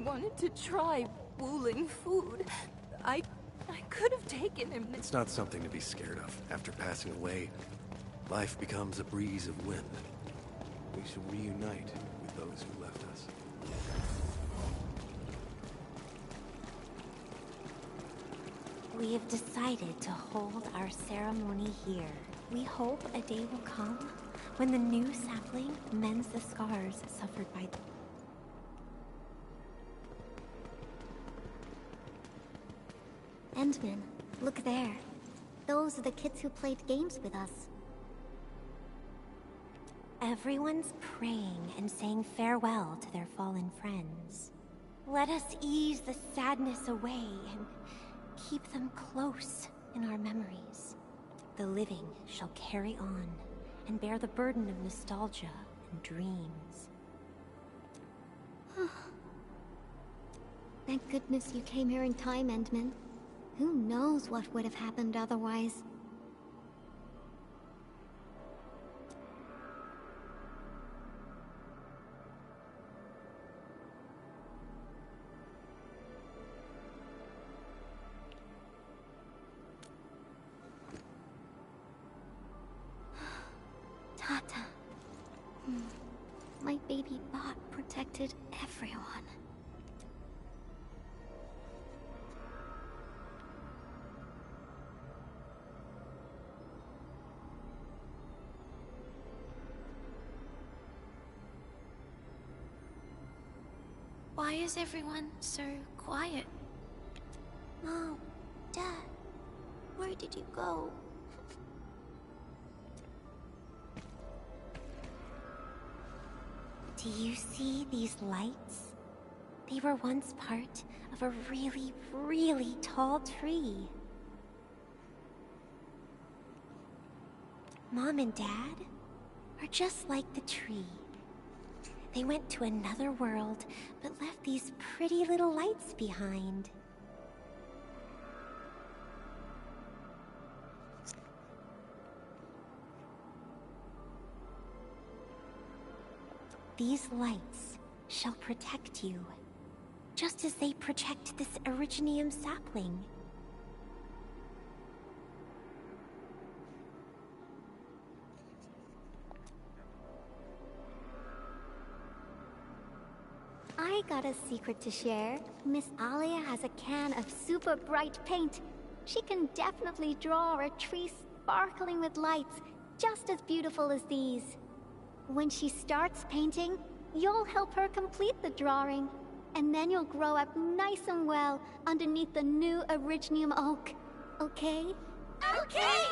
wanted to try Wuling food. I could have taken him. It's not something to be scared of. After passing away, life becomes a breeze of wind. We shall reunite with those who left us. We have decided to hold our ceremony here. We hope a day will come when the new sapling mends the scars suffered by them. Endman, look there. Those are the kids who played games with us. Everyone's praying and saying farewell to their fallen friends. Let us ease the sadness away and keep them close in our memories. The living shall carry on and bear the burden of nostalgia and dreams. Thank goodness you came here in time, Endman. Who knows what would have happened otherwise? Tata. My baby bot protected everyone. Why is everyone so quiet? Mom, Dad, where did you go? Do you see these lights? They were once part of a really, really tall tree. Mom and Dad are just like the tree. They went to another world, but left these pretty little lights behind. These lights shall protect you, just as they protect this Originium sapling. I got a secret to share. Miss Alia has a can of super bright paint. She can definitely draw a tree sparkling with lights, just as beautiful as these. When she starts painting, you'll help her complete the drawing. And then you'll grow up nice and well underneath the new Originium oak. Okay? Okay!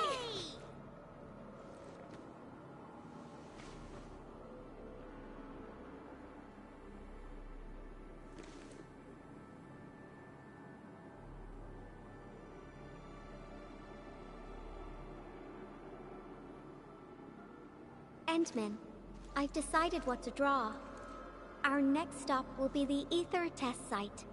Endman, I've decided what to draw. Our next stop will be the Ether test site.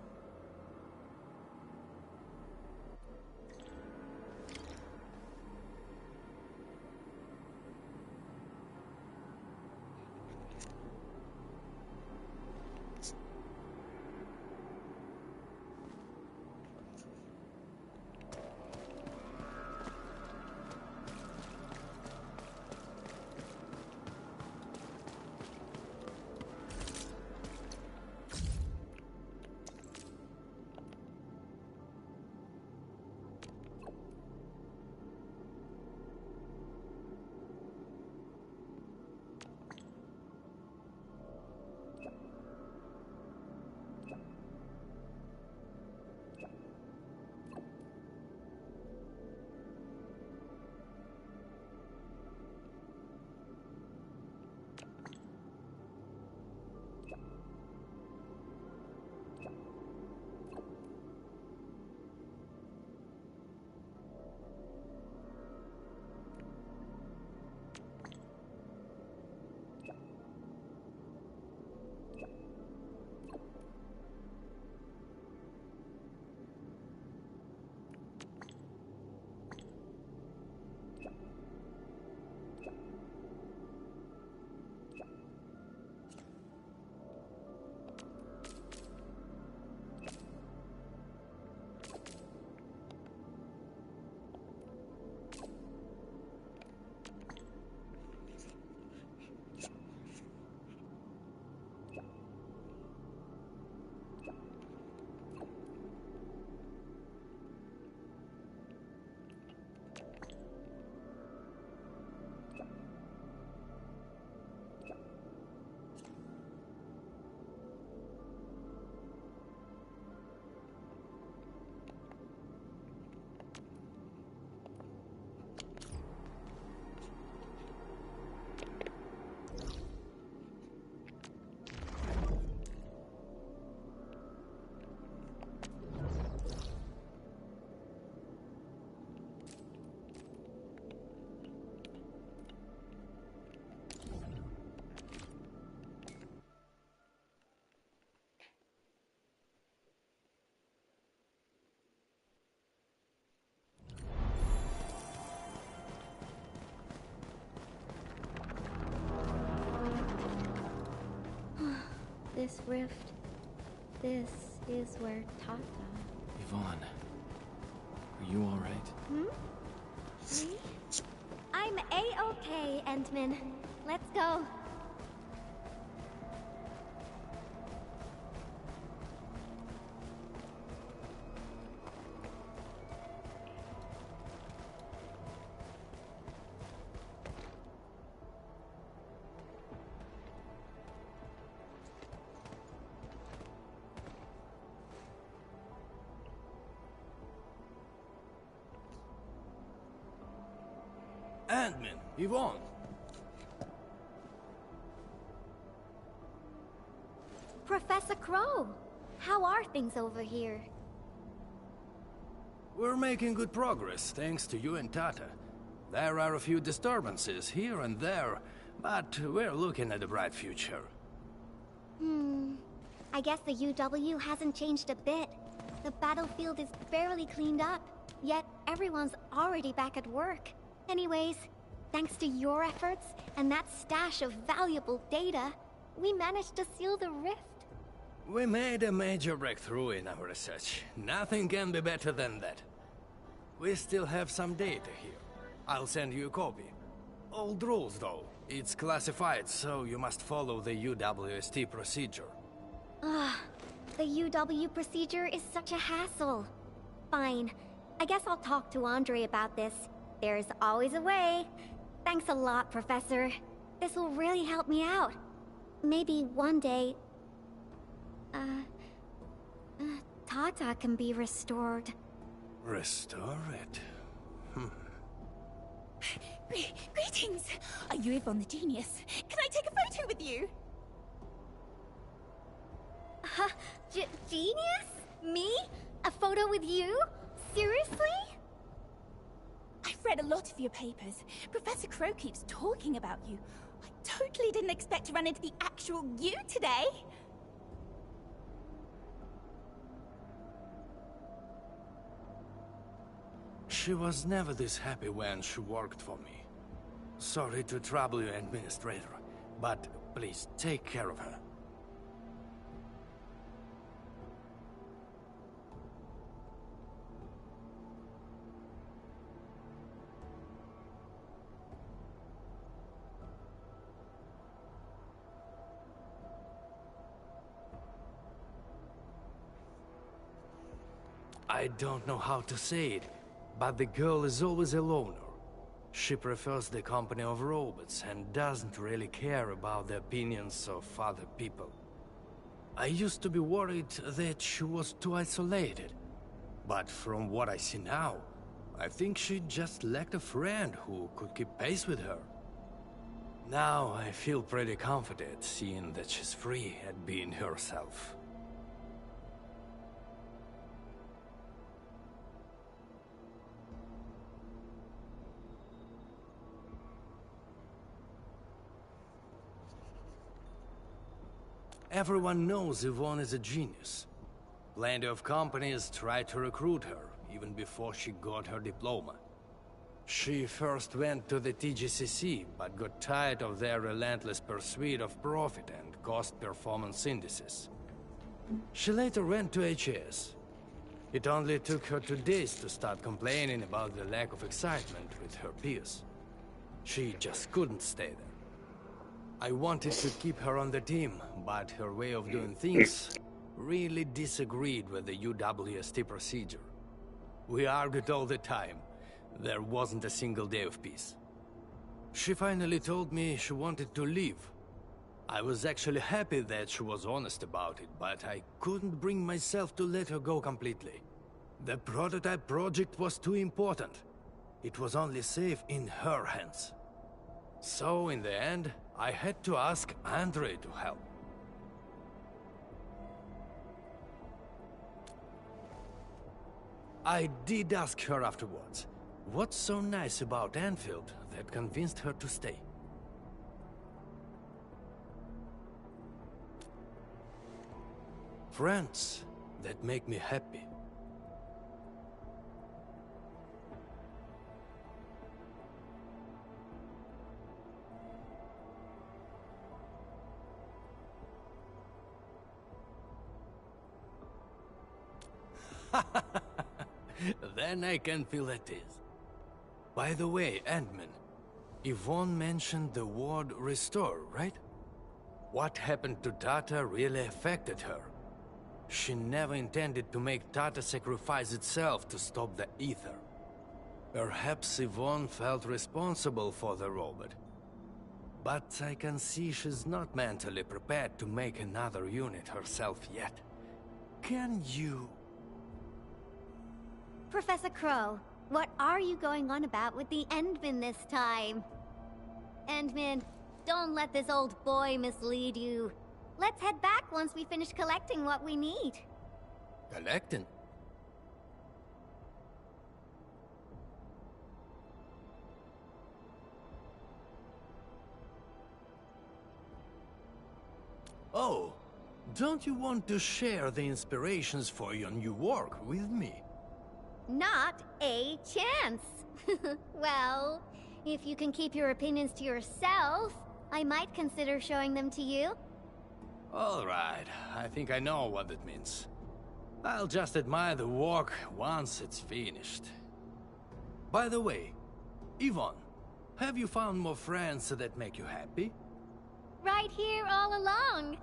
this rift. This is where Tata... Yvonne, are you alright? Me? I'm A-okay, Endman. Let's go. Ant-Man, Yvonne! Professor Crow, how are things over here? We're making good progress, thanks to you and Tata. There are a few disturbances here and there, but we're looking at a bright future. I guess the UW hasn't changed a bit. The battlefield is barely cleaned up, yet everyone's already back at work. Anyways, thanks to your efforts and that stash of valuable data, we managed to seal the rift. We made a major breakthrough in our research. Nothing can be better than that. We still have some data here. I'll send you a copy. Old rules, though. It's classified, so you must follow the UWST procedure. The UW procedure is such a hassle. Fine. I guess I'll talk to Andre about this. There's always a way. Thanks a lot, Professor. This will really help me out. Maybe one day... Tata can be restored. Restore it? Greetings! Are you Yvonne the Genius? Can I take a photo with you? Genius? Me? A photo with you? Seriously? I've read a lot of your papers. Professor Crow keeps talking about you. I totally didn't expect to run into the actual you today. She was never this happy when she worked for me. Sorry to trouble you, Administrator, but please take care of her. I don't know how to say it, but the girl is always a loner. She prefers the company of robots and doesn't really care about the opinions of other people. I used to be worried that she was too isolated, but from what I see now, I think she just lacked a friend who could keep pace with her. Now I feel pretty confident seeing that she's free at being herself. Everyone knows Yvonne is a genius. Plenty of companies tried to recruit her, even before she got her diploma. She first went to the TGCC, but got tired of their relentless pursuit of profit and cost performance indices. She later went to HAS. It only took her 2 days to start complaining about the lack of excitement with her peers. She just couldn't stay there. I wanted to keep her on the team, but her way of doing things really disagreed with the UWST procedure. We argued all the time. There wasn't a single day of peace. She finally told me she wanted to leave. I was actually happy that she was honest about it, but I couldn't bring myself to let her go completely. The prototype project was too important. It was only safe in her hands. So, in the end, I had to ask Andre to help. I did ask her afterwards, what's so nice about Enfield that convinced her to stay? Friends that make me happy. Then I can feel at ease. By the way, Ant-Man, Yvonne mentioned the word restore, right? What happened to Tata really affected her. She never intended to make Tata sacrifice itself to stop the ether. Perhaps Yvonne felt responsible for the robot. But I can see she's not mentally prepared to make another unit herself yet. Can you... Professor Crow, what are you going on about with the Endman this time? Endman, don't let this old boy mislead you. Let's head back once we finish collecting what we need. Collecting? Oh, don't you want to share the inspirations for your new work with me? Not a chance. Well, if you can keep your opinions to yourself, I might consider showing them to you. All right, I think I know what it means. I'll just admire the work once it's finished. By the way, Yvonne, have you found more friends that make you happy? Right here all along.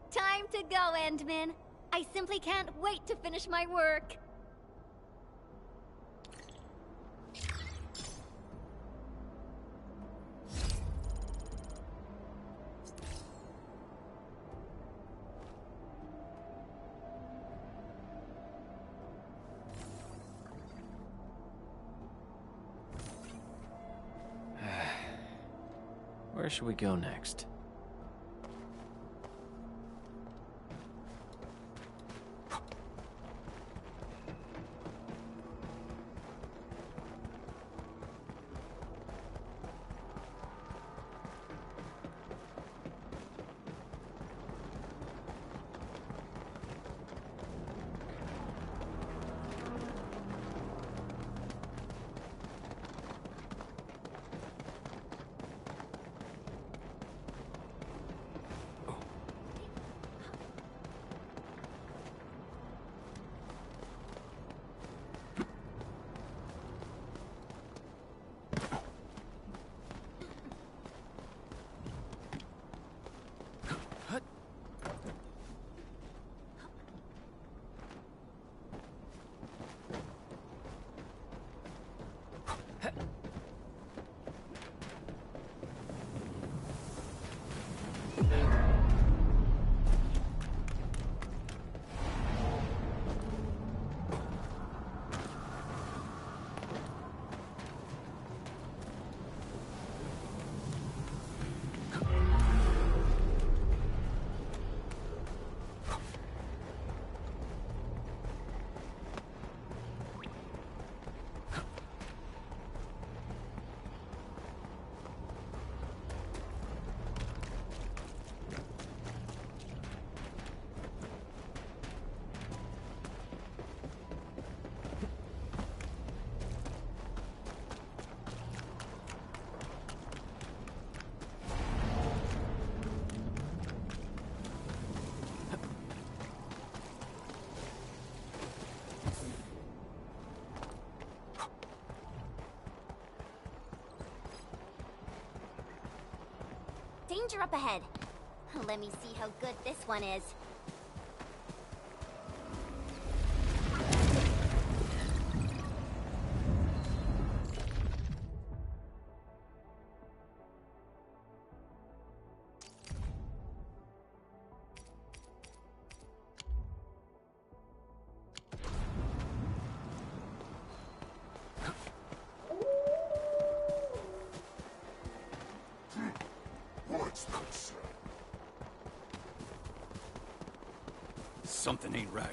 Time to go, Endman. I simply can't wait to finish my work. Where should we go next? Danger up ahead. Let me see how good this one is. Something ain't right.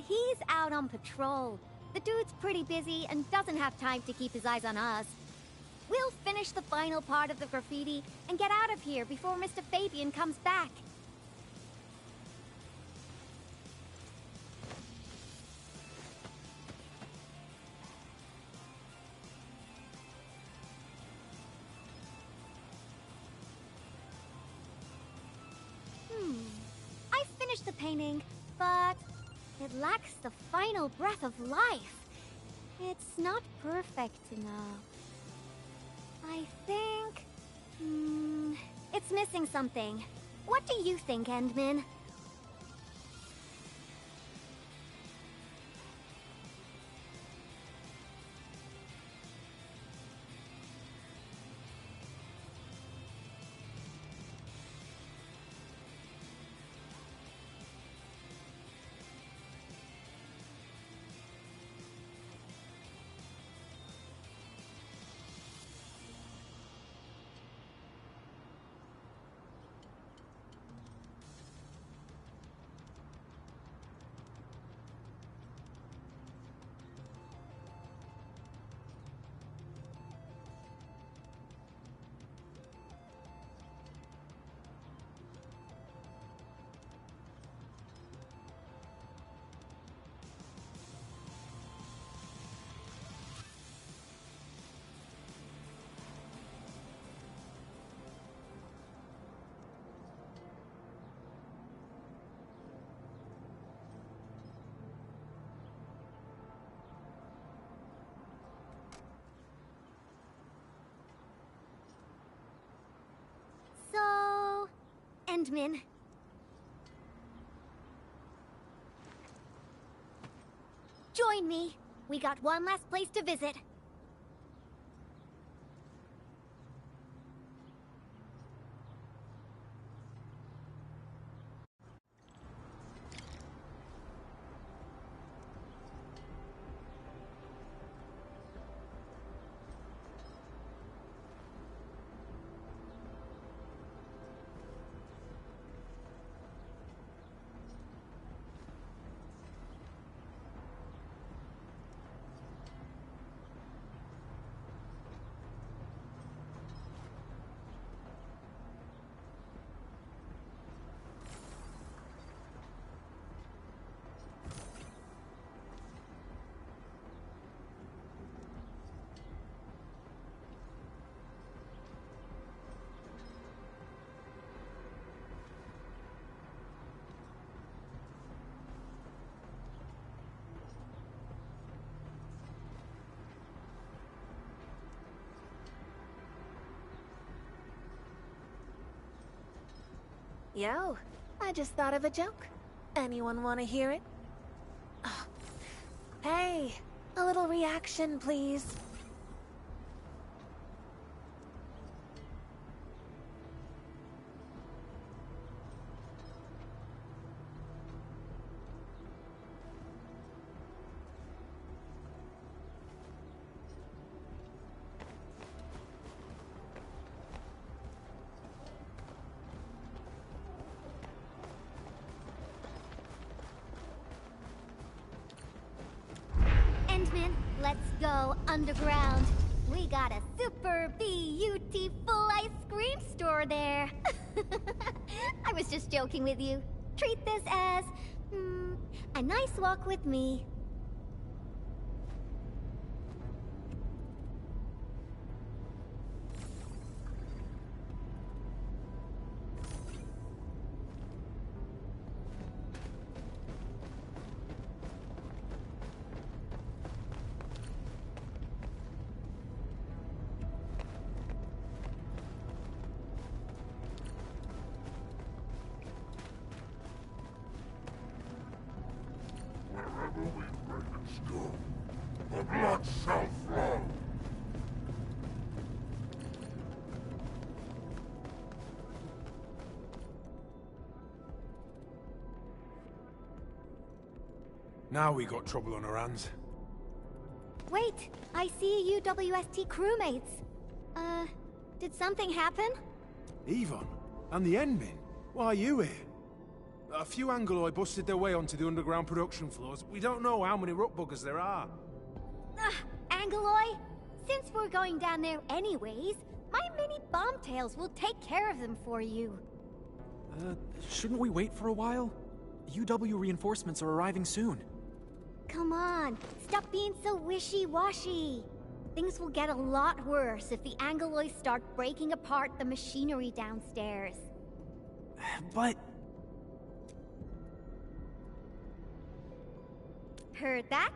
he's out on patrol. The dude's pretty busy and doesn't have time to keep his eyes on us. We'll finish the final part of the graffiti and get out of here before Mr. Fabian comes back. I finished the painting, but it lacks the final breath of life. It's not perfect enough. I think... it's missing something. What do you think, Endman? So... Endman. Join me. We got one last place to visit. Yo, I just thought of a joke. Anyone want to hear it? Oh. Hey, a little reaction, please. Endman, let's go underground. We got a super beautiful ice cream store there. I was just joking with you. Treat this as, a nice walk with me. Wherever we break its doom, the blood shall flow. Now we got trouble on our hands. Wait, I see UWST crewmates. Did something happen? Yvonne? And the Endmin? Why are you here? A few Angoloi busted their way onto the underground production floors. We don't know how many rock buggers there are. Angoloi? Since we're going down there anyways, my mini bombtails will take care of them for you. Shouldn't we wait for a while? UW reinforcements are arriving soon. Come on, stop being so wishy-washy. Things will get a lot worse if the Angoloi start breaking apart the machinery downstairs. But... Heard that?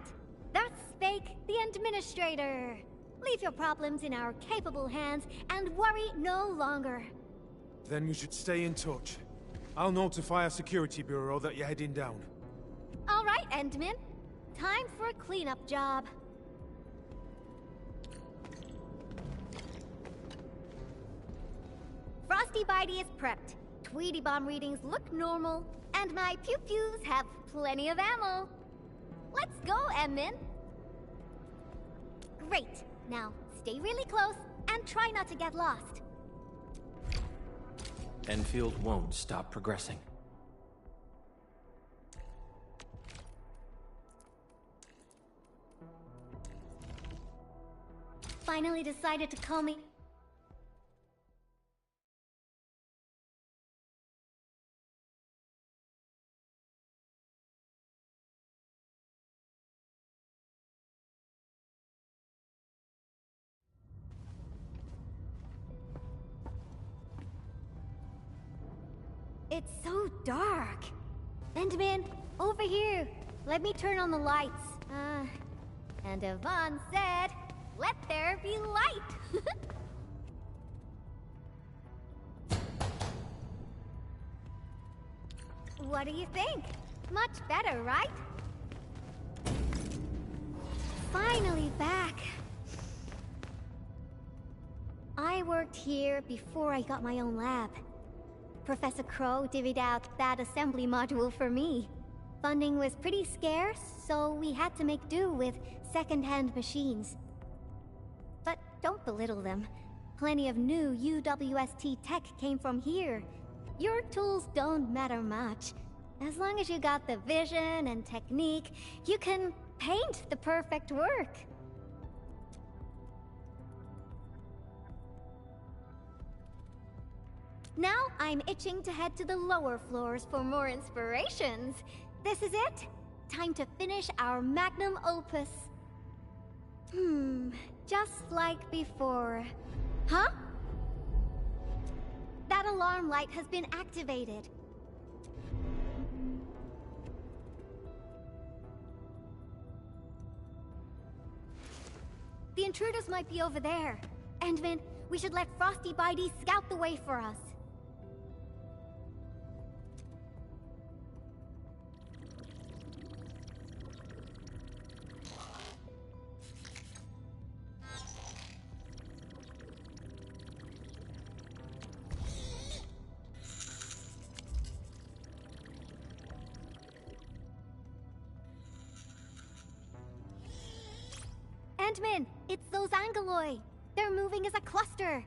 That's Spake, the Administrator. Leave your problems in our capable hands and worry no longer. Then we should stay in touch. I'll notify our security bureau that you're heading down. All right, Endman. Time for a cleanup job. Frosty Bitey is prepped. Tweety Bomb readings look normal, and my pew-pews have plenty of ammo. Let's go, Emmin. Great. Now, stay really close and try not to get lost. Enfield won't stop progressing. Finally decided to call me. It's so dark. Endman, over here. Let me turn on the lights. And Yvonne said, let there be light. What do you think? Much better, right? Finally back. I worked here before I got my own lab. Professor Crow divvied out that assembly module for me. Funding was pretty scarce, so we had to make do with second-hand machines. But don't belittle them. Plenty of new UWST tech came from here. Your tools don't matter much. As long as you got the vision and technique, you can paint the perfect work. Now I'm itching to head to the lower floors for more inspirations. This is it. Time to finish our magnum opus. Just like before. Huh? That alarm light has been activated. The intruders might be over there. Endman, we should let Frosty Bitey scout the way for us. Endman, it's those Angoloi. They're moving as a cluster.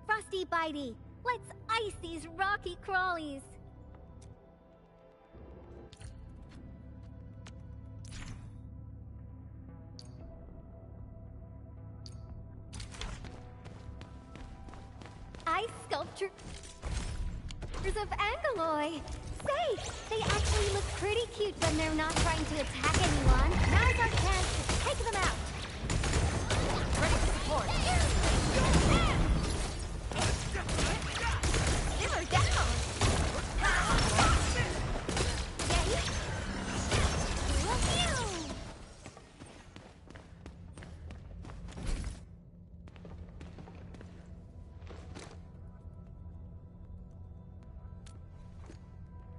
Frosty Bitey, let's ice these rocky crawlies. Ice sculptures of Angoloi. Say, they actually look pretty cute when they're not trying to attack anyone. Now's our chance to take them out. Ready to support. Simmer down.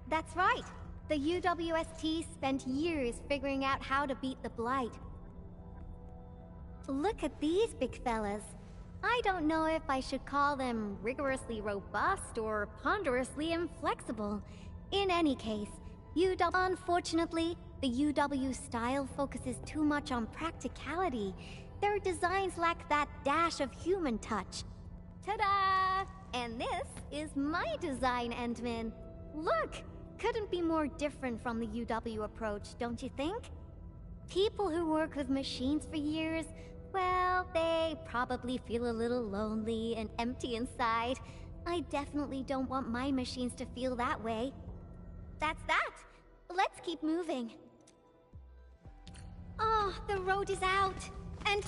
That's right. The UWST spent years figuring out how to beat the Blight. Look at these big fellas. I don't know if I should call them rigorously robust or ponderously inflexible. In any case, unfortunately, the UW style focuses too much on practicality. Their designs lack that dash of human touch. Ta-da! And this is my design, Endman. Look! Couldn't be more different from the UW approach, don't you think? People who work with machines for years, well, they probably feel a little lonely and empty inside. I definitely don't want my machines to feel that way. That's that! Let's keep moving. Oh, the road is out! And...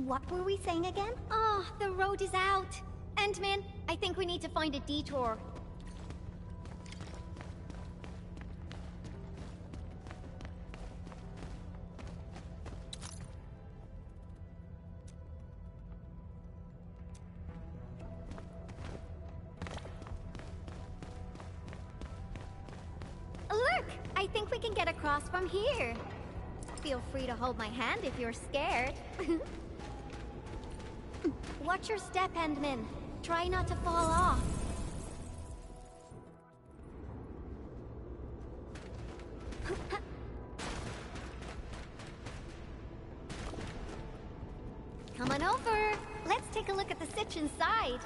what were we saying again? Oh, the road is out! Endman, I think we need to find a detour. Look! I think we can get across from here. Feel free to hold my hand if you're scared. Watch your step, Endman. Try not to fall off. Come on over. Let's take a look at the sitch inside.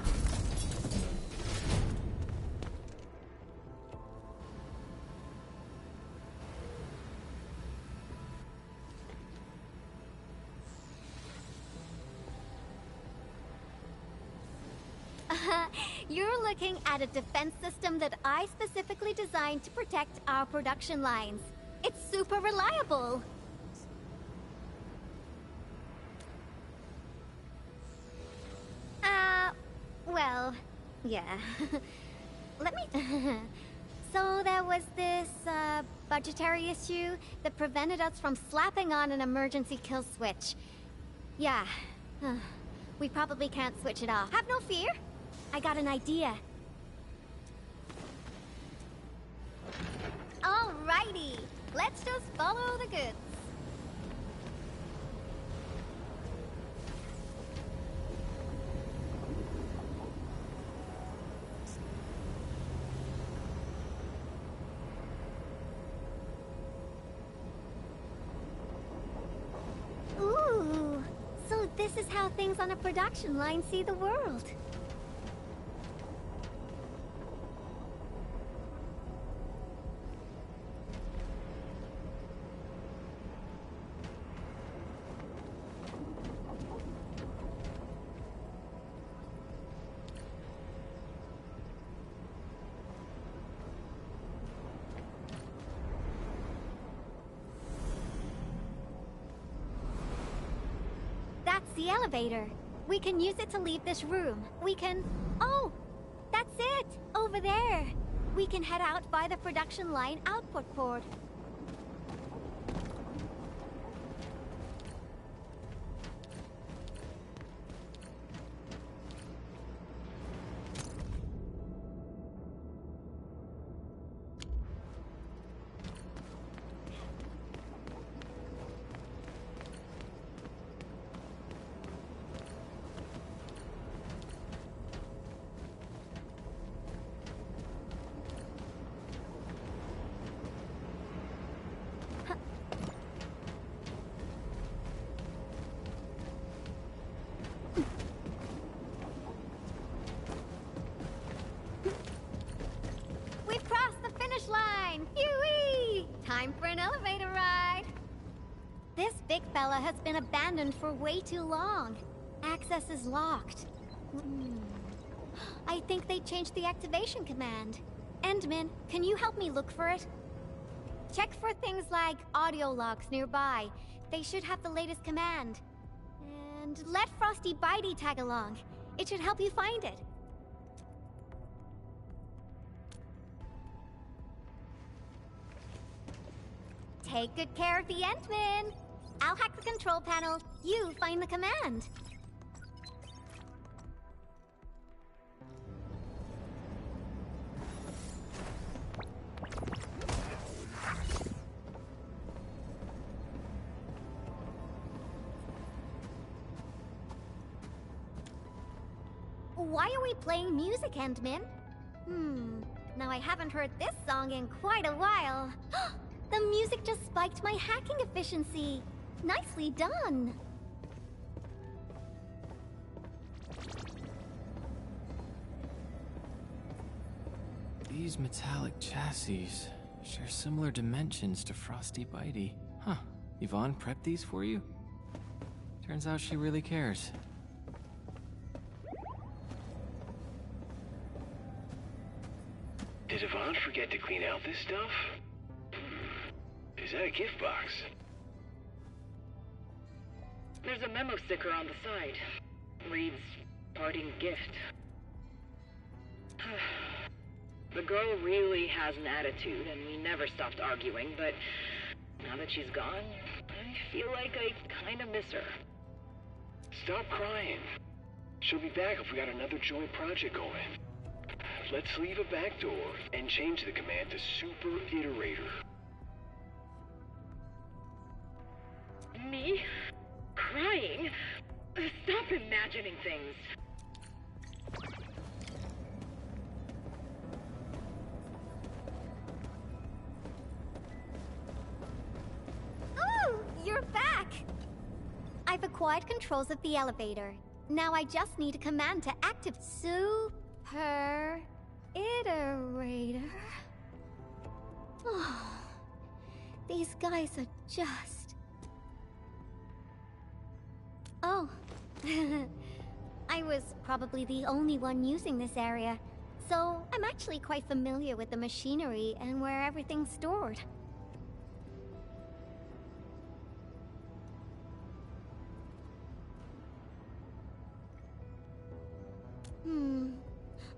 You're looking at a defense system that I specifically designed to protect our production lines. It's super reliable. Well, yeah. Let me... So there was this, budgetary issue that prevented us from slapping on an emergency kill switch. Yeah. We probably can't switch it off. Have no fear. I got an idea. Alrighty, let's just follow the goods. Ooh, so this is how things on a production line see the world. That's the elevator. We can use it to leave this room. We can... Oh! That's it! Over there! We can head out by the production line output port. Time for an elevator ride! This big fella has been abandoned for way too long. Access is locked. I think they changed the activation command. Endman, can you help me look for it? Check for things like audio logs nearby. They should have the latest command. And let Frosty Bitey tag along. It should help you find it. Take good care of the Endman. I'll hack the control panel. You find the command. Why are we playing music, Endman? Now I haven't heard this song in quite a while. The music just spiked my hacking efficiency. Nicely done. These metallic chassis share similar dimensions to Frosty Bitey. Huh. Yvonne prepped these for you? Turns out she really cares. Did Yvonne forget to clean out this stuff? Is that a gift box? There's a memo sticker on the side. Reads, parting gift. The girl really has an attitude, and we never stopped arguing, but now that she's gone, I feel like I kinda miss her. Stop crying. She'll be back if we got another joint project going. Let's leave a back door and change the command to Super Iterator. Me? Crying? Stop imagining things. Ooh, you're back! I've acquired controls of the elevator. Now I just need a command to activate Super Iterator. Oh, these guys are just... Oh. I was probably the only one using this area, so I'm actually quite familiar with the machinery and where everything's stored.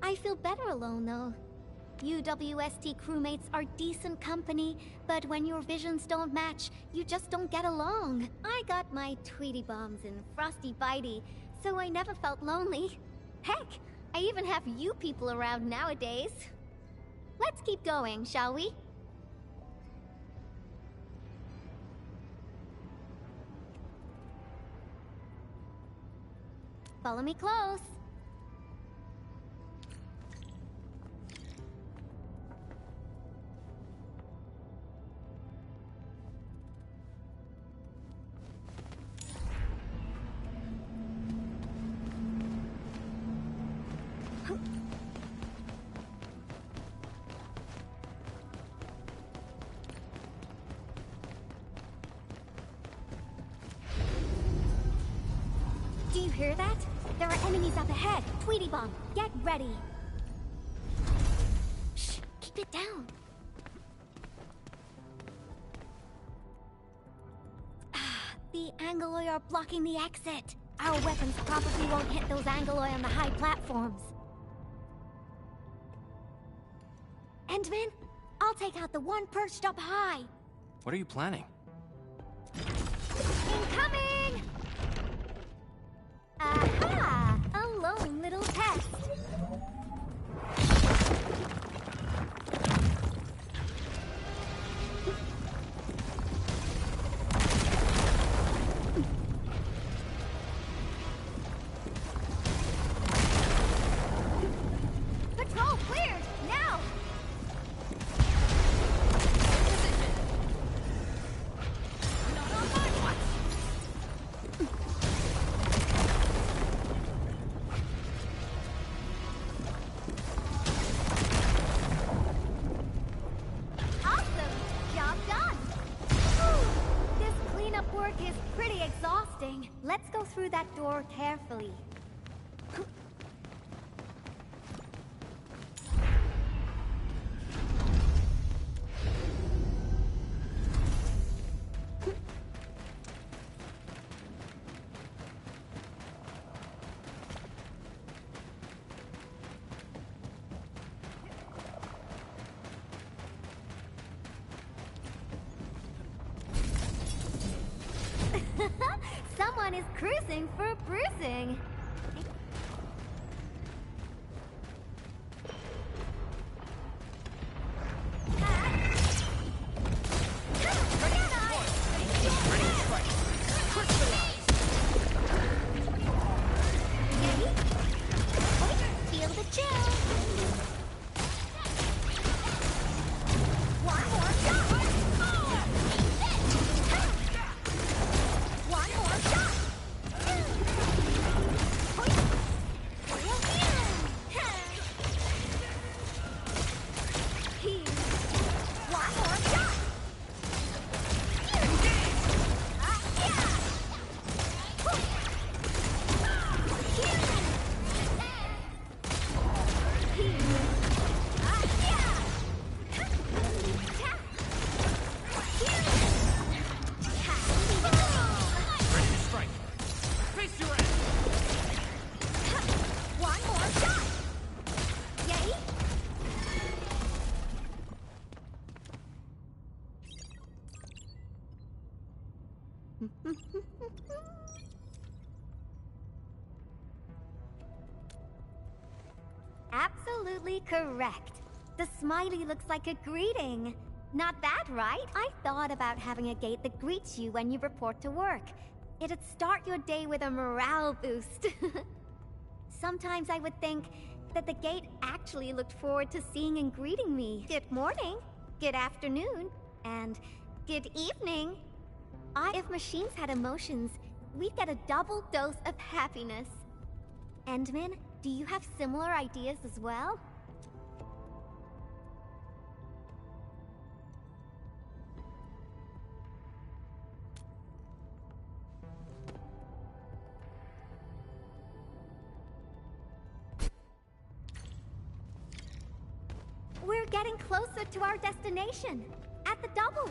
I feel better alone, though. UWST crewmates are decent company, but when your visions don't match, you just don't get along. I got my Tweety Bombs and Frosty Bitey, so I never felt lonely. Heck, I even have you people around nowadays. Let's keep going, shall we? Follow me close. Do you hear that? There are enemies up ahead. Tweety Bomb, get ready. Shh, keep it down. The Angoloi are blocking the exit. Our weapons probably won't hit those Angoloi on the high platforms. Endman, I'll take out the one perched up high. What are you planning? Incoming! Aha! A lone little test. Patrol cleared! Now! Not on my watch! Awesome! Job done! Whew. This cleanup work is pretty exhausting. Let's go through that door carefully. Someone is cruising for bruising. Feel the chill. One more shot. One more shot. Absolutely correct. The smiley looks like a greeting. Not bad, right? I thought about having a gate that greets you when you report to work. It'd start your day with a morale boost. Sometimes I would think that the gate actually looked forward to seeing and greeting me. Good morning, good afternoon, and good evening. If machines had emotions, we'd get a double dose of happiness. Endman, do you have similar ideas as well? We're getting closer to our destination. At the double.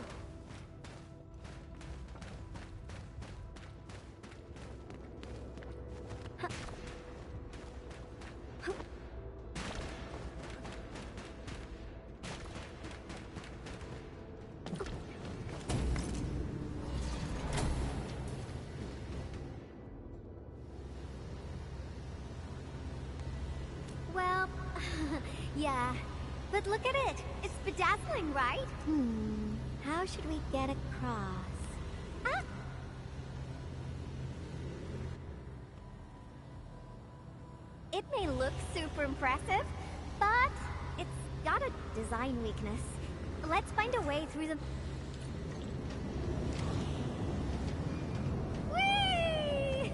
Well, yeah. But look at it! It's bedazzling, right? How should we get across? Ah! It may look super impressive, but it's got a design weakness. Let's find a way through the... Whee!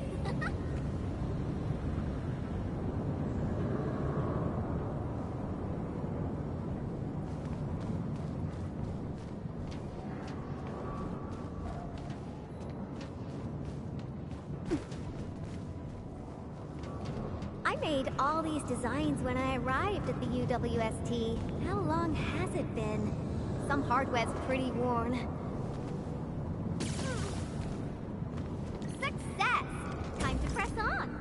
I made all these designs when I arrived at the UWST. How long has it been? Some hardware's pretty worn. Success! Time to press on!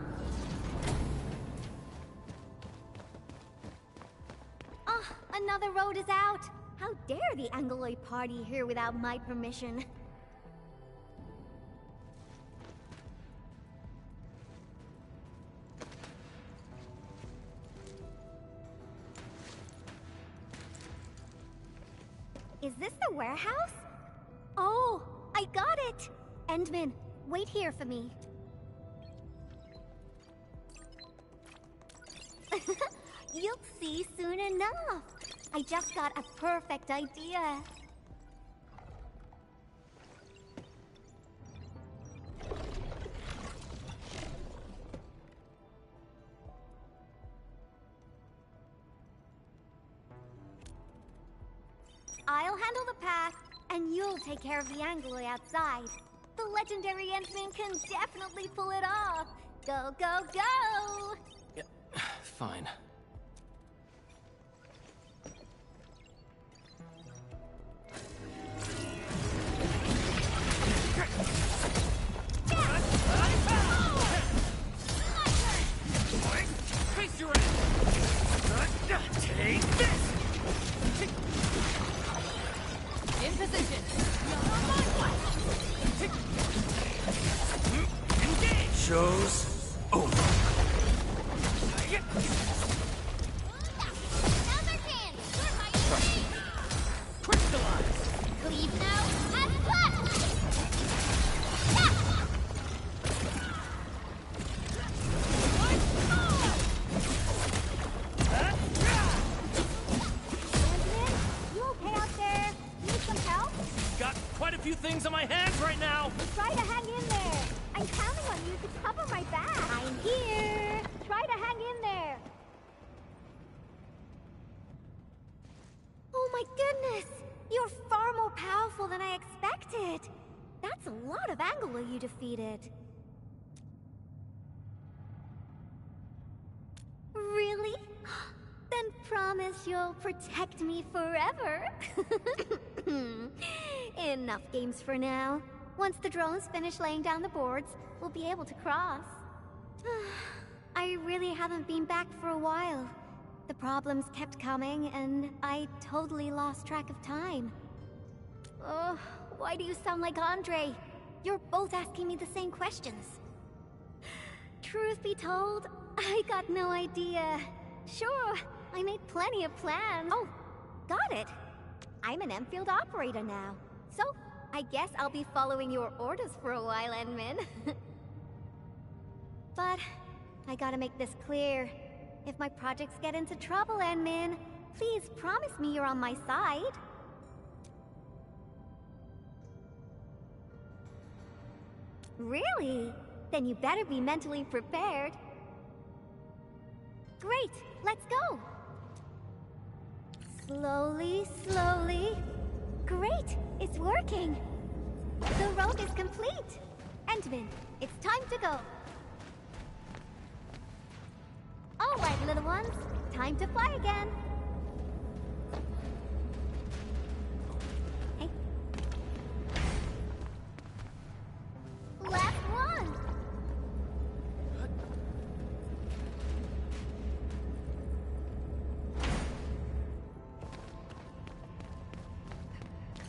Another road is out! How dare the Angloid party here without my permission? Is this the warehouse? Oh, I got it! Endman, wait here for me. You'll see soon enough. I just got a perfect idea. I'll handle the path, and you'll take care of the Angloid outside. The legendary Endman can definitely pull it off. Go, go, go! Yeah, fine. Face your ass! Take this! In position. Engage! Show's over. Another can! You're my enemy! Crystallize! Cleave now, and cut! You okay out there? Need some help? Got quite a few things on my hands right now! Try to hang in there. I'm counting on you to cover my back. I'm here. Try to hang in there. Oh my goodness! You're far more powerful than I expected. That's a lot of Anglo you defeated. Really? Then promise you'll protect me forever. Enough games for now. Once the drones finish laying down the boards, we'll be able to cross. I really haven't been back for a while. The problems kept coming, and I totally lost track of time. Oh, why do you sound like Andre? You're both asking me the same questions. Truth be told, I got no idea. Sure, I made plenty of plans. Oh, got it. I'm an Enfield operator now. So, I guess I'll be following your orders for a while, Enmin. But, I gotta make this clear. If my projects get into trouble, Enmin, please promise me you're on my side. Really? Then you better be mentally prepared. Great, let's go! Slowly, slowly. Great, it's working! The road is complete! Endman, it's time to go! Alright, little ones, time to fly again! Hey. Last one!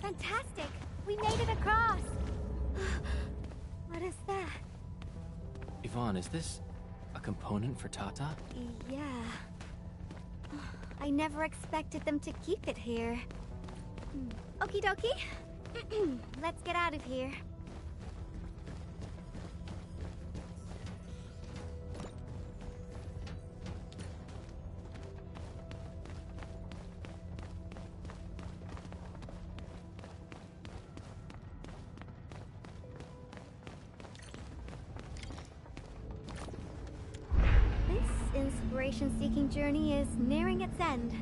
Fantastic! We made it across! What is that? Yvonne, is this a component for Tata? Yeah. I never expected them to keep it here. Okie dokie. Let's get out of here. Inspiration-seeking journey is nearing its end.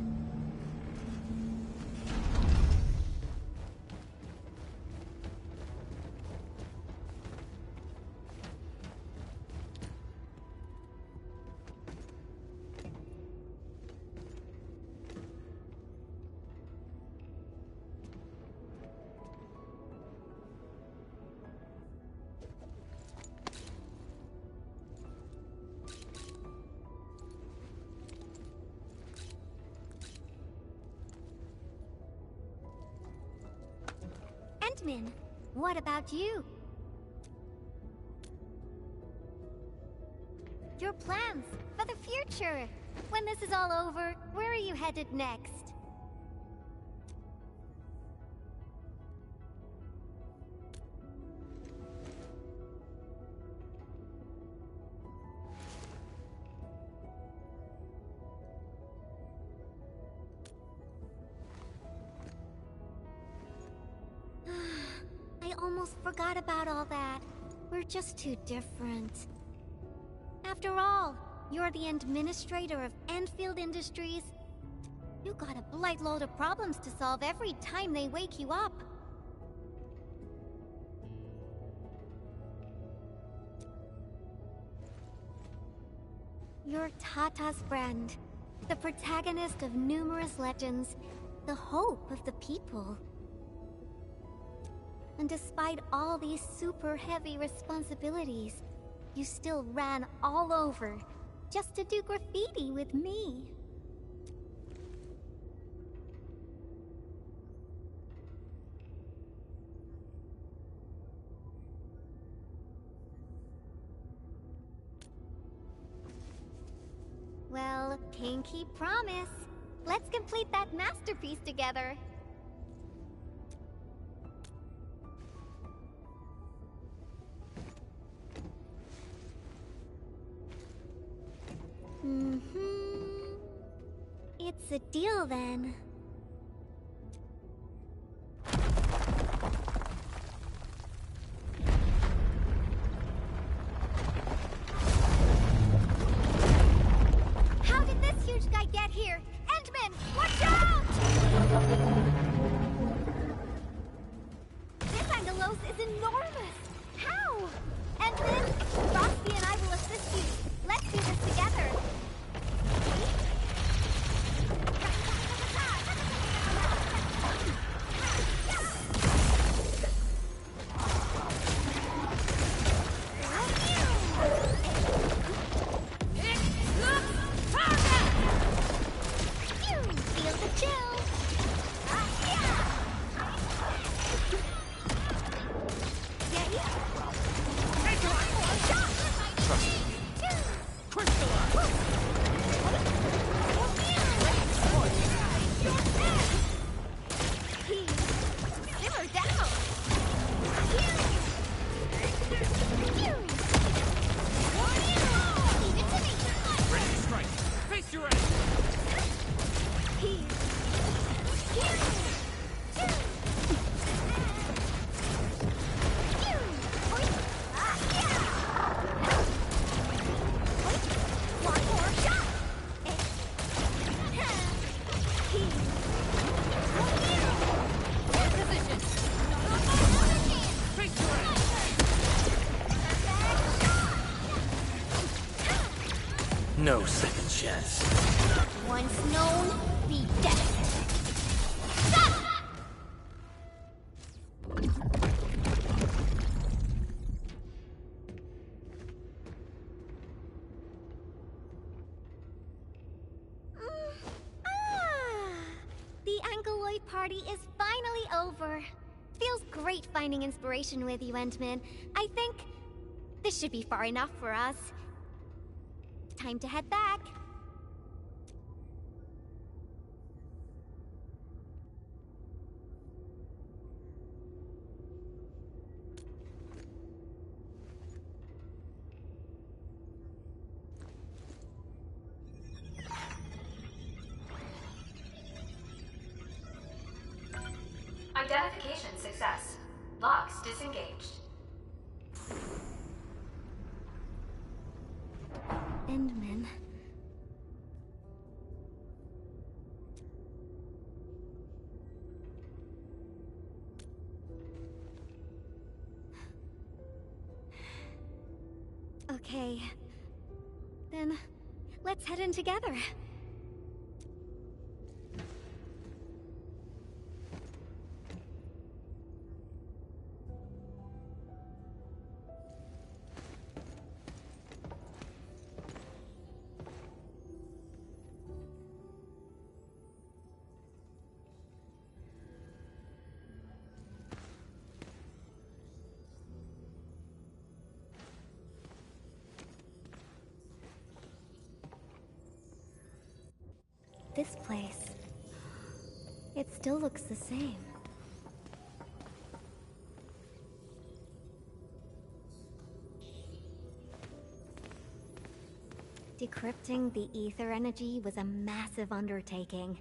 Endman, what about you? Your plans for the future. When this is all over, where are you headed next? I almost forgot about all that. We're just too different. After all, you're the administrator of Enfield Industries. You got a blight load of problems to solve every time they wake you up. You're Tata's friend, the protagonist of numerous legends, the hope of the people. And despite all these super heavy responsibilities, you still ran all over just to do graffiti with me. Well, pinky promise. Let's complete that masterpiece together. It's a deal then. How did this huge guy get here? Endman, watch out! This Angelos is enormous! How? Endman, Frosty and I will assist you. Let's do this together. trust me. Crystallize! Simmer down! Ready to strike. Face your enemy! One more shot! Position. Face your enemy! No second chance. Once known, be destined. The Angeloid party is finally over. Feels great finding inspiration with you, Endman. I think this should be far enough for us. Time to head back. Identification success. Locks disengaged. Endman. Okay. Then, let's head in together. This place... it still looks the same. Decrypting the ether energy was a massive undertaking.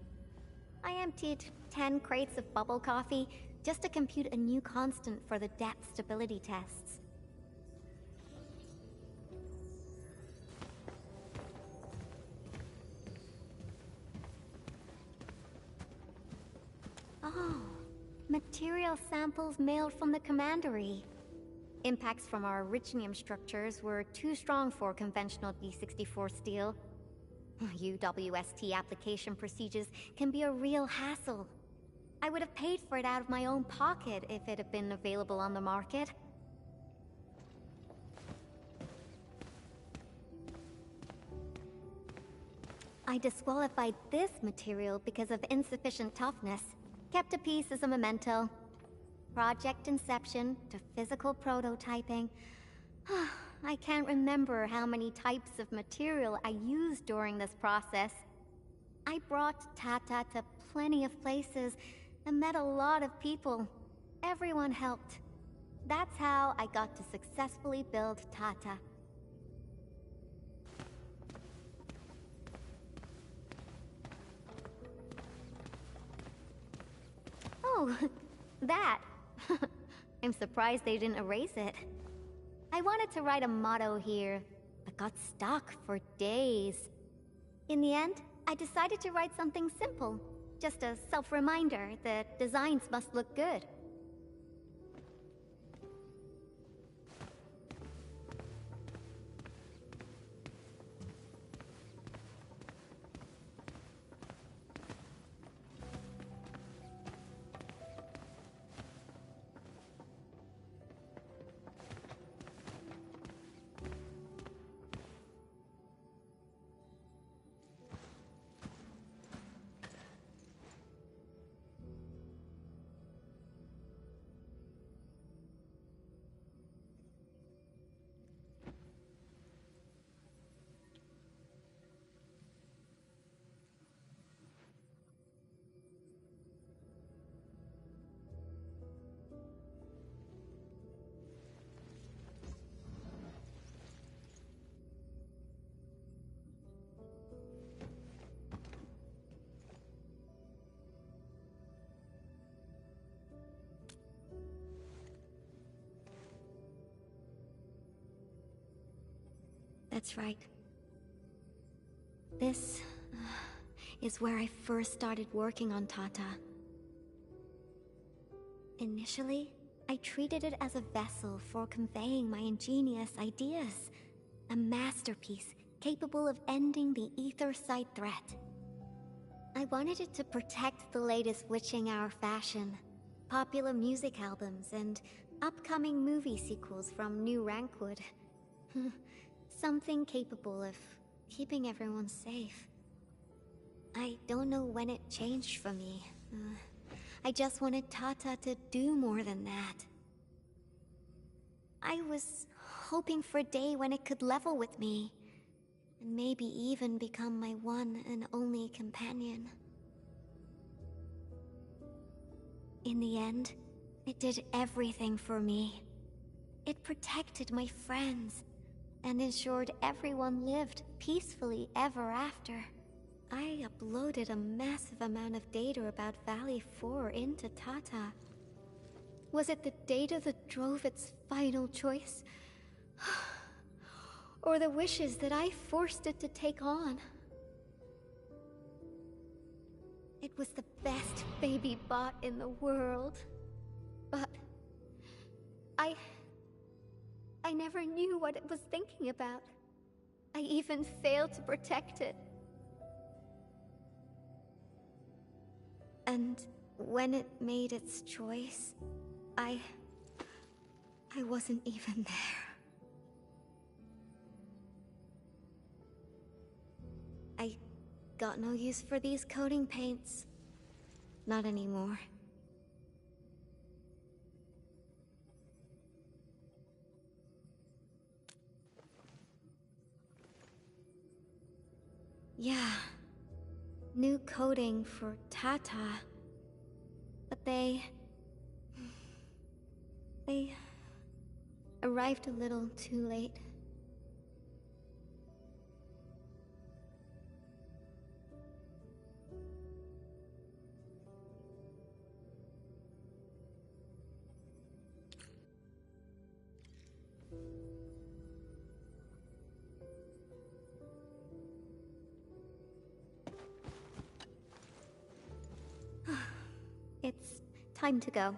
I emptied 10 crates of bubble coffee just to compute a new constant for the depth stability tests. Oh, material samples mailed from the commandery. Impacts from our originium structures were too strong for conventional D64 steel. UWST application procedures can be a real hassle. I would have paid for it out of my own pocket if it had been available on the market. I disqualified this material because of insufficient toughness. Kept a piece as a memento. Project inception to physical prototyping. I can't remember how many types of material I used during this process. I brought Tata to plenty of places and met a lot of people. Everyone helped. That's how I got to successfully build Tata. Oh, that. I'm surprised they didn't erase it. I wanted to write a motto here, but got stuck for days. In the end, I decided to write something simple. Just a self-reminder that designs must look good. That's right. This is where I first started working on Tata. Initially, I treated it as a vessel for conveying my ingenious ideas. A masterpiece capable of ending the Ether Site threat. I wanted it to protect the latest witching hour fashion, popular music albums, and upcoming movie sequels from New Rankwood. Something capable of keeping everyone safe. I don't know when it changed for me. I just wanted Tata to do more than that. I was hoping for a day when it could level with me, and maybe even become my one and only companion. In the end, it did everything for me. It protected my friends, and ensured everyone lived peacefully ever after. I uploaded a massive amount of data about Valley 4 into Tata. Was it the data that drove its final choice? Or the wishes that I forced it to take on? It was the best baby bot in the world. But I never knew what it was thinking about. I even failed to protect it. And when it made its choice, I wasn't even there. I got no use for these coating paints. Not anymore. Yeah. New coating for Tata. But they arrived a little too late. It's time to go.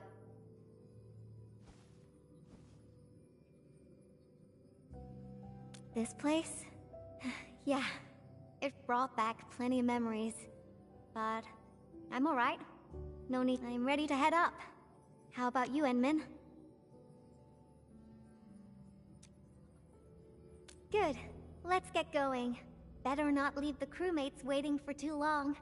This place? Yeah, it brought back plenty of memories. But I'm alright. No need. I'm ready to head up. How about you, Enmin? Good. Let's get going. Better not leave the crewmates waiting for too long.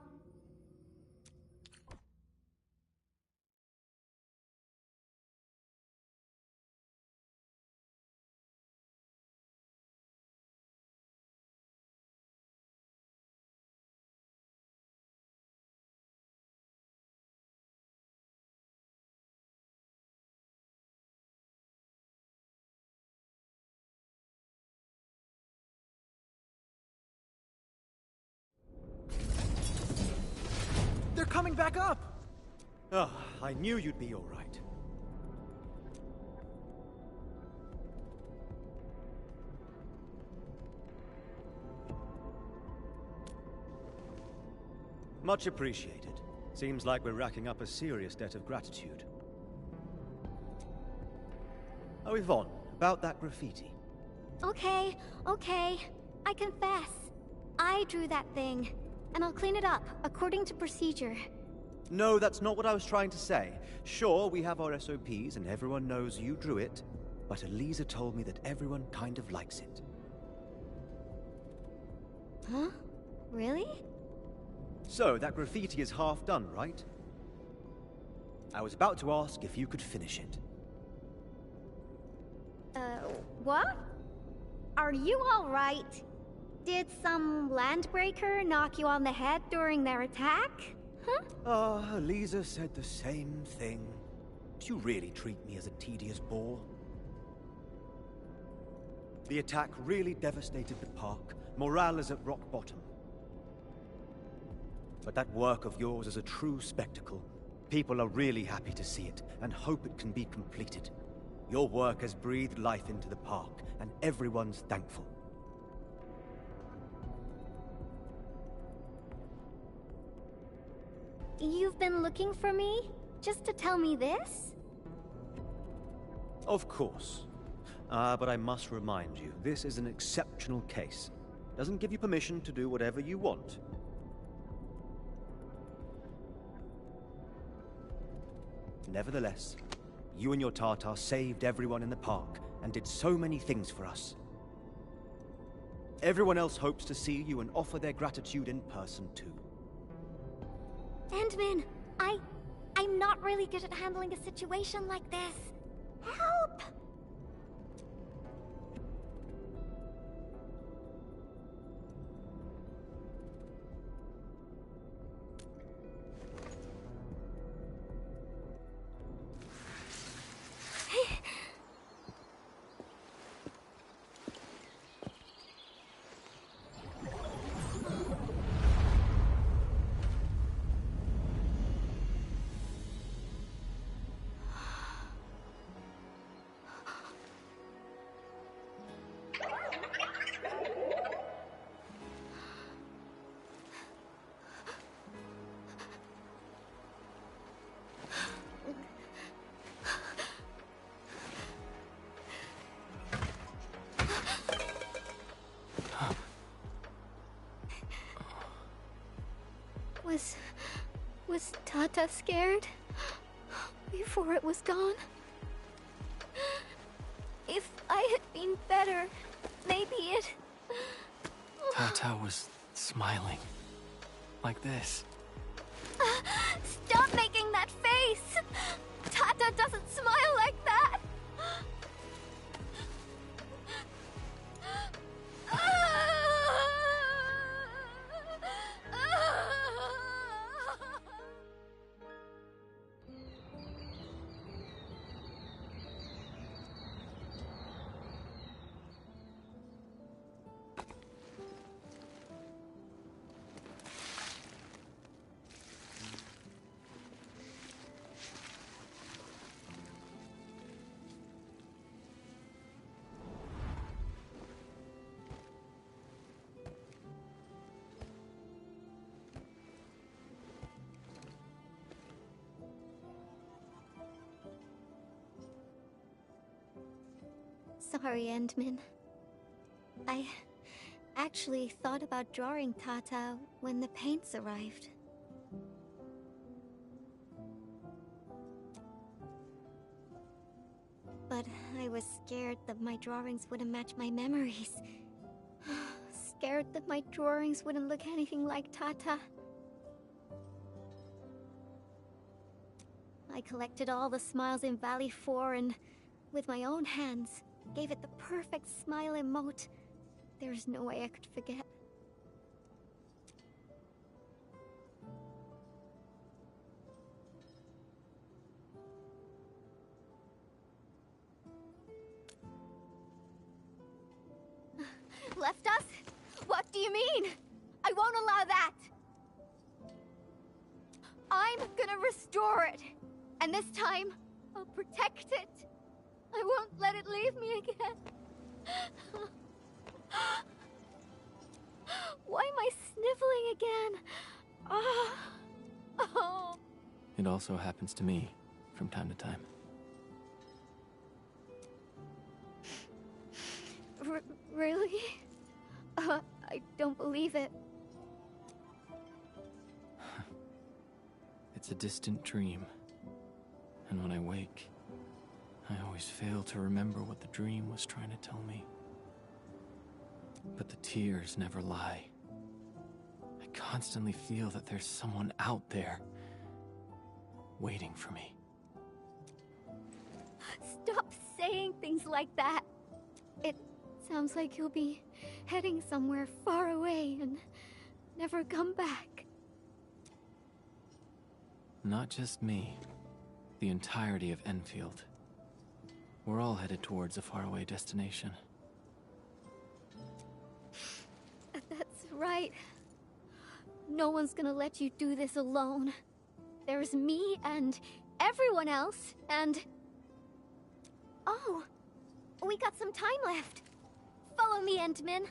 They're coming back up! Oh, I knew you'd be all right. Much appreciated. Seems like we're racking up a serious debt of gratitude. Oh, Yvonne, about that graffiti. Okay. I confess. I drew that thing. And I'll clean it up, according to procedure. No, that's not what I was trying to say. Sure, we have our SOPs and everyone knows you drew it, but Elisa told me that everyone kind of likes it. Huh? Really? So, that graffiti is half done, right? I was about to ask if you could finish it. What? Are you alright? Did some landbreaker knock you on the head during their attack? Huh? Elisa said the same thing. Do you really treat me as a tedious bore? The attack really devastated the park. Morale is at rock bottom. But that work of yours is a true spectacle. People are really happy to see it, and hope it can be completed. Your work has breathed life into the park, and everyone's thankful. you've been looking for me? Just to tell me this? Of course. But I must remind you, this is an exceptional case. Doesn't give you permission to do whatever you want. Nevertheless, you and your Tartar saved everyone in the park and did so many things for us. Everyone else hopes to see you and offer their gratitude in person too. Endman, I'm not really good at handling a situation like this. Help! Was Tata scared? Before it was gone? If I had been better, maybe it... Tata was smiling. Like this. Stop making that face! Tata doesn't smile like that! Sorry, Endman. I actually thought about drawing Tata when the paints arrived. But I was scared that my drawings wouldn't match my memories. Scared that my drawings wouldn't look anything like Tata. I collected all the smiles in Valley 4 and, with my own hands, gave it the perfect smile emote. There's no way I could forget. Left us? What do you mean? I won't allow that! I'm gonna restore it. And this time, I'll protect it. I won't let it leave me again. Why am I sniffling again? Oh. It also happens to me from time to time. Really? I don't believe it. It's a distant dream. And when I wake, I always fail to remember what the dream was trying to tell me. But the tears never lie. I constantly feel that there's someone out there waiting for me. Stop saying things like that. It sounds like you'll be heading somewhere far away and never come back. Not just me. The entirety of Enfield. We're all headed towards a faraway destination. That's right. No one's gonna let you do this alone. There's me and everyone else, and... Oh, we got some time left. Follow me, Endman.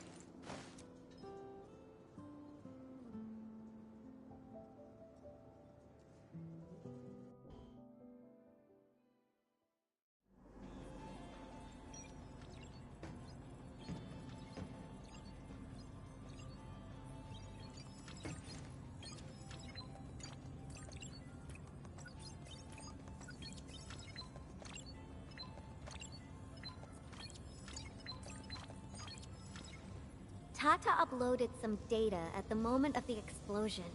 Tata uploaded some data at the moment of the explosion.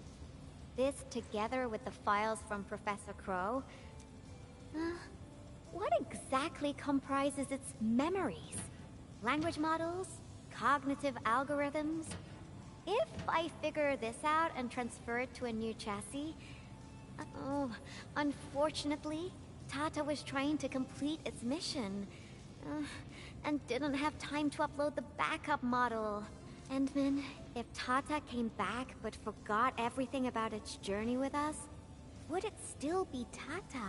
This, together with the files from Professor Crow... what exactly comprises its memories? Language models? Cognitive algorithms? If I figure this out and transfer it to a new chassis... Oh, unfortunately, Tata was trying to complete its mission. And didn't have time to upload the backup model. Endman, if Tata came back but forgot everything about its journey with us, would it still be Tata?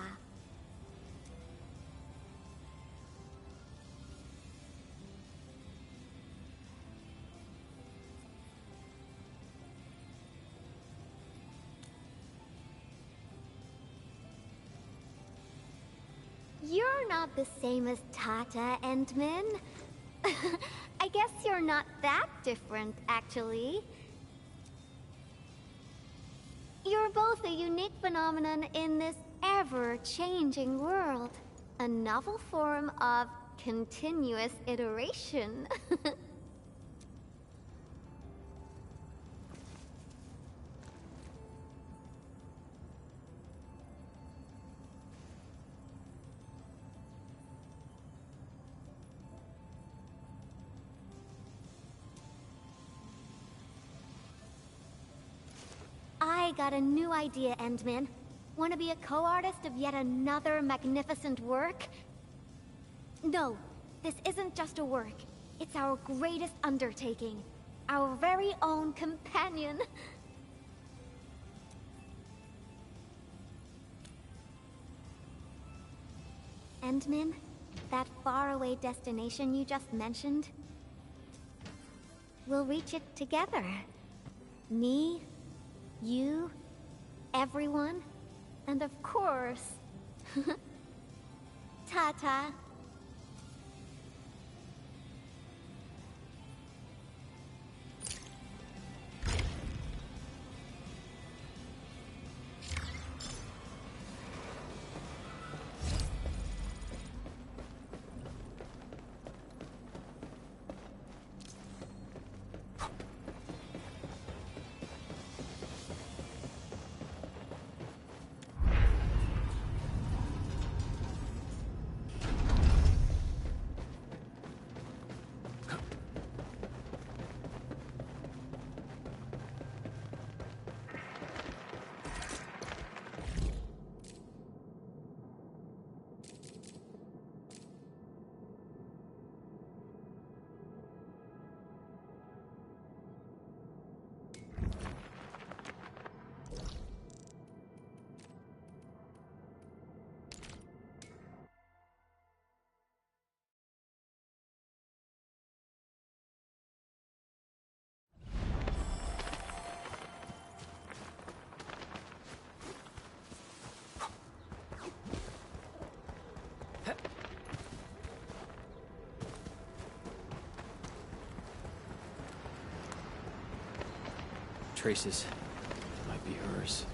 You're not the same as Tata, Endman. I guess you're not that different, actually. You're both a unique phenomenon in this ever-changing world. A novel form of continuous iteration. I got a new idea, Endman. Want to be a co-artist of yet another magnificent work? No, this isn't just a work. It's our greatest undertaking. Our very own companion. Endman, that faraway destination you just mentioned, we'll reach it together. Me, you, everyone, and of course, Tata. Traces. Might be hers.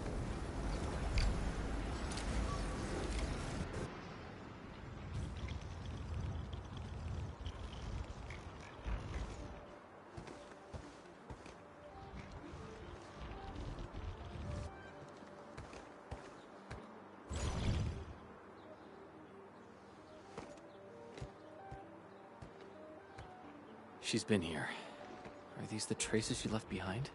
She's been here. Are these the traces she left behind?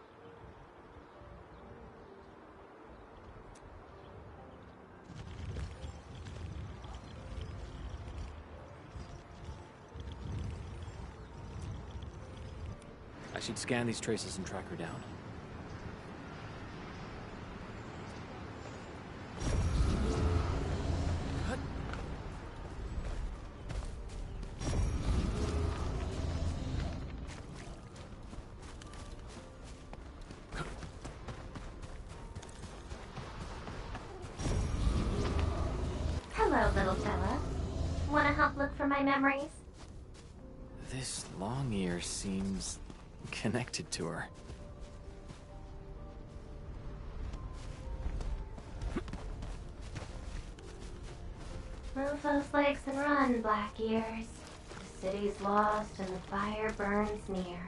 I should scan these traces and track her down. Hello, little fella. Wanna help look for my memories? This long ear seems connected to her. Move those legs and run, Black Ears. The city's lost and the fire burns near.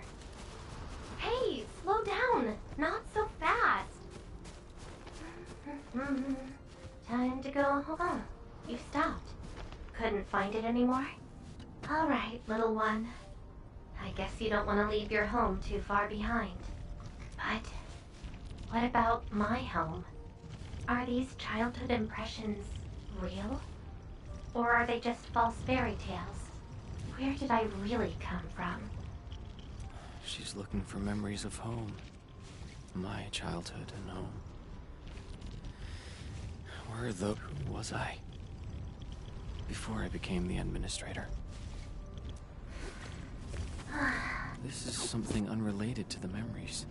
Hey, slow down! Not so fast! Time to go home. You stopped. Couldn't find it anymore? Alright, little one. I guess you don't want to leave your home too far behind. But what about my home? Are these childhood impressions real? Or are they just false fairy tales? Where did I really come from? She's looking for memories of home. My childhood and home. Who was I? Before I became the administrator. This is something unrelated to the memories.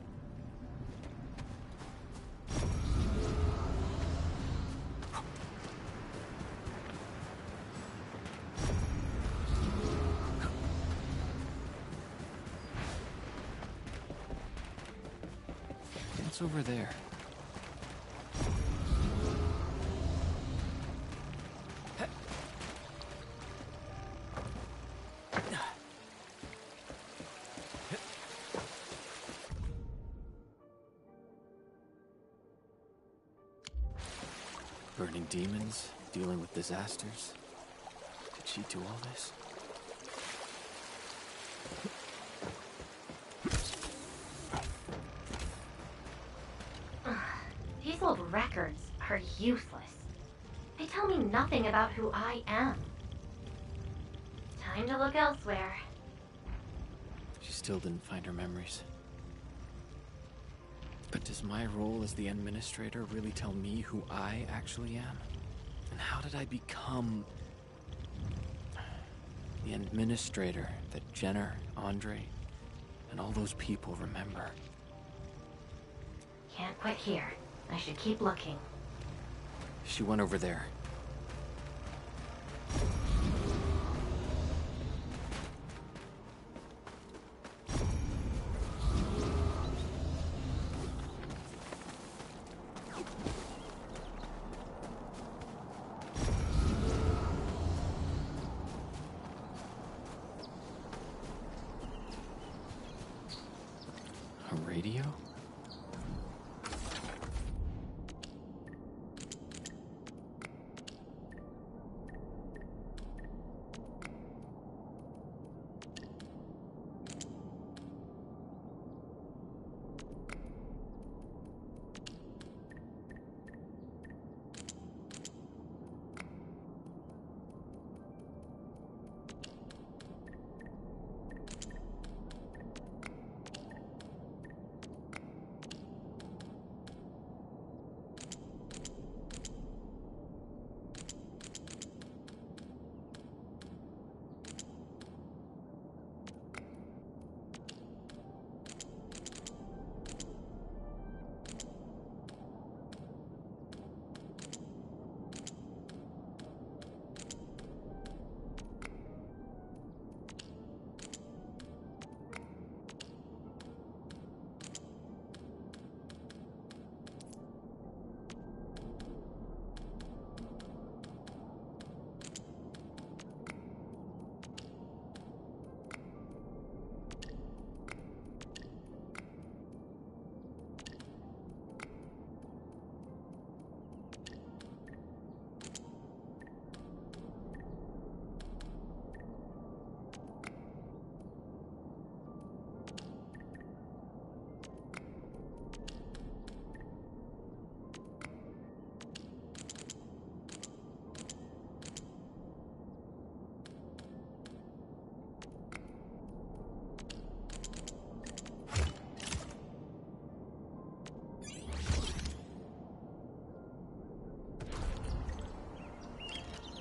What's over there? Burning demons, dealing with disasters. Did she do all this? These old records are useless. They tell me nothing about who I am. Time to look elsewhere. She still didn't find her memories. But does my role as the administrator really tell me who I actually am? And how did I become the administrator that Jenner, Andre, and all those people remember? Can't quit here. I should keep looking. She went over there. A radio?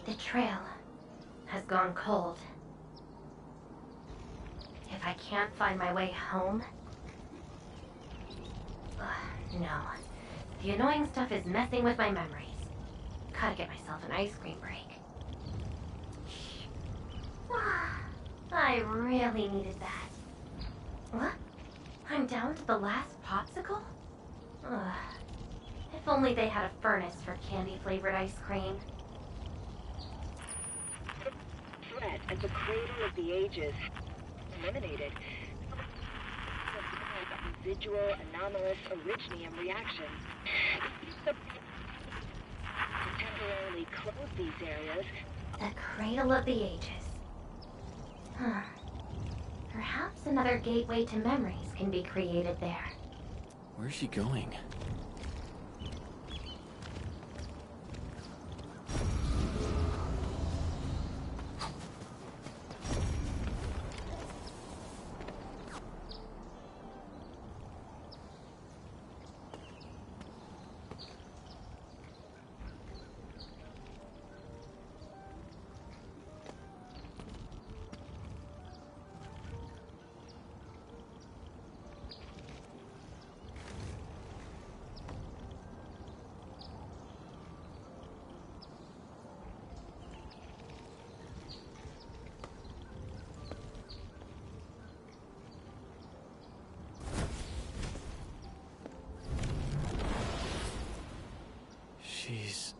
The trail has gone cold. If I can't find my way home... no. The annoying stuff is messing with my memories. Gotta get myself an ice cream break. I really needed that. What? I'm down to the last popsicle? If only they had a furnace for candy-flavored ice cream. Threat at the Cradle of the Ages. Eliminated. residual anomalous originium reaction. To temporarily close these areas. The Cradle of the Ages. Huh. Perhaps another gateway to memories can be created there. Where's she going? She's...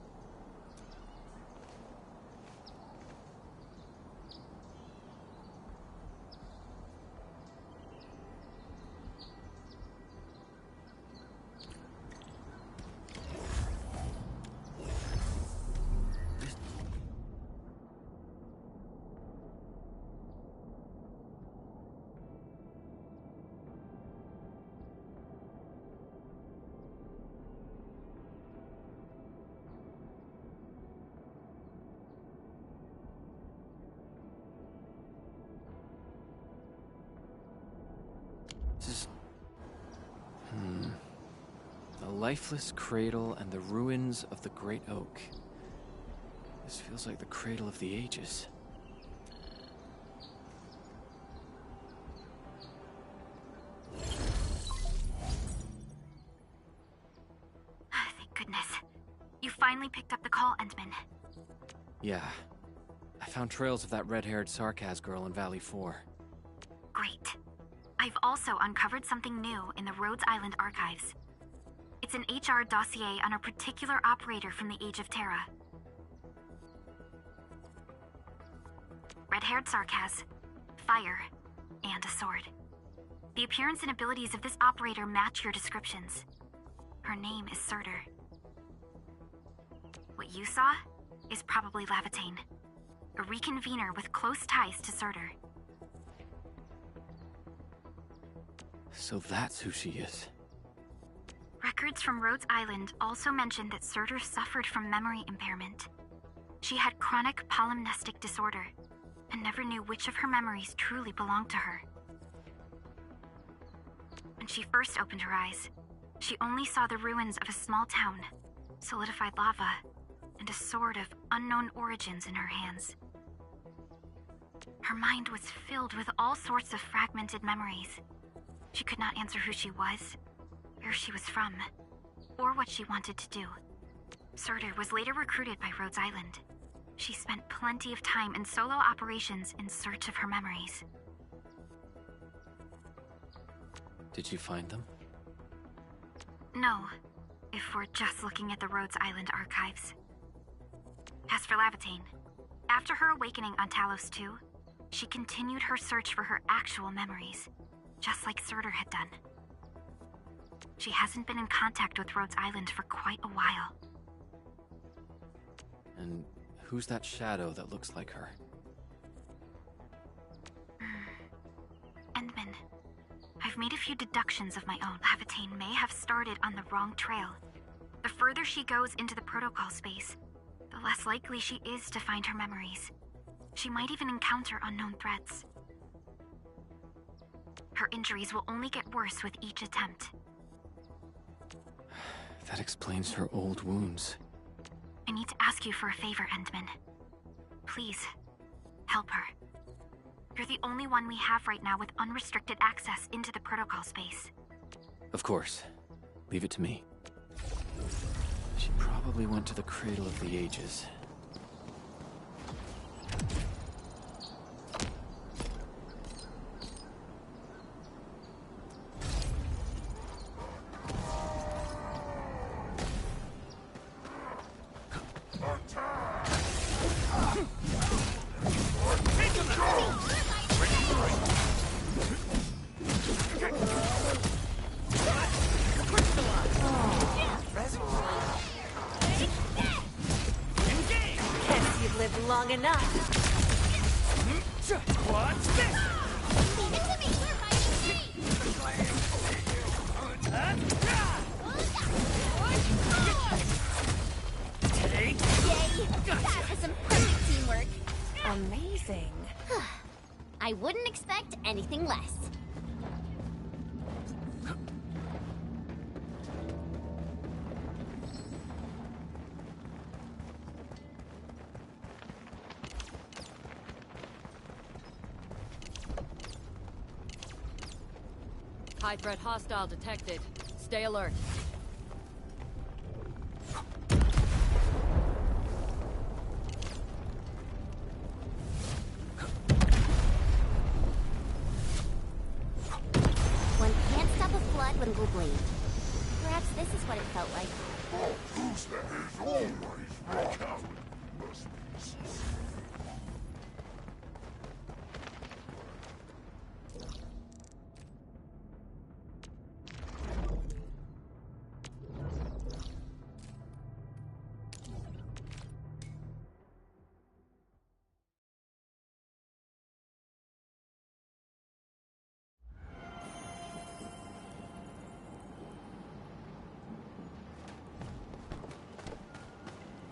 The lifeless cradle and the ruins of the Great Oak. This feels like the Cradle of the Ages. Thank goodness. You finally picked up the call, Endman. Yeah. I found trails of that red-haired Sarkaz girl in Valley 4. Great. I've also uncovered something new in the Rhodes Island archives. It's an HR dossier on a particular operator from the Age of Terra. Red-haired Sarkaz, fire, and a sword. The appearance and abilities of this operator match your descriptions. Her name is Surtur. What you saw is probably Lavatane, a reconvener with close ties to Surtur. So that's who she is. Records from Rhodes Island also mention that Surtur suffered from memory impairment. She had chronic polymnestic disorder, and never knew which of her memories truly belonged to her. When she first opened her eyes, she only saw the ruins of a small town, solidified lava, and a sword of unknown origins in her hands. Her mind was filled with all sorts of fragmented memories. She could not answer who she was, where she was from, or what she wanted to do. Surtur was later recruited by Rhodes Island. She spent plenty of time in solo operations in search of her memories. Did you find them? No, if we're just looking at the Rhodes Island archives. As for Lavatane, after her awakening on Talos 2, she continued her search for her actual memories, just like Surtur had done. She hasn't been in contact with Rhodes Island for quite a while. And who's that shadow that looks like her? Endman, I've made a few deductions of my own. Lavatane may have started on the wrong trail. The further she goes into the protocol space, the less likely she is to find her memories. She might even encounter unknown threats. Her injuries will only get worse with each attempt. That explains her old wounds. I need to ask you for a favor, Endman. Please, help her. You're the only one we have right now with unrestricted access into the protocol space. Of course. Leave it to me. She probably went to the Cradle of the Ages. enough. What's this? Leave it to me! We're riding free! Take. Yay! That was some perfect teamwork. Amazing. I wouldn't expect anything less. High threat hostile detected. Stay alert. One can't stop a flood when we'll bleed. Perhaps this is what it felt like. Who's the head always rock out? Must be so.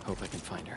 Hope I can find her.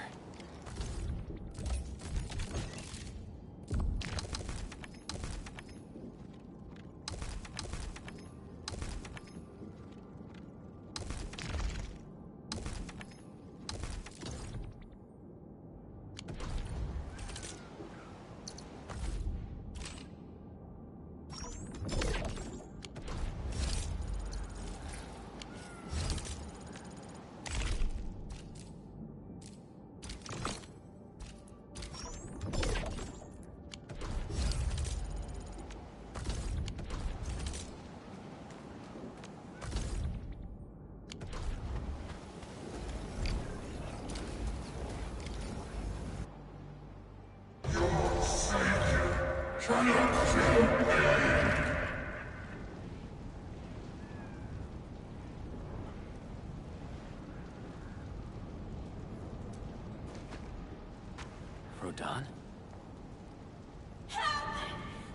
Rodan?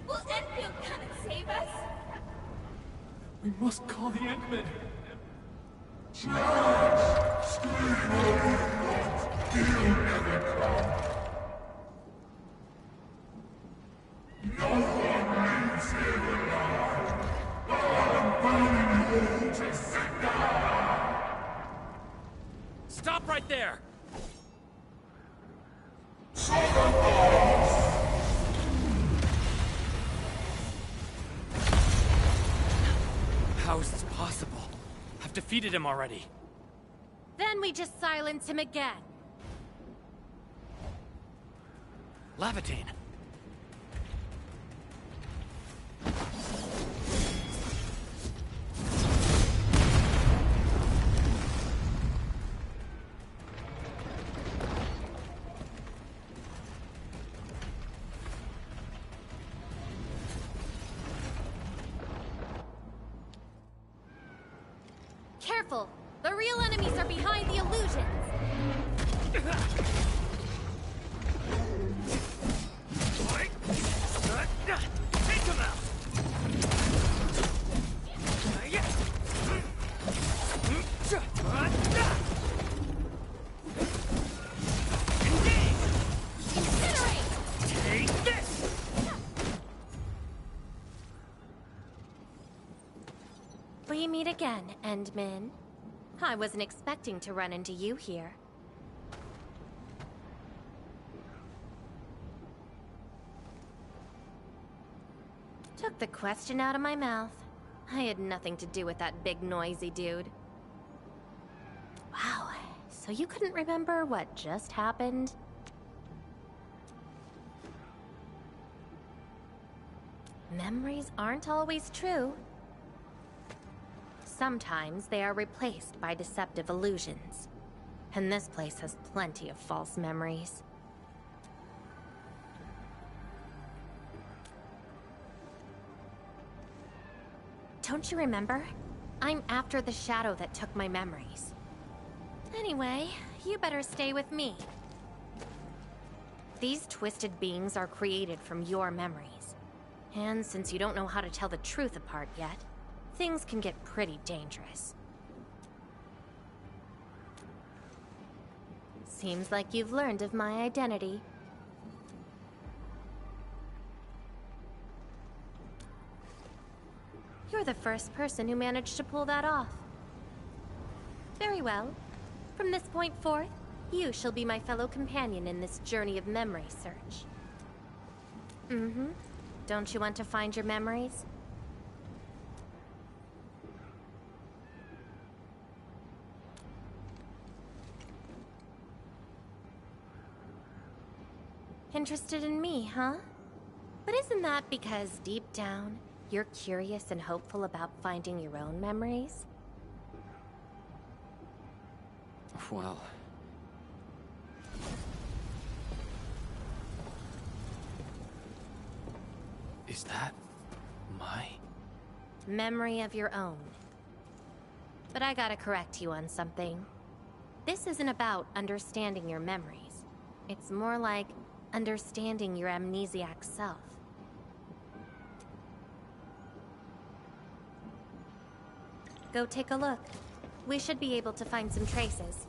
Will Enfield come and save us? We must call the Endmen. Stop right there! How is this possible? I've defeated him already. Then we just silence him again. Lavatine. Careful! The real enemies are behind the illusions! Take him out! Take this! We meet again, Endman. I wasn't expecting to run into you here. Took the question out of my mouth. I had nothing to do with that big noisy dude. Wow, so you couldn't remember what just happened? Memories aren't always true. Sometimes they are replaced by deceptive illusions. And this place has plenty of false memories. Don't you remember? I'm after the shadow that took my memories. Anyway, you better stay with me. These twisted beings are created from your memories. And since you don't know how to tell the truth apart yet, things can get pretty dangerous. Seems like you've learned of my identity. You're the first person who managed to pull that off. Very well. From this point forth, you shall be my fellow companion in this journey of memory search. Mm-hmm. Don't you want to find your memories? Interested in me, huh? But isn't that because deep down, you're curious and hopeful about finding your own memories? Well... Is that... my... memory of your own. But I gotta correct you on something. This isn't about understanding your memories. It's more like understanding your amnesiac self. Go take a look. We should be able to find some traces.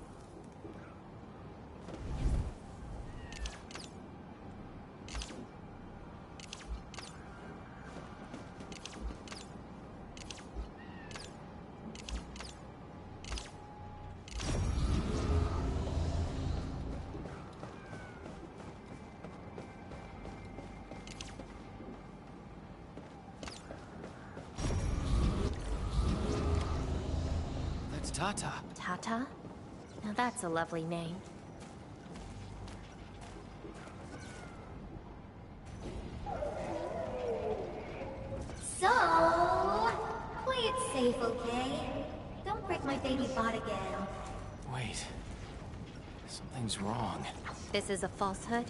Tata. Tata? Now that's a lovely name. So, play it safe, okay? Don't break my baby bot again. Wait. Something's wrong. This is a falsehood?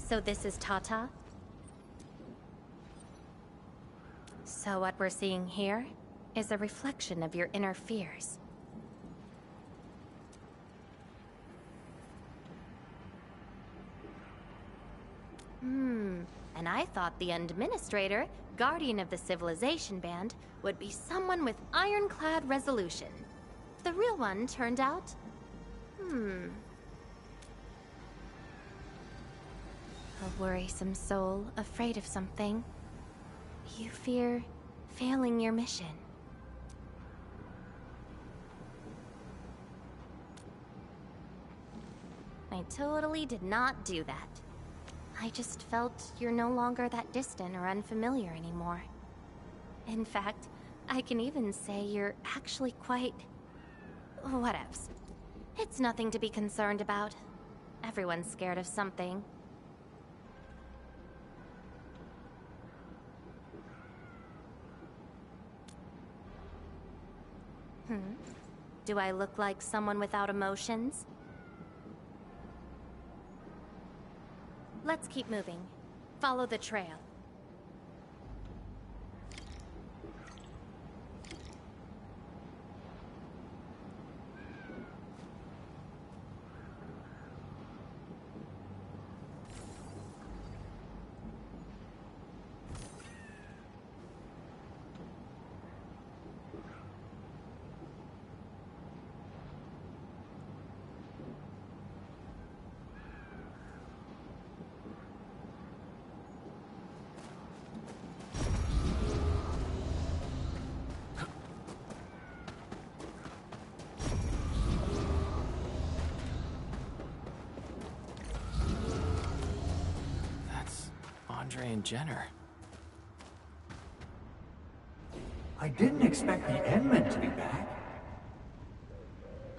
So this is Tata? So what we're seeing here is a reflection of your inner fears. And I thought the Administrator, Guardian of the Civilization Band, would be someone with ironclad resolution. The real one turned out... a worrisome soul, afraid of something. You fear failing your mission. I totally did not do that. I just felt you're no longer that distant or unfamiliar anymore. In fact, I can even say you're actually quite... whatevs. It's nothing to be concerned about. Everyone's scared of something. Do I look like someone without emotions? Let's keep moving. Follow the trail. And Jenner. I didn't expect the Endmen to be back.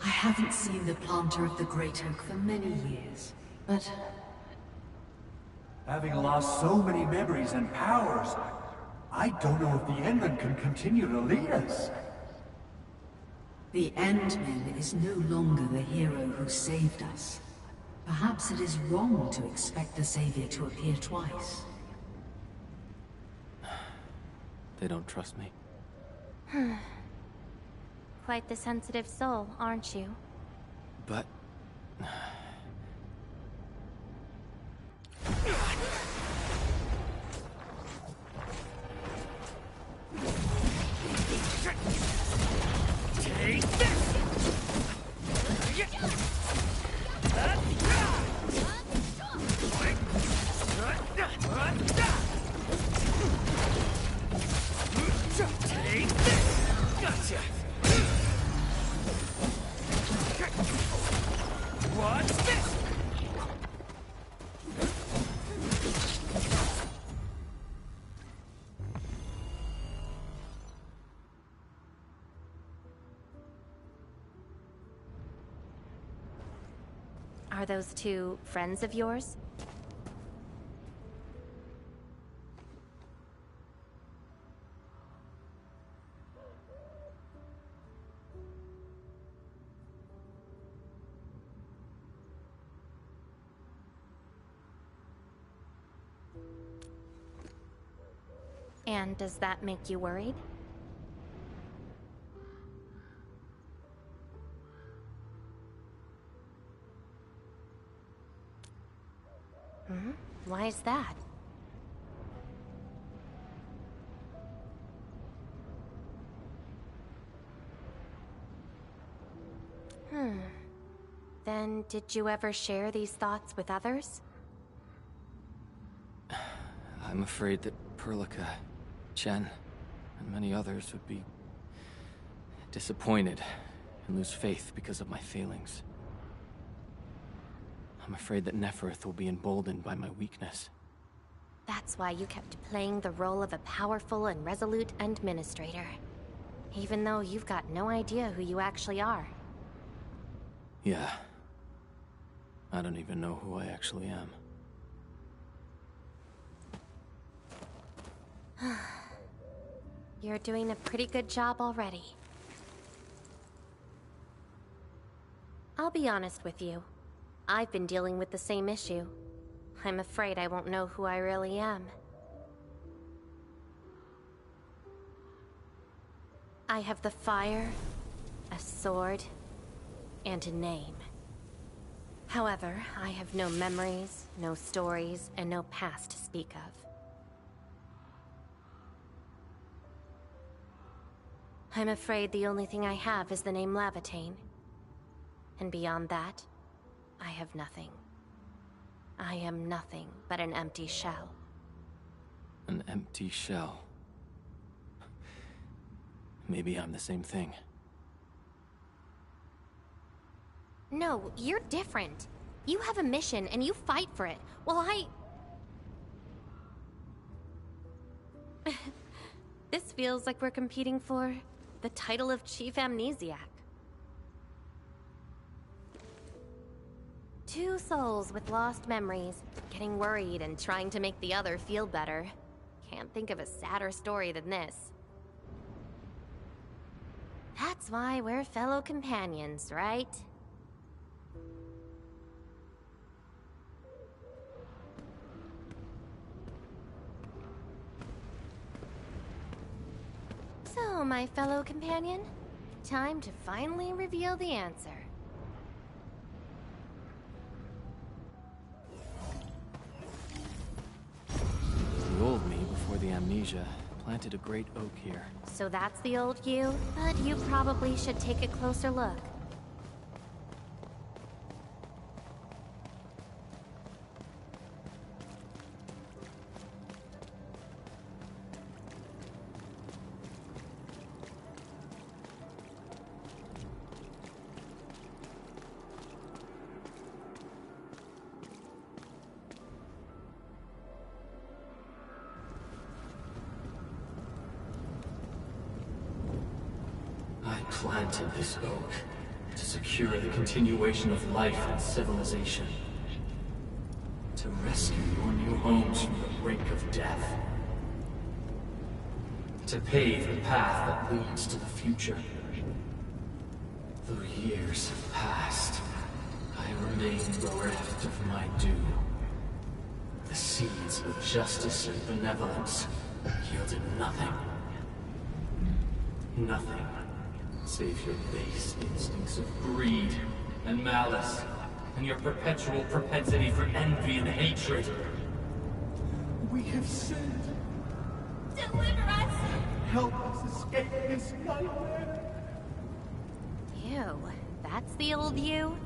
I haven't seen the planter of the Great Oak for many years, but... Having lost so many memories and powers, I don't know if the Endmen can continue to lead us. The Endman is no longer the hero who saved us. Perhaps it is wrong to expect the Savior to appear twice. They don't trust me. Quite the sensitive soul, aren't you? But... Take this! Take this! Gotcha! What's this? Are those two friends of yours? And does that make you worried? Why is that? Then did you ever share these thoughts with others? I'm afraid that Perlica, Chen, and many others would be disappointed and lose faith because of my failings. I'm afraid that Neferth will be emboldened by my weakness. That's why you kept playing the role of a powerful and resolute administrator. Even though you've got no idea who you actually are. Yeah. I don't even know who I actually am. You're doing a pretty good job already. I'll be honest with you. I've been dealing with the same issue. I'm afraid I won't know who I really am. I have the fire, a sword, and a name. However, I have no memories, no stories, and no past to speak of. I'm afraid the only thing I have is the name Lavatane. And beyond that, I have nothing. I am nothing but an empty shell. An empty shell. Maybe I'm the same thing. No, you're different. You have a mission and you fight for it, while This feels like we're competing for the title of Chief Amnesiac. Two souls with lost memories, getting worried and trying to make the other feel better. Can't think of a sadder story than this. That's why we're fellow companions, right? So, my fellow companion, time to finally reveal the answer. The old me, before the amnesia, planted a great oak here. So that's the old you? But you probably should take a closer look. Planted this oak to secure the continuation of life and civilization. To rescue your new homes from the brink of death. To pave the path that leads to the future. Though years have passed, I remain bereft of my due. The seeds of justice and benevolence yielded nothing. Nothing, save your base instincts of greed and malice, and your perpetual propensity for envy and hatred. We have sinned. Deliver us! Help us escape this nightmare. Ew, that's the old you?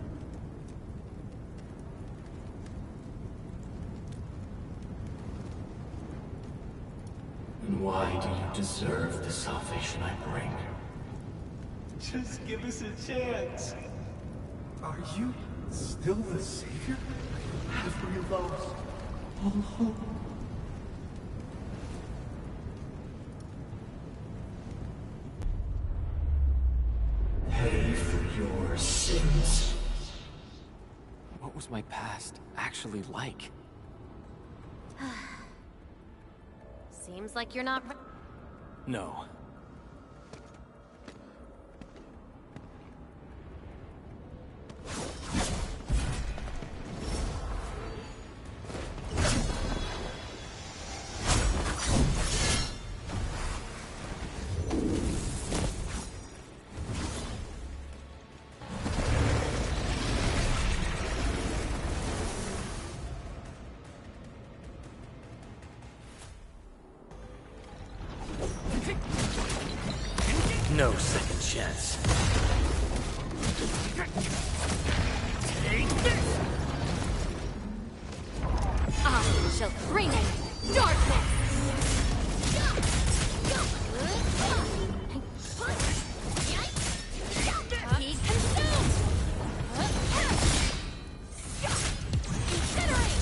And why do you deserve the salvation I bring? Just give us a chance. Are you still the savior? Have we lost all hope? Pay for your sins. What was my past actually like? Seems like you're not... No. No second chance. I shall bring in darkness! Be consumed! Incinerate!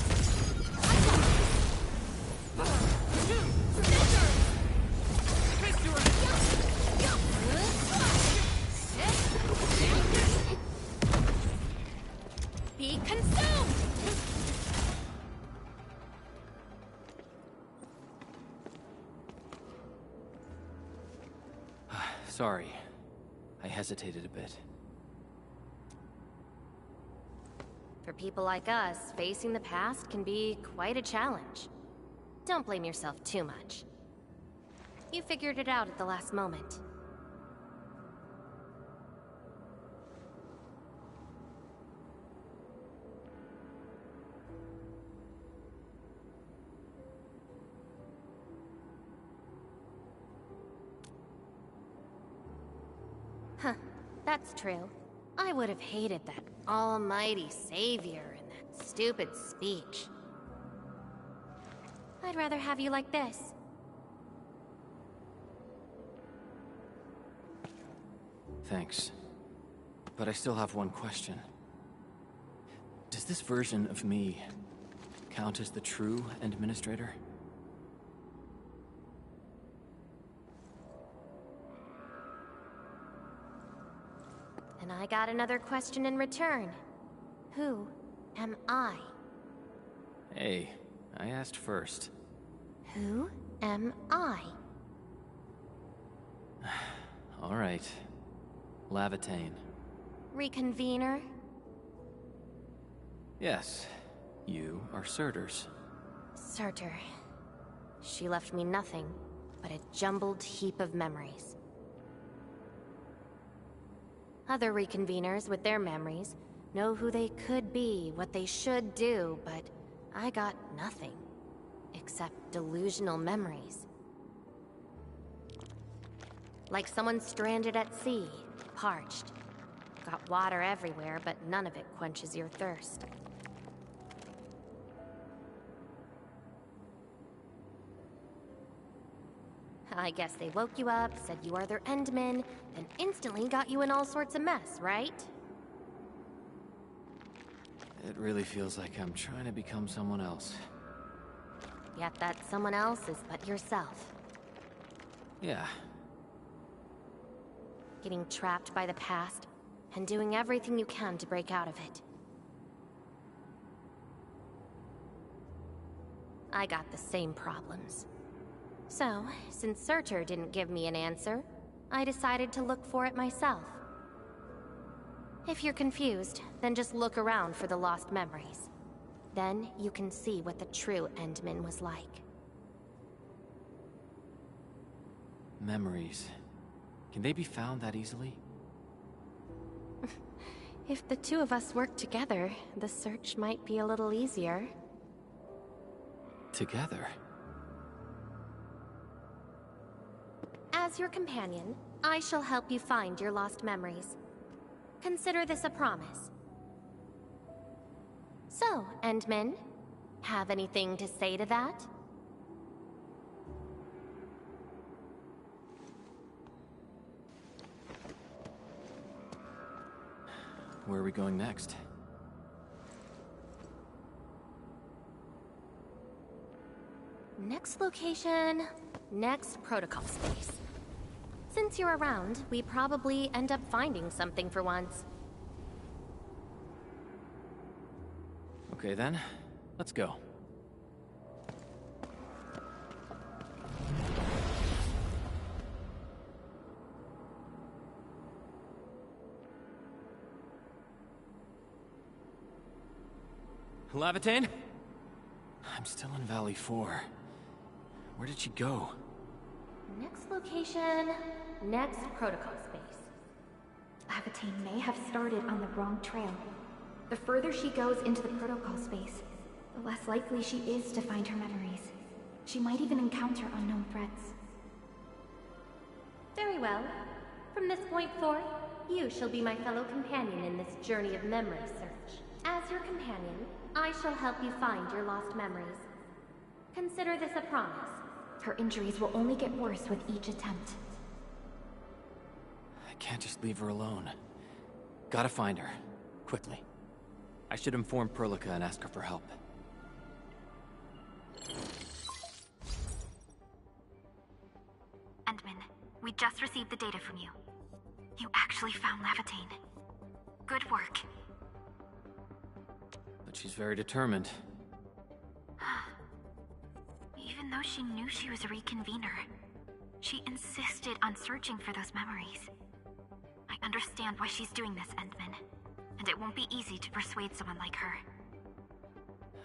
Be consumed! Sorry. I hesitated a bit. For people like us, facing the past can be quite a challenge. Don't blame yourself too much. You figured it out at the last moment. Huh, that's true. I would have hated that almighty savior and that stupid speech. I'd rather have you like this. Thanks. But I still have one question. Does this version of me count as the true administrator? And I got another question in return. Who am I? Hey, I asked first. Who am I? All right. Lavatane. Reconvener? Yes. You are Surtur's. Surtur. She left me nothing but a jumbled heap of memories. Other reconveners with their memories know who they could be, what they should do, but I got nothing. Except delusional memories. Like someone stranded at sea, parched. Got water everywhere, but none of it quenches your thirst. I guess they woke you up, said you are their endman, then instantly got you in all sorts of mess, right? It really feels like I'm trying to become someone else. Yet that someone else is but yourself. Yeah. Getting trapped by the past, and doing everything you can to break out of it. I got the same problems. So, since Surtur didn't give me an answer, I decided to look for it myself. If you're confused, then just look around for the lost memories. Then you can see what the true Endman was like. Memories. Can they be found that easily? If the two of us work together, the search might be a little easier. Together? As your companion, I shall help you find your lost memories. Consider this a promise. So, Endman, have anything to say to that? Where are we going next? Next location, next protocol space. Since you're around, we probably end up finding something for once. Okay then, let's go. Lavatane? I'm still in Valley 4. Where did she go? Next location, next protocol space. Lavatane may have started on the wrong trail. The further she goes into the protocol space, the less likely she is to find her memories. She might even encounter unknown threats. Very well. From this point forth, you shall be my fellow companion in this journey of memory search. As your companion, I shall help you find your lost memories. Consider this a promise. Her injuries will only get worse with each attempt. I can't just leave her alone. Gotta find her. Quickly. I should inform Perlica and ask her for help. Endman, we just received the data from you. You actually found Lavatane. Good work. But she's very determined. Even though she knew she was a reconvener, she insisted on searching for those memories. I understand why she's doing this, Endman, and it won't be easy to persuade someone like her.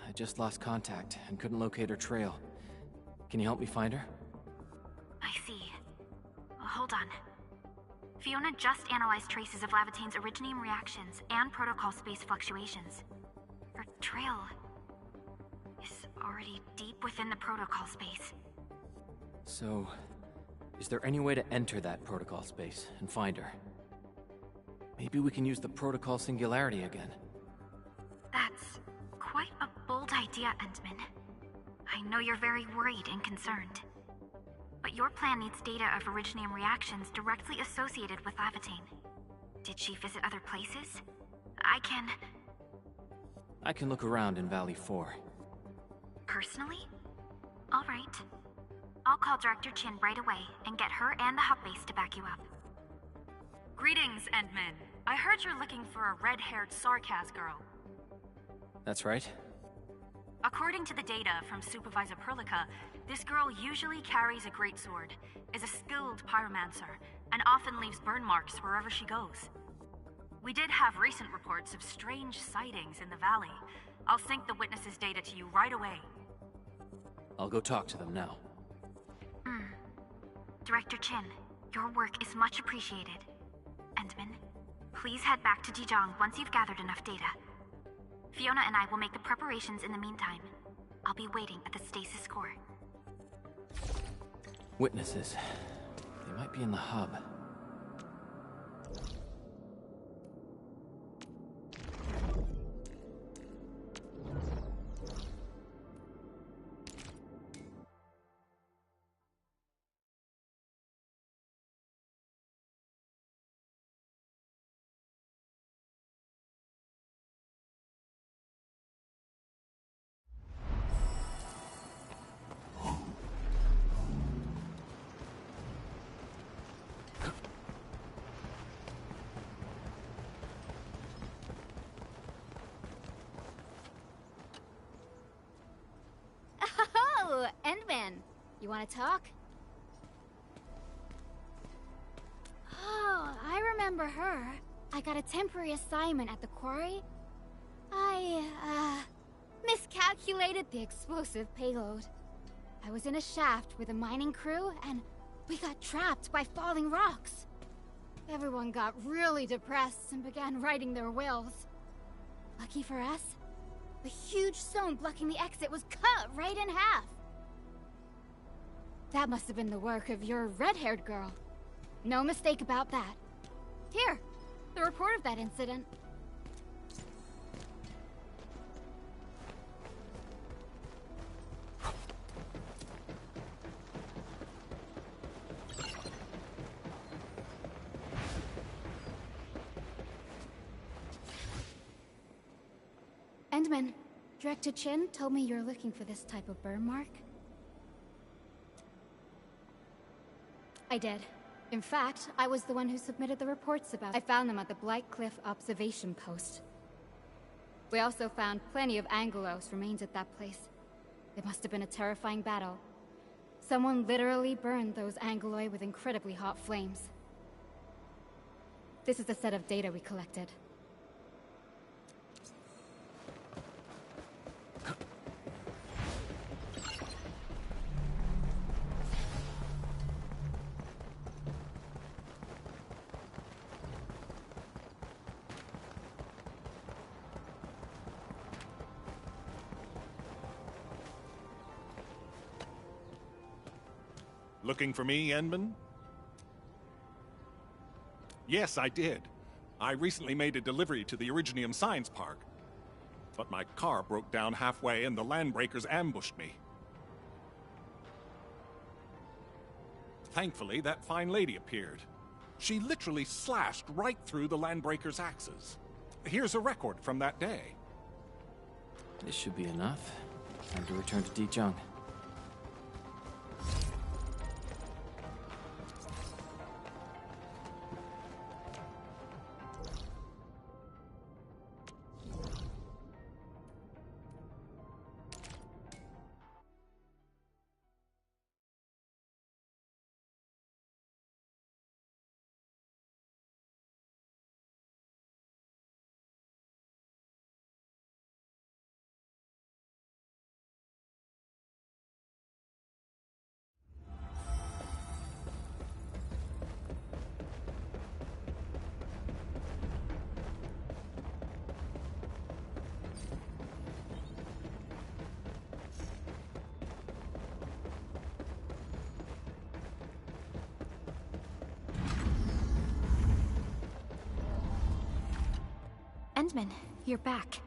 I just lost contact and couldn't locate her trail. Can you help me find her? I see. Well, hold on. Fiona just analyzed traces of Lavatane's originium reactions and protocol space fluctuations. Her trail is already deep within the protocol space. So, is there any way to enter that protocol space and find her? Maybe we can use the protocol singularity again. That's quite a bold idea, Endman. I know you're very worried and concerned. But your plan needs data of originium reactions directly associated with Lavatane. Did she visit other places? I can look around in Valley 4. Personally? All right. I'll call Director Chin right away and get her and the hub base to back you up. Greetings, Endman. I heard you're looking for a red-haired Sarkaz girl. That's right. According to the data from Supervisor Perlica, this girl usually carries a greatsword, is a skilled pyromancer, and often leaves burn marks wherever she goes. We did have recent reports of strange sightings in the valley. I'll sync the witnesses' data to you right away. I'll go talk to them now. Director Chin, your work is much appreciated. Endman, please head back to Jijang once you've gathered enough data. Fiona and I will make the preparations in the meantime. I'll be waiting at the stasis core. Witnesses. They might be in the hub. Oh, Endman. You want to talk? Oh, I remember her. I got a temporary assignment at the quarry. I, miscalculated the explosive payload. I was in a shaft with a mining crew, and we got trapped by falling rocks. Everyone got really depressed and began writing their wills. Lucky for us, the huge stone blocking the exit was cut right in half. That must have been the work of your red-haired girl. No mistake about that. Here, the report of that incident. Endman, Director Chin told me you're looking for this type of burn mark. I did. In fact, I was the one who submitted the reports about it. I found them at the Blight Cliff observation post. We also found plenty of Angelos remains at that place. It must have been a terrifying battle. Someone literally burned those Angeloi with incredibly hot flames. This is a set of data we collected. Looking for me, Endman? Yes, I did. I recently made a delivery to the Originium Science Park. But my car broke down halfway and the Landbreakers ambushed me. Thankfully, that fine lady appeared. She literally slashed right through the Landbreakers' axes. Here's a record from that day. This should be enough. Time to return to Dijiang. Endman, you're back.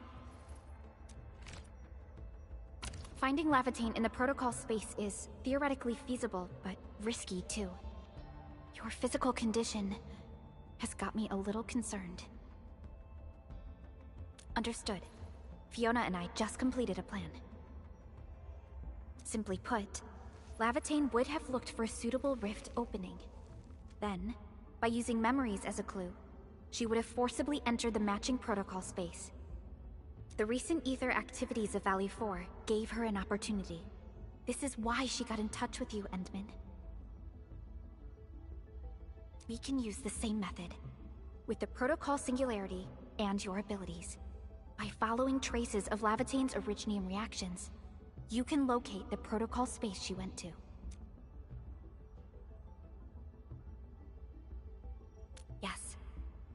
Finding Lavatane in the protocol space is theoretically feasible, but risky too. Your physical condition has got me a little concerned. Understood. Fiona and I just completed a plan. Simply put, Lavatane would have looked for a suitable rift opening. Then, by using memories as a clue, she would have forcibly entered the matching protocol space. The recent ether activities of Valley 4 gave her an opportunity. This is why she got in touch with you, Endman. We can use the same method, with the protocol singularity and your abilities. By following traces of Lavatane's Originium reactions, you can locate the protocol space she went to. Yes,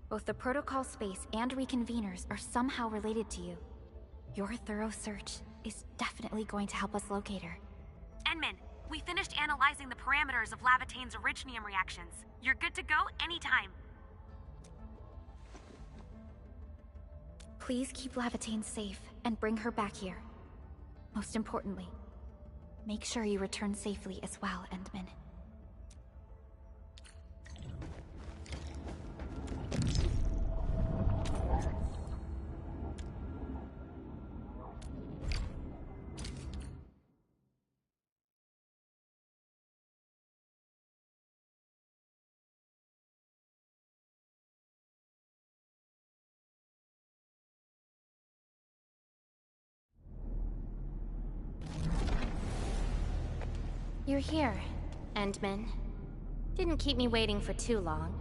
both the protocol space and reconveners are somehow related to you. Your thorough search is definitely going to help us locate her. Endman, we finished analyzing the parameters of Lavatane's Originium reactions. You're good to go anytime. Please keep Lavatane safe and bring her back here. Most importantly, make sure you return safely as well, Endman. You're here, Endman. Didn't keep me waiting for too long.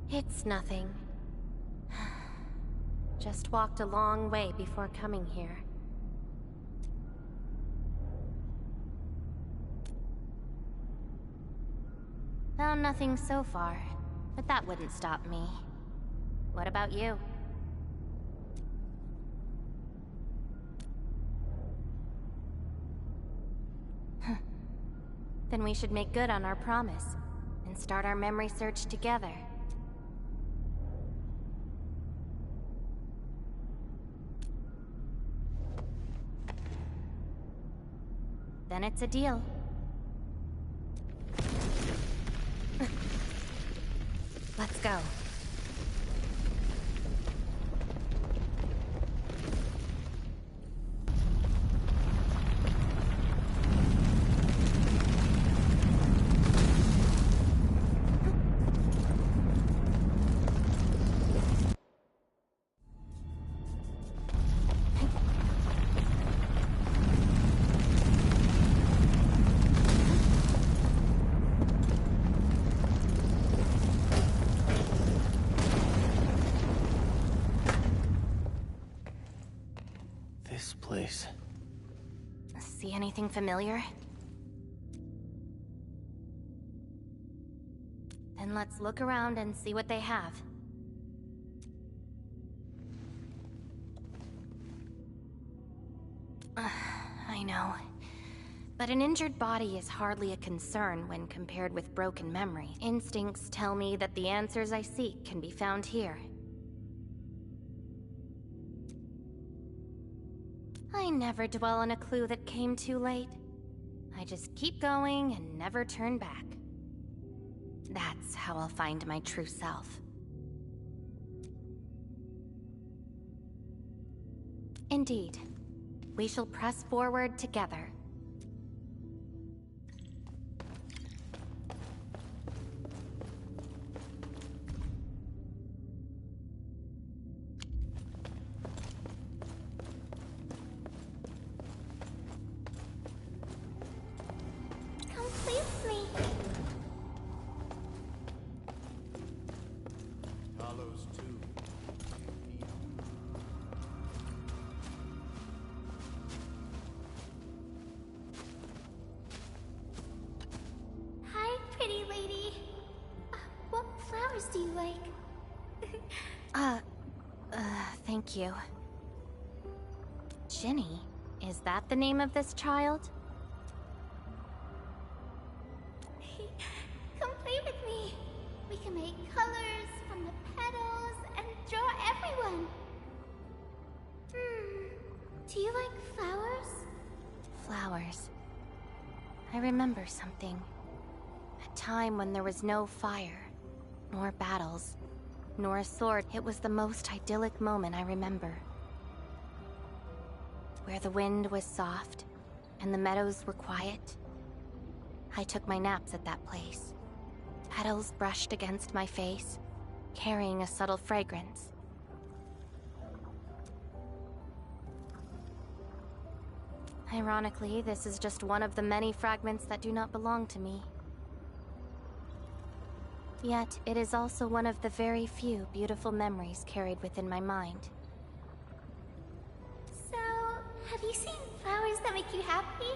It's nothing. Just walked a long way before coming here. Found nothing so far, but that wouldn't stop me. What about you? Then we should make good on our promise and start our memory search together. Then it's a deal. Let's go. This place. See anything familiar? Then let's look around and see what they have. I know. But an injured body is hardly a concern when compared with broken memory. Instincts tell me that the answers I seek can be found here. I never dwell on a clue that came too late. I just keep going and never turn back. That's how I'll find my true self. Indeed. We shall press forward together. Do you like? Thank you. Ginny, is that the name of this child? Come play with me. We can make colors from the petals and draw everyone. Do you like flowers? Flowers. I remember something. A time when there was no fire. Nor battles, nor a sword. It was the most idyllic moment I remember. Where the wind was soft, and the meadows were quiet. I took my naps at that place. Petals brushed against my face, carrying a subtle fragrance. Ironically, this is just one of the many fragments that do not belong to me. Yet, it is also one of the very few beautiful memories carried within my mind. So, have you seen flowers that make you happy?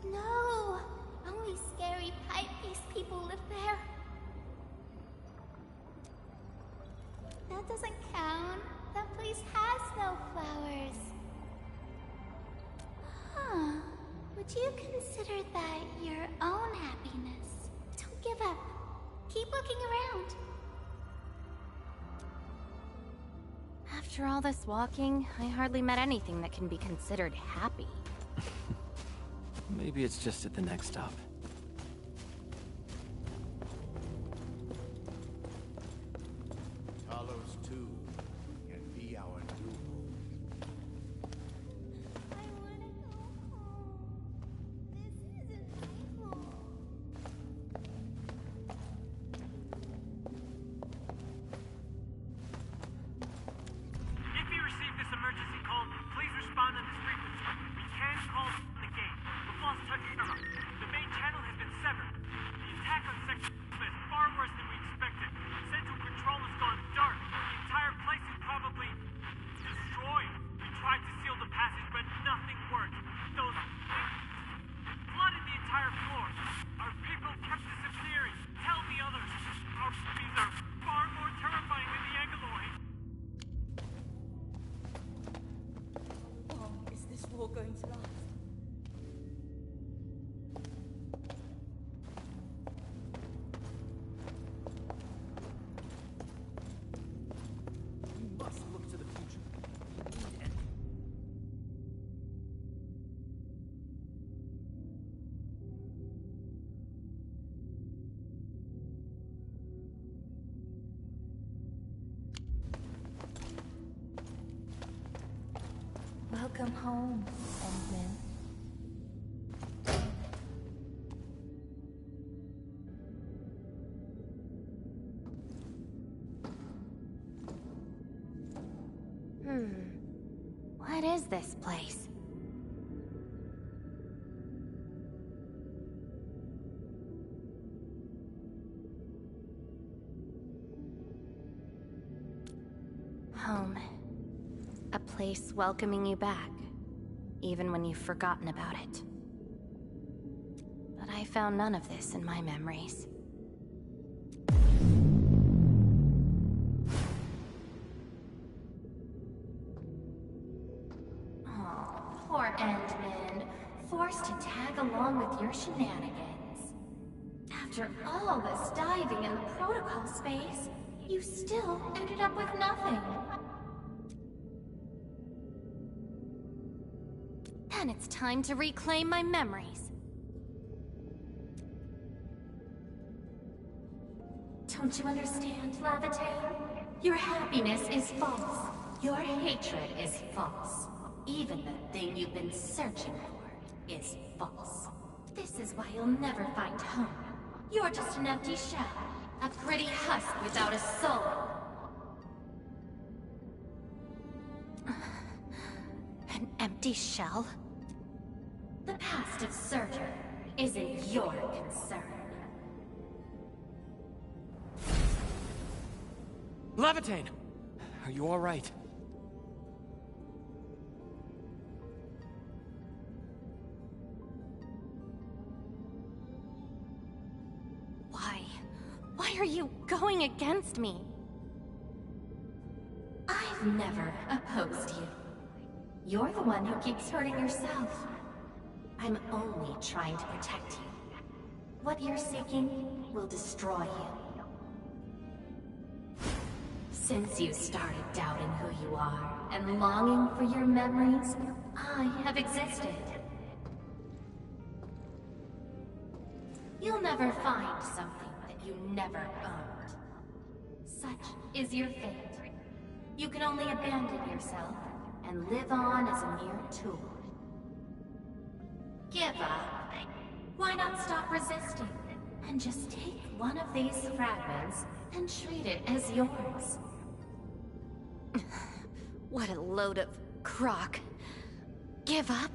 No! Only scary pipe-faced people live there. That doesn't count. That place has no flowers. Huh. Would you consider that your own happiness? Don't give up. Keep looking around. After all this walking, I hardly met anything that can be considered happy. Maybe it's just at the next stop. Talos 2 can be our new home. I wanna go home. This isn't my home. If you receive this emergency call, please respond on this frequency. We can call from the gate. Welcome home, Endman. What is this place? Home. A place welcoming you back, even when you've forgotten about it. But I found none of this in my memories. Oh, poor Endman, forced to tag along with your shenanigans. After all this diving in the protocol space, you still ended up with nothing. Then it's time to reclaim my memories. Don't you understand, Lavatane? Your happiness is false. Your hatred is false. Even the thing you've been searching for is false. This is why you'll never find home. You're just an empty shell. A pretty husk without a soul. An empty shell? The past of Surtur isn't your concern. Lavatane! Are you alright? Why are you going against me? I've never opposed you. You're the one who keeps hurting yourself. I'm only trying to protect you. What you're seeking will destroy you. Since you started doubting who you are and longing for your memories, I have existed. You'll never find something that you never owned. Such is your fate. You can only abandon yourself and live on as a mere tool. Give up. Why not stop resisting and just take one of these fragments and treat it as yours? What a load of crock. Give up?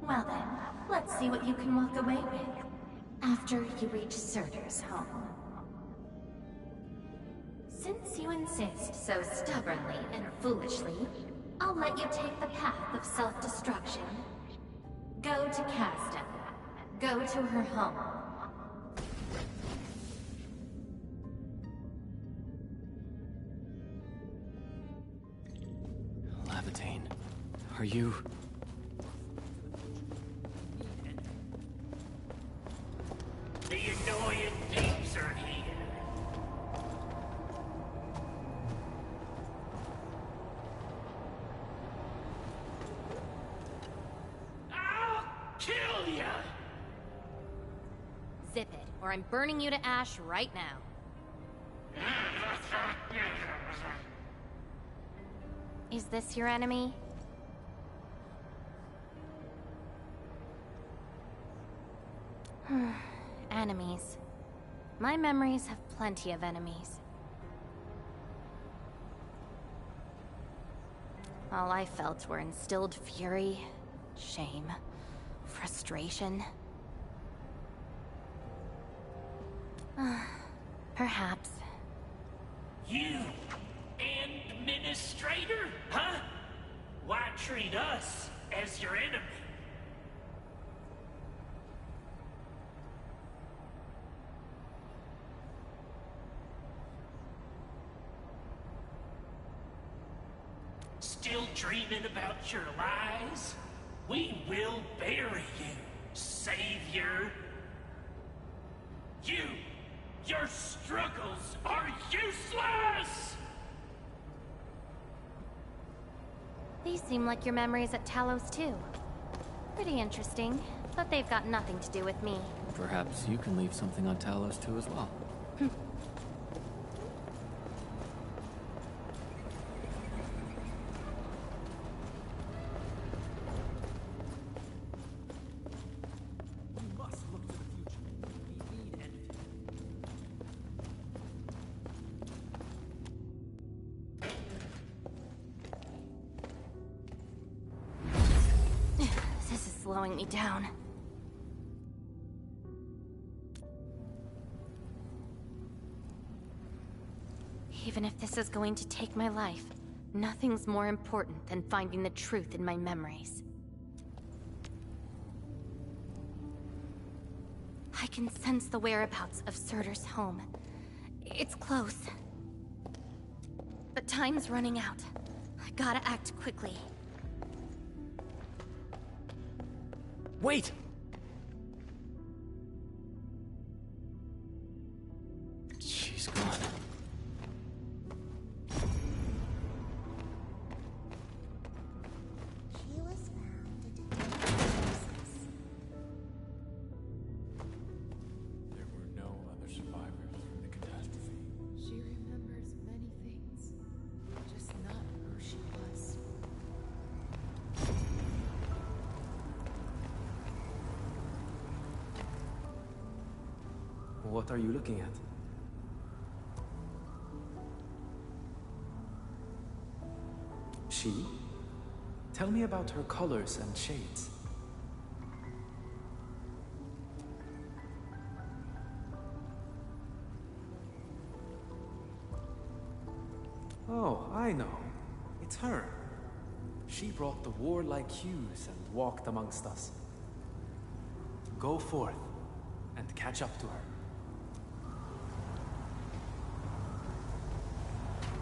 Well then, let's see what you can walk away with after you reach Surtur's home. Since you insist so stubbornly and foolishly, I'll let you take the path of self-destruction. Go to Casta. Go to her home. Lavatane, are you... The annoying things are here. I'll kill ya! Zip it, or I'm burning you to ash right now. Is this your enemy? Enemies. My memories have plenty of enemies. All I felt were instilled fury, shame, frustration. Perhaps. You, administrator? Huh? Why treat us as your enemy? Still dreaming about your lies? We will bury you, savior. Your struggles are useless! These seem like your memories at Talos too. Pretty interesting, but they've got nothing to do with me. Perhaps you can leave something on Talos too as well. slowing me down. Even if this is going to take my life, nothing's more important than finding the truth in my memories. I can sense the whereabouts of Surtur's home. It's close. But time's running out. I gotta act quickly. Wait! She's gone. She was found There were no other survivors from the catastrophe. She remembers many things, just not who she was. What are you looking at? She? Tell me about her colors and shades. Oh, I know. It's her. She brought the warlike hues and walked amongst us. Go forth and catch up to her.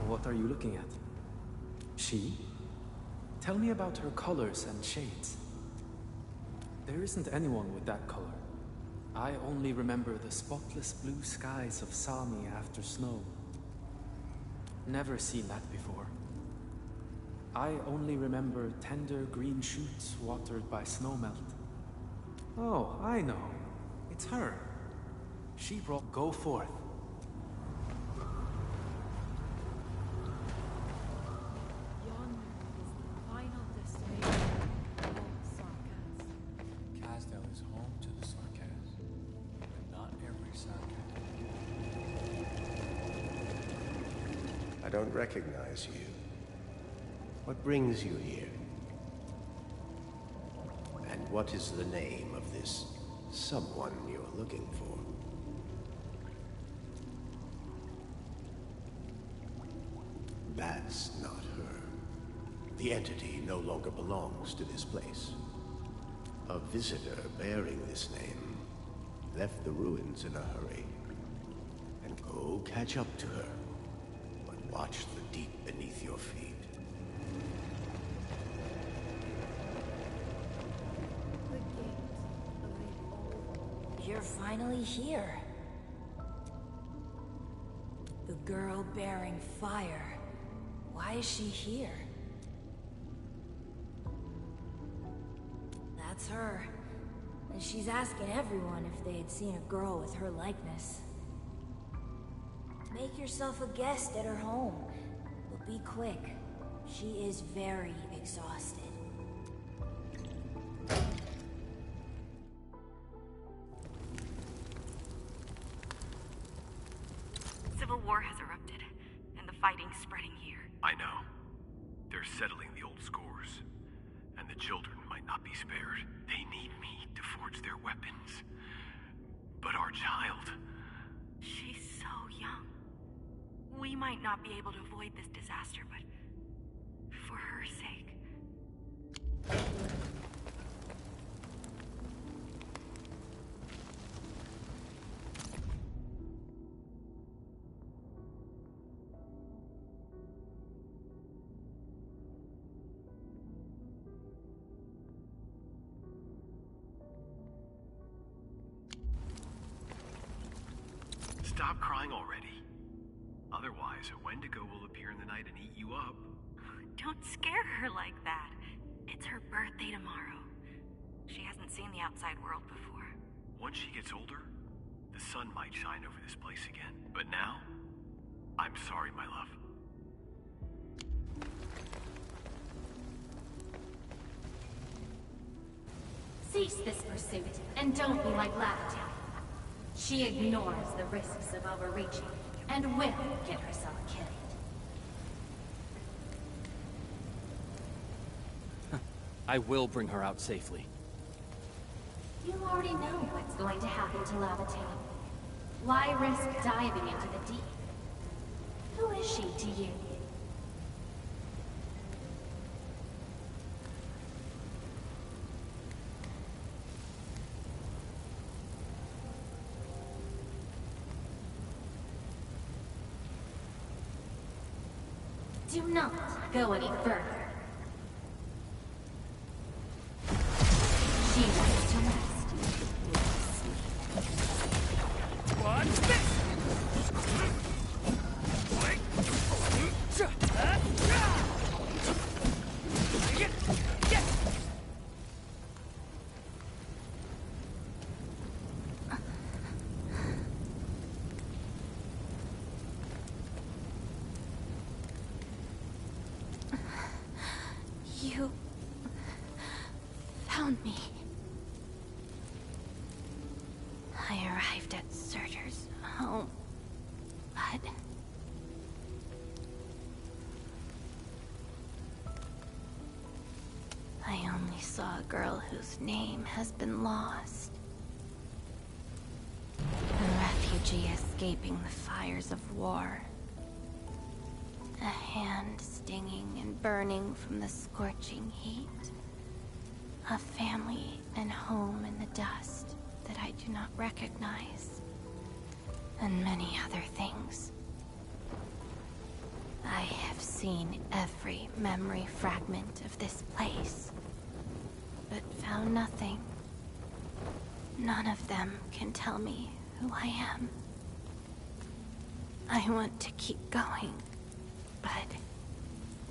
What are you looking at? She? Tell me about her colors and shades. There isn't anyone with that color. I only remember the spotless blue skies of Sami after snow. Never seen that before. I only remember tender green shoots watered by snowmelt. Oh, I know. It's her. She brought go forth. Yonder is the final destination of all Sarkaz. Casdale is home to the Sarkaz, but not every Sarkaz. I don't recognize you. What brings you here? And what is the name of this someone you're looking for? That's not her. The entity no longer belongs to this place. A visitor bearing this name left the ruins in a hurry. And go catch up to her, but watch the deep beneath your feet. You're finally here. The girl bearing fire. Why is she here? That's her. And she's asking everyone if they had seen a girl with her likeness. Make yourself a guest at her home. But be quick. She is very exhausted. Civil war has erupted, and the fighting's spreading here. I know. They're settling the old scores, and the children might not be spared. They need me to forge their weapons. But our child... She's so young. We might not be able to avoid this disaster, but for her sake... Stop crying already. Otherwise, a Wendigo will appear in the night and eat you up. Don't scare her like that. It's her birthday tomorrow. She hasn't seen the outside world before. Once she gets older, the sun might shine over this place again. But now, I'm sorry, my love. Cease this pursuit, and don't be like Lavity. She ignores the risks of overreaching, and will get herself killed. I will bring her out safely. You already know what's going to happen to Lavatane. Why risk diving into the deep? Who is she to you? Do not go any further. She wants to rest. Watch this! You found me. I arrived at Surtur's home, but I only saw a girl whose name has been lost. A refugee escaping the fires of war. A hand stinging and burning from the scorching heat. A family and home in the dust that I do not recognize. And many other things. I have seen every memory fragment of this place, but found nothing. None of them can tell me who I am. I want to keep going. But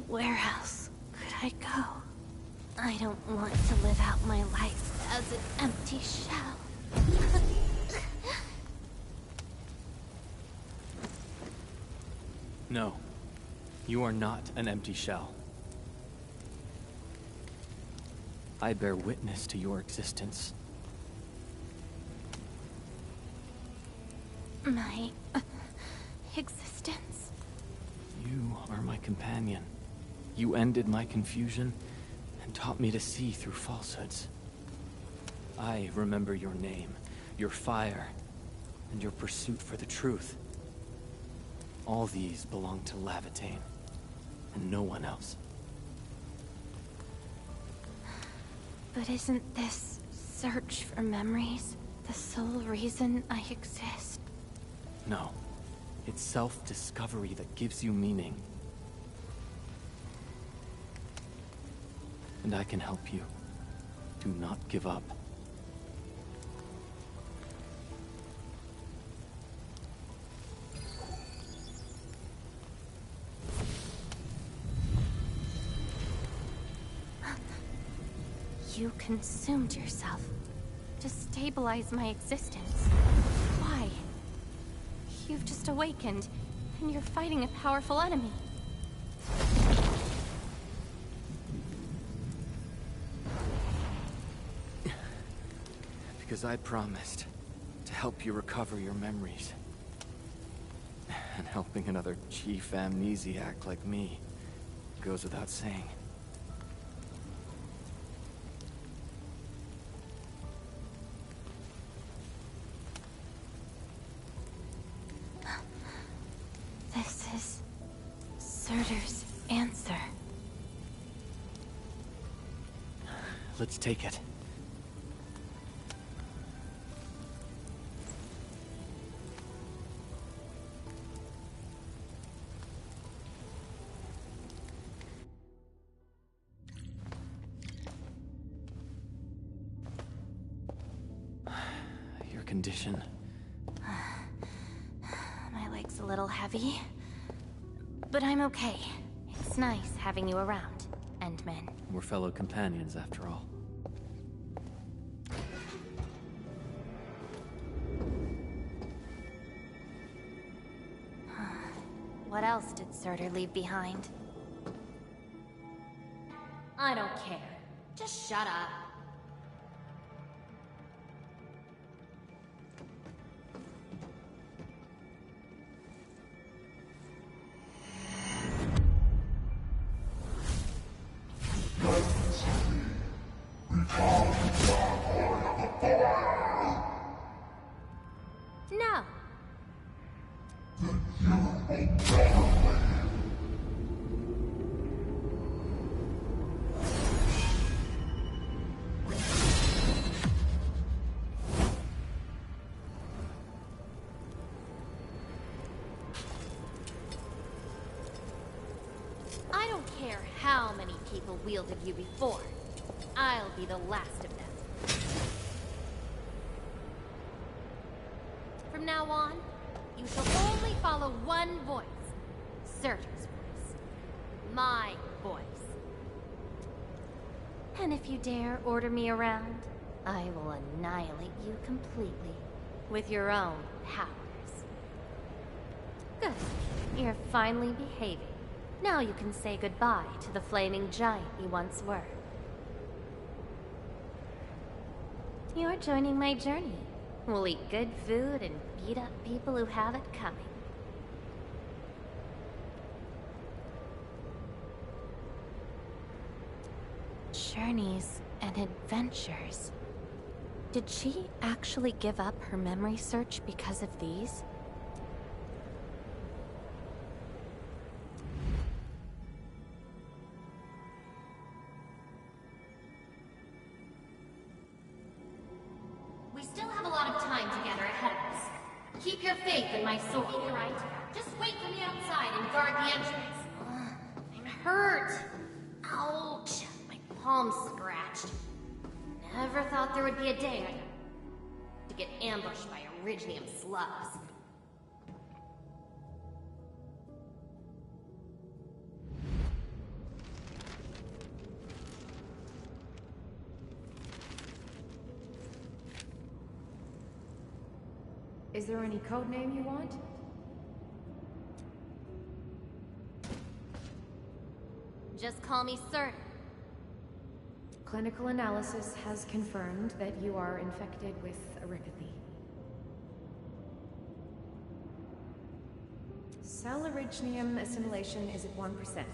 where else could I go? I don't want to live out my life as an empty shell. No, you are not an empty shell. I bear witness to your existence. My existence? You are my companion. You ended my confusion and taught me to see through falsehoods. I remember your name, your fire, and your pursuit for the truth. All these belong to Lavatane, and no one else. But isn't this search for memories the sole reason I exist? No. It's self-discovery that gives you meaning. And I can help you. Do not give up. You consumed yourself to stabilize my existence. Why? You've just awakened, and you're fighting a powerful enemy. Because I promised to help you recover your memories. And helping another chief amnesiac like me goes without saying. This is Surtur's answer. Let's take it. Your condition. My leg's a little heavy, but I'm okay. It's nice having you around, Endman. We're fellow companions, after all. What else did Surtur leave behind? I don't care. Just shut up. Become the No. I don't care how many people wielded you before. I'll be the last of them. From now on, you shall only follow one voice. Surtur's voice. My voice. And if you dare order me around, I will annihilate you completely. With your own powers. Good. You're finally behaving. Now you can say goodbye to the flaming giant you once were. You're joining my journey. We'll eat good food and beat up people who have it coming. Journeys and adventures. Did she actually give up her memory search because of these? We still have a lot of time together ahead of us. Keep your faith in my sword. You're right. Just wait for me outside and guard the entrance. I'm hurt. Ouch. My palm's scratched. Never thought there would be a day to get ambushed by Originium slugs. Is there any code name you want? Just call me Sir. Clinical analysis has confirmed that you are infected with erypathy. Cell originium assimilation is at 1%.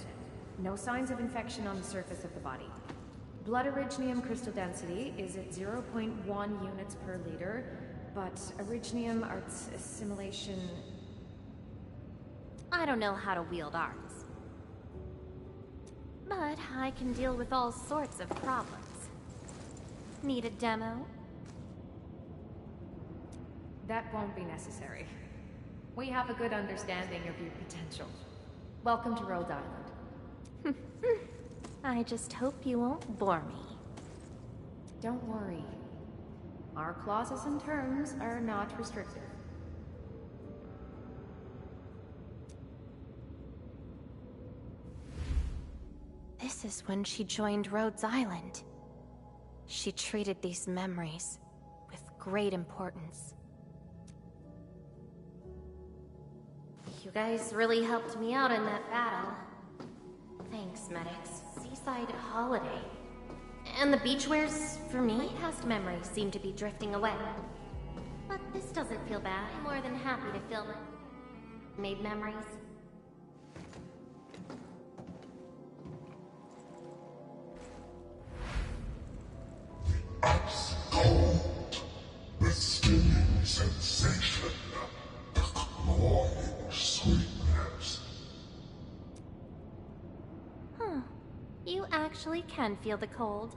No signs of infection on the surface of the body. Blood originium crystal density is at 0.1 units per liter, but originium arts assimilation... I don't know how to wield arts. But I can deal with all sorts of problems. Need a demo? That won't be necessary. We have a good understanding of your potential. Welcome to Rhode Island. I just hope you won't bore me. Don't worry. Our clauses and terms are not restrictive. This is when she joined Rhodes Island. She treated these memories with great importance. You guys really helped me out in that battle. Thanks, medics. Seaside holiday. And the beachwares, for me, my past memories seem to be drifting away. But this doesn't feel bad. I'm more than happy to fill my made memories. Ice cold, the stinging sensation, the clawing sweetness. Huh. You actually can feel the cold.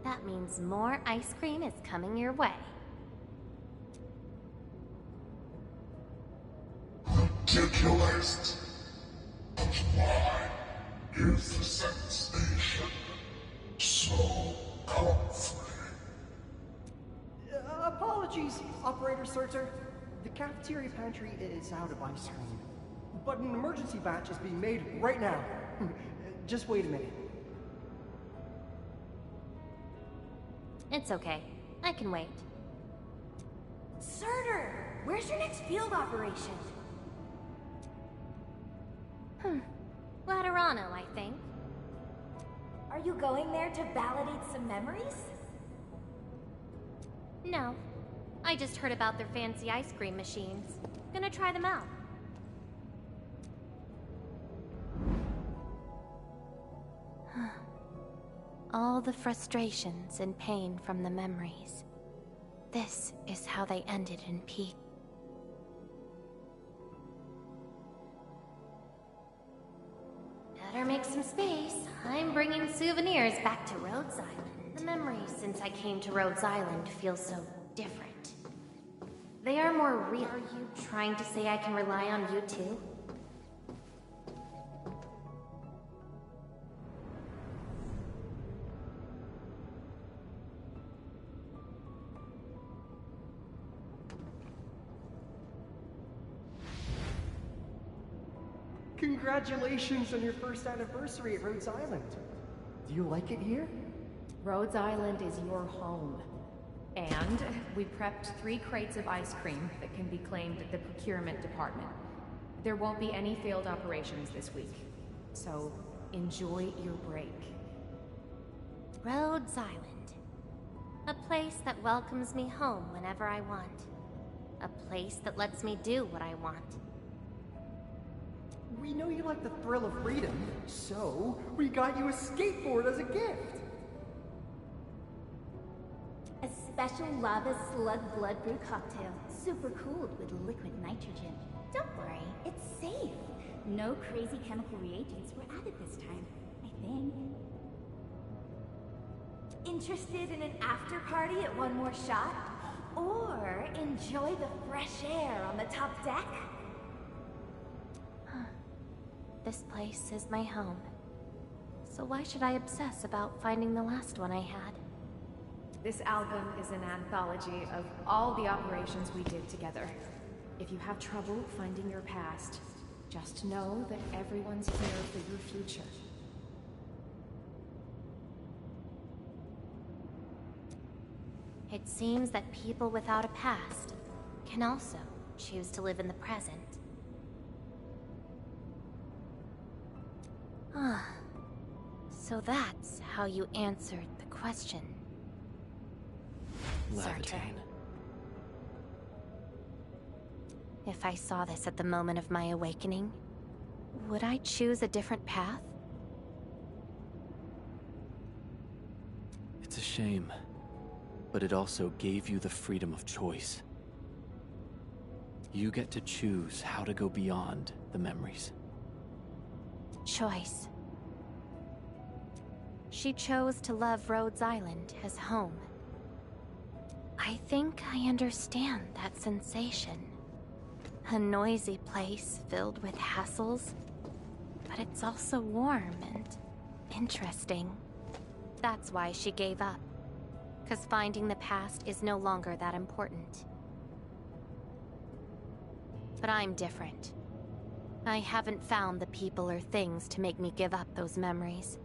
That means more ice cream is coming your way. Ridiculous. But why is the sensation so comforting? Apologies, Operator Surtur. The cafeteria pantry is out of ice cream. But an emergency batch is being made right now. Just wait a minute. It's okay. I can wait. Surtur! Where's your next field operation? Laterano, I think. Are you going there to validate some memories? No. I just heard about their fancy ice cream machines. Gonna try them out. All the frustrations and pain from the memories. This is how they ended in peace. Better make some space. I'm bringing souvenirs back to Rhodes Island. The memories since I came to Rhodes Island feel so different. They are more real. Are you trying to say I can rely on you too? Congratulations on your first anniversary at Rhodes Island. Do you like it here? Rhodes Island is your home. And we prepped 3 crates of ice cream that can be claimed at the procurement department. There won't be any failed operations this week. So, enjoy your break. Rhodes Island. A place that welcomes me home whenever I want. A place that lets me do what I want. We know you like the thrill of freedom, so we got you a skateboard as a gift. A special lava slug blood brew cocktail, super cooled with liquid nitrogen. Don't worry, it's safe. No crazy chemical reagents were added this time, I think. Interested in an after party at One More Shot? Or enjoy the fresh air on the top deck? This place is my home. So why should I obsess about finding the last one I had? This album is an anthology of all the operations we did together. If you have trouble finding your past, just know that everyone's here for your future. It seems that people without a past can also choose to live in the present. Ah, so that's how you answered the question. Levitain. If I saw this at the moment of my awakening, would I choose a different path? It's a shame, but it also gave you the freedom of choice. You get to choose how to go beyond the memories. Choice. She chose to love Rhodes Island as home. I think I understand that sensation. A noisy place filled with hassles, but it's also warm and interesting. That's why she gave up. 'Cause finding the past is no longer that important. But I'm different. I haven't found the people or things to make me give up those memories.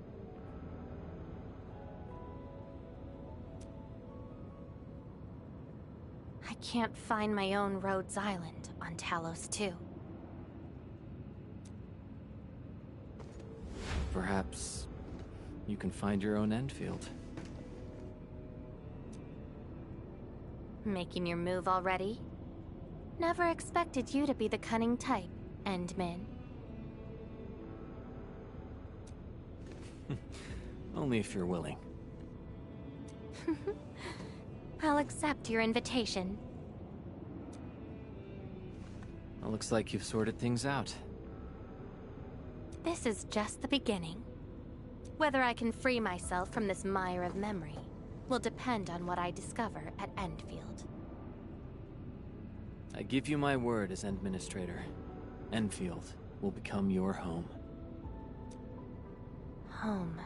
I can't find my own Rhodes Island on Talos 2. Perhaps you can find your own Endfield. Making your move already? Never expected you to be the cunning type, Endmin. Only if you're willing. I'll accept your invitation. Well, looks like you've sorted things out. This is just the beginning. Whether I can free myself from this mire of memory will depend on what I discover at Endfield. I give you my word as Administrator. Endfield will become your home. Home.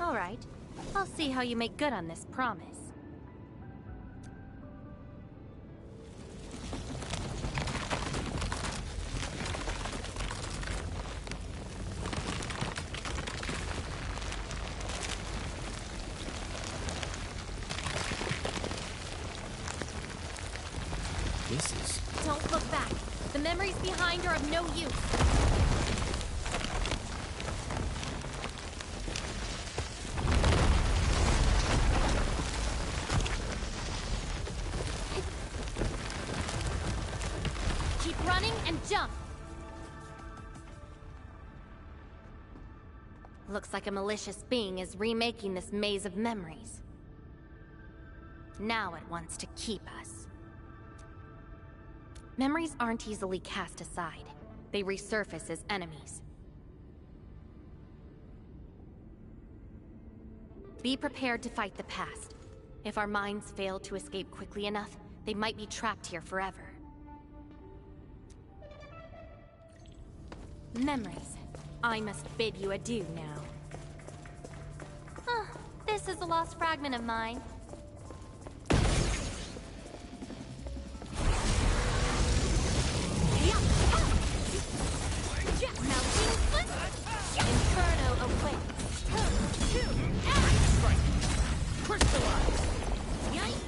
All right. I'll see how you make good on this promise. This is... Don't look back. The memories behind are of no use. Keep running and jump. Looks like a malicious being is remaking this maze of memories. Now it wants to keep us. Memories aren't easily cast aside. They resurface as enemies. Be prepared to fight the past. If our minds fail to escape quickly enough, they might be trapped here forever. Memories. I must bid you adieu now. This is a lost fragment of mine. Melting foot! Inferno awaits. Strike! Crystallize! Yikes!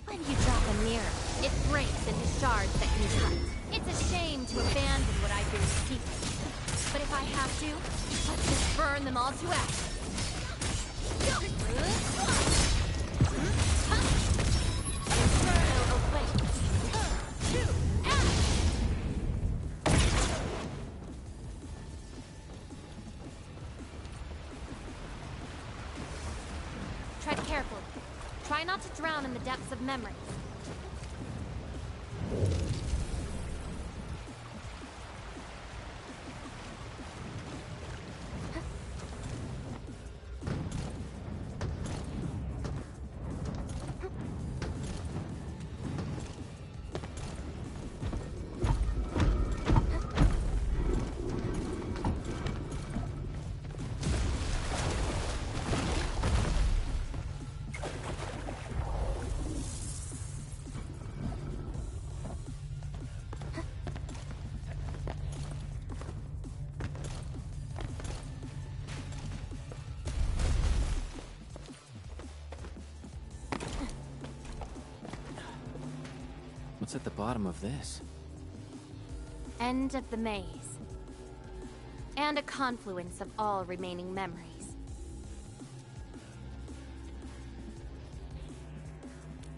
When you drop a mirror, it breaks into shards that can cut. It's a shame to abandon what I've been seeking. But if I have to, let's just burn them all to ash. Inferno awaits. Tread carefully. Try not to drown in the depths of memories. What's at the bottom of this? End of the maze. And a confluence of all remaining memories.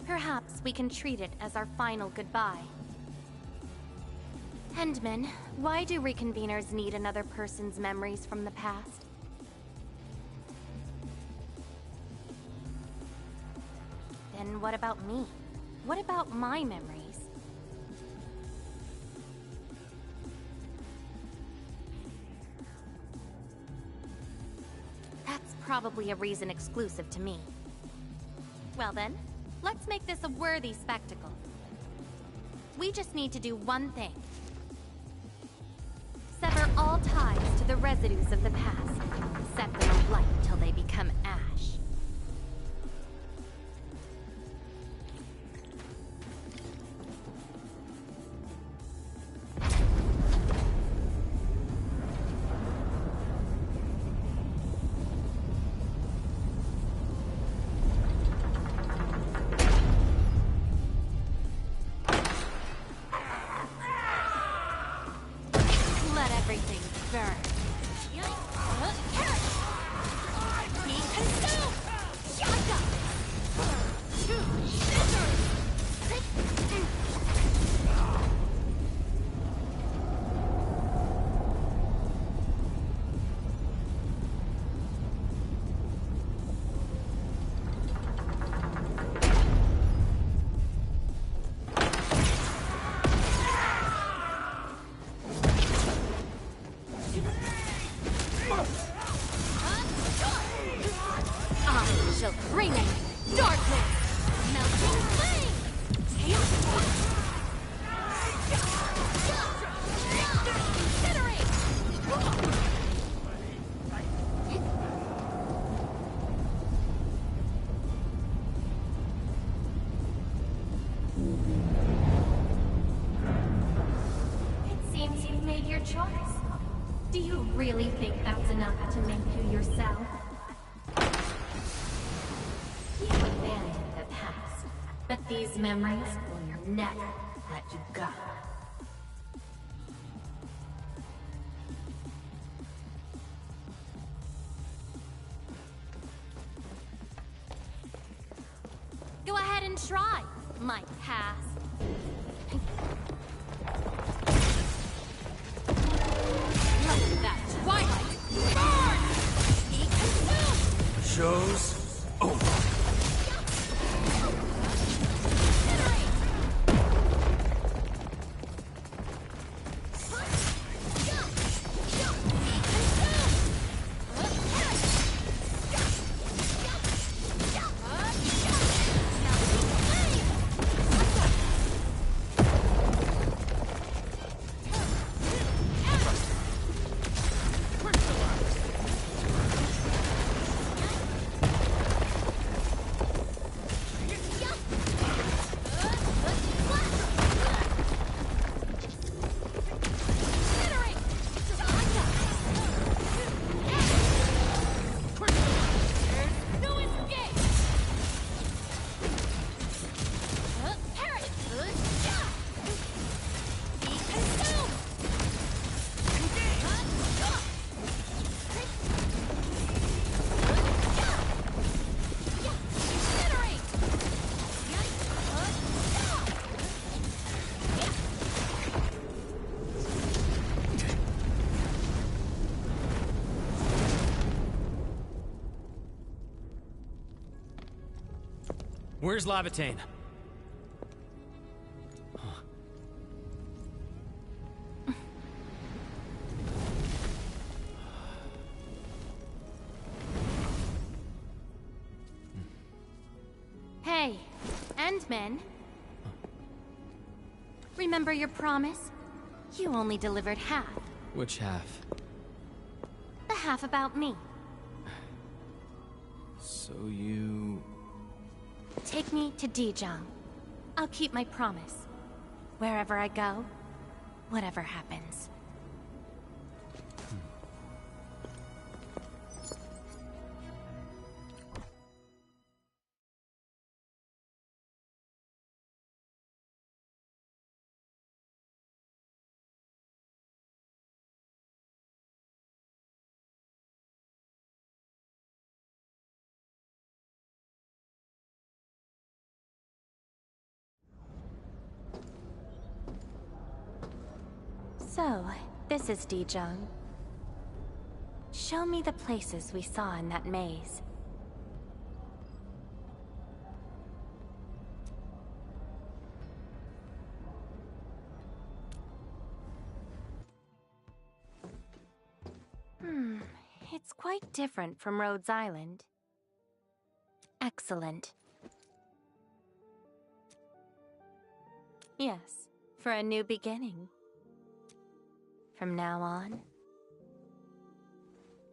Perhaps we can treat it as our final goodbye. Endman, why do reconveners need another person's memories from the past? Then what about me? What about my memories? That's probably a reason exclusive to me. Well then, let's make this a worthy spectacle. We just need to do one thing. Sever all ties to the residues of the past. Set them alight till they become ash. Let everything burn. Be consumed! Shut up! I shall bring it! Darkness! Melting flame! Incinerate! It seems you've made your choice. Do you really think that's enough to make you yourself? You abandoned the past, but these memories will never let you go. Go ahead and try, my past. Let that twilight burn! Be consumed! Show's over. Where's Lavatane? Hey, Endman. Remember your promise? You only delivered half. Which half? The half about me. So you... Take me to Dijong. I'll keep my promise. Wherever I go, whatever happens. So, this is Dijong. Show me the places we saw in that maze. It's quite different from Rhodes Island. Excellent. Yes, for a new beginning. From now on,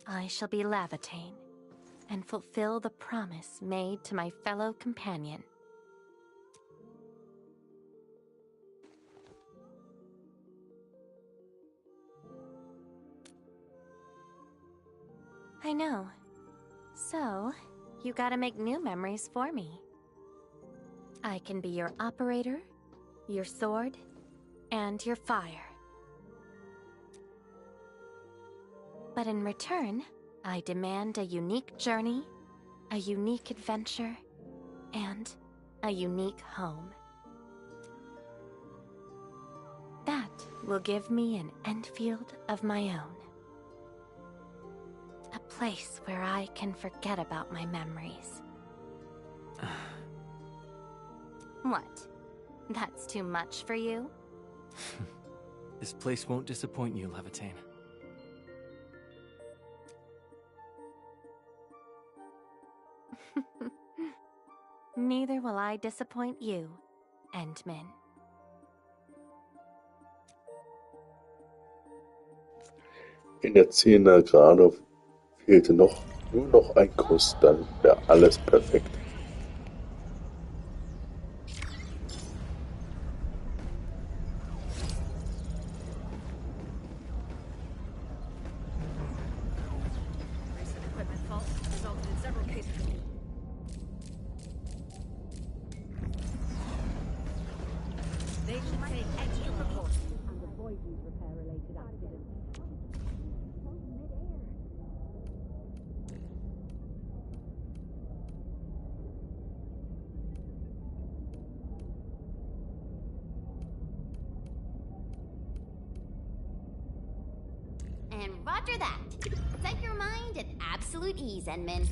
I shall be Lavatane, and fulfill the promise made to my fellow companion. I know. So, you gotta make new memories for me. I can be your operator, your sword, and your fire. But in return, I demand a unique journey, a unique adventure, and a unique home. That will give me an Endfield of my own. A place where I can forget about my memories. What? That's too much for you? This place won't disappoint you, Lavatane. Neither will I disappoint you, Endman. In der Szene gerade fehlte nur noch ein Kuss, dann wäre alles perfekt. And roger that. Set your mind at absolute ease, Endman.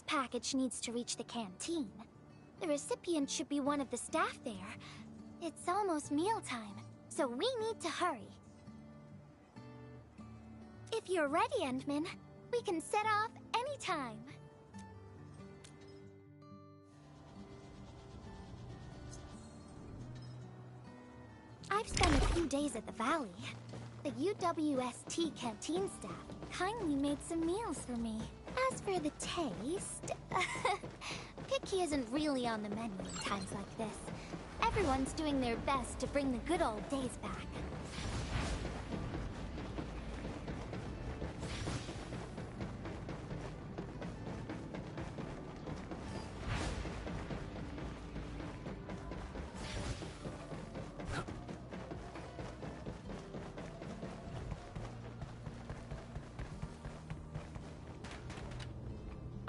package needs to reach the canteen. The recipient should be one of the staff there. It's almost mealtime, so we need to hurry. If you're ready, Endman, we can set off anytime. I've spent a few days at the Valley. The UWST canteen staff kindly made some meals for me. As for the taste, picky isn't really on the menu in times like this. Everyone's doing their best to bring the good old days back.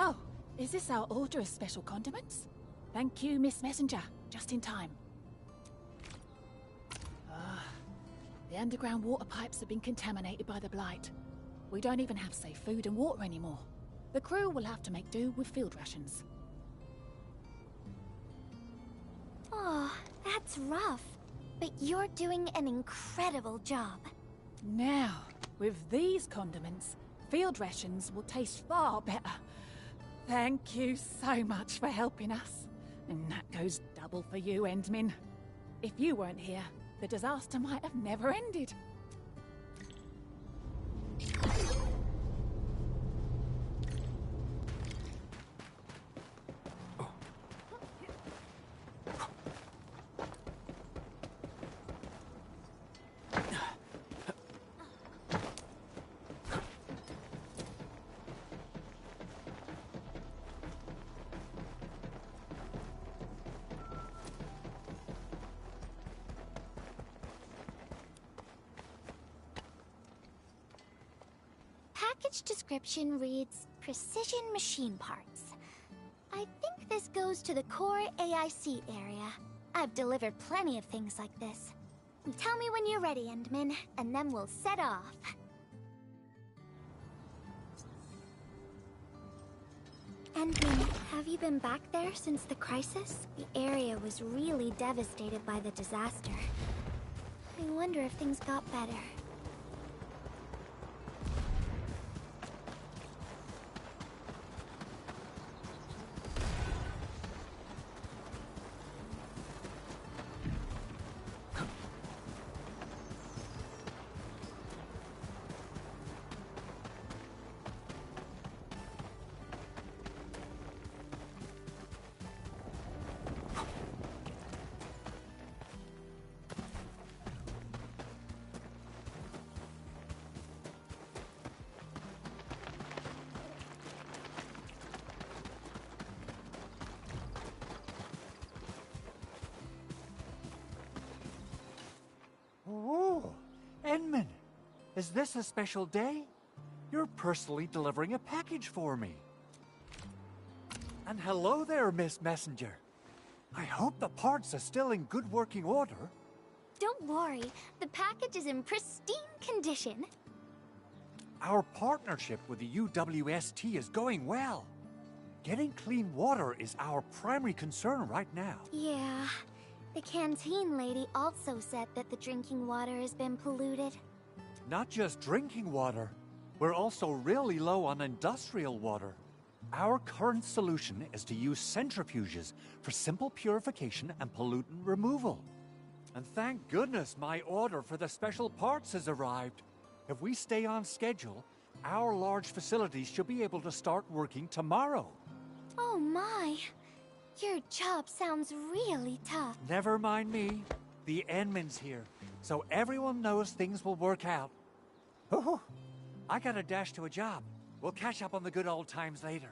Oh, is this our order of special condiments? Thank you, Miss Messenger. Just in time. The underground water pipes have been contaminated by the blight. We don't even have safe food and water anymore. The crew will have to make do with field rations. Oh, that's rough. But you're doing an incredible job. Now, with these condiments, field rations will taste far better. Thank you so much for helping us. And that goes double for you, Endman. If you weren't here, the disaster might have never ended. Package description reads, Precision Machine Parts. I think this goes to the core AIC area. I've delivered plenty of things like this. Tell me when you're ready, Endman, and then we'll set off. Endman, have you been back there since the crisis? The area was really devastated by the disaster. I wonder if things got better. Oh, Endman, is this a special day? You're personally delivering a package for me. And hello there, Miss Messenger. I hope the parts are still in good working order. Don't worry, the package is in pristine condition. Our partnership with the UWST is going well. Getting clean water is our primary concern right now. Yeah. The canteen lady also said that the drinking water has been polluted. Not just drinking water, we're also really low on industrial water. Our current solution is to use centrifuges for simple purification and pollutant removal. And thank goodness my order for the special parts has arrived. If we stay on schedule, our large facilities should be able to start working tomorrow. Oh my! Your job sounds really tough. Never mind me. The Endman's here, so everyone knows things will work out. Oh, I gotta dash to a job. We'll catch up on the good old times later.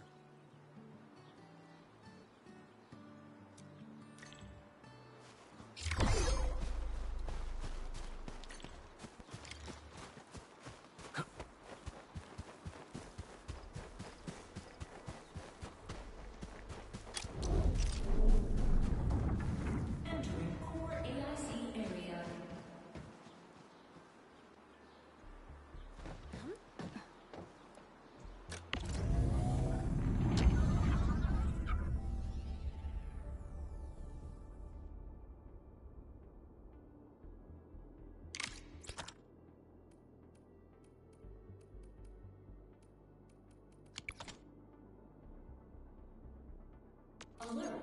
Alert!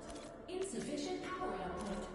Insufficient power output.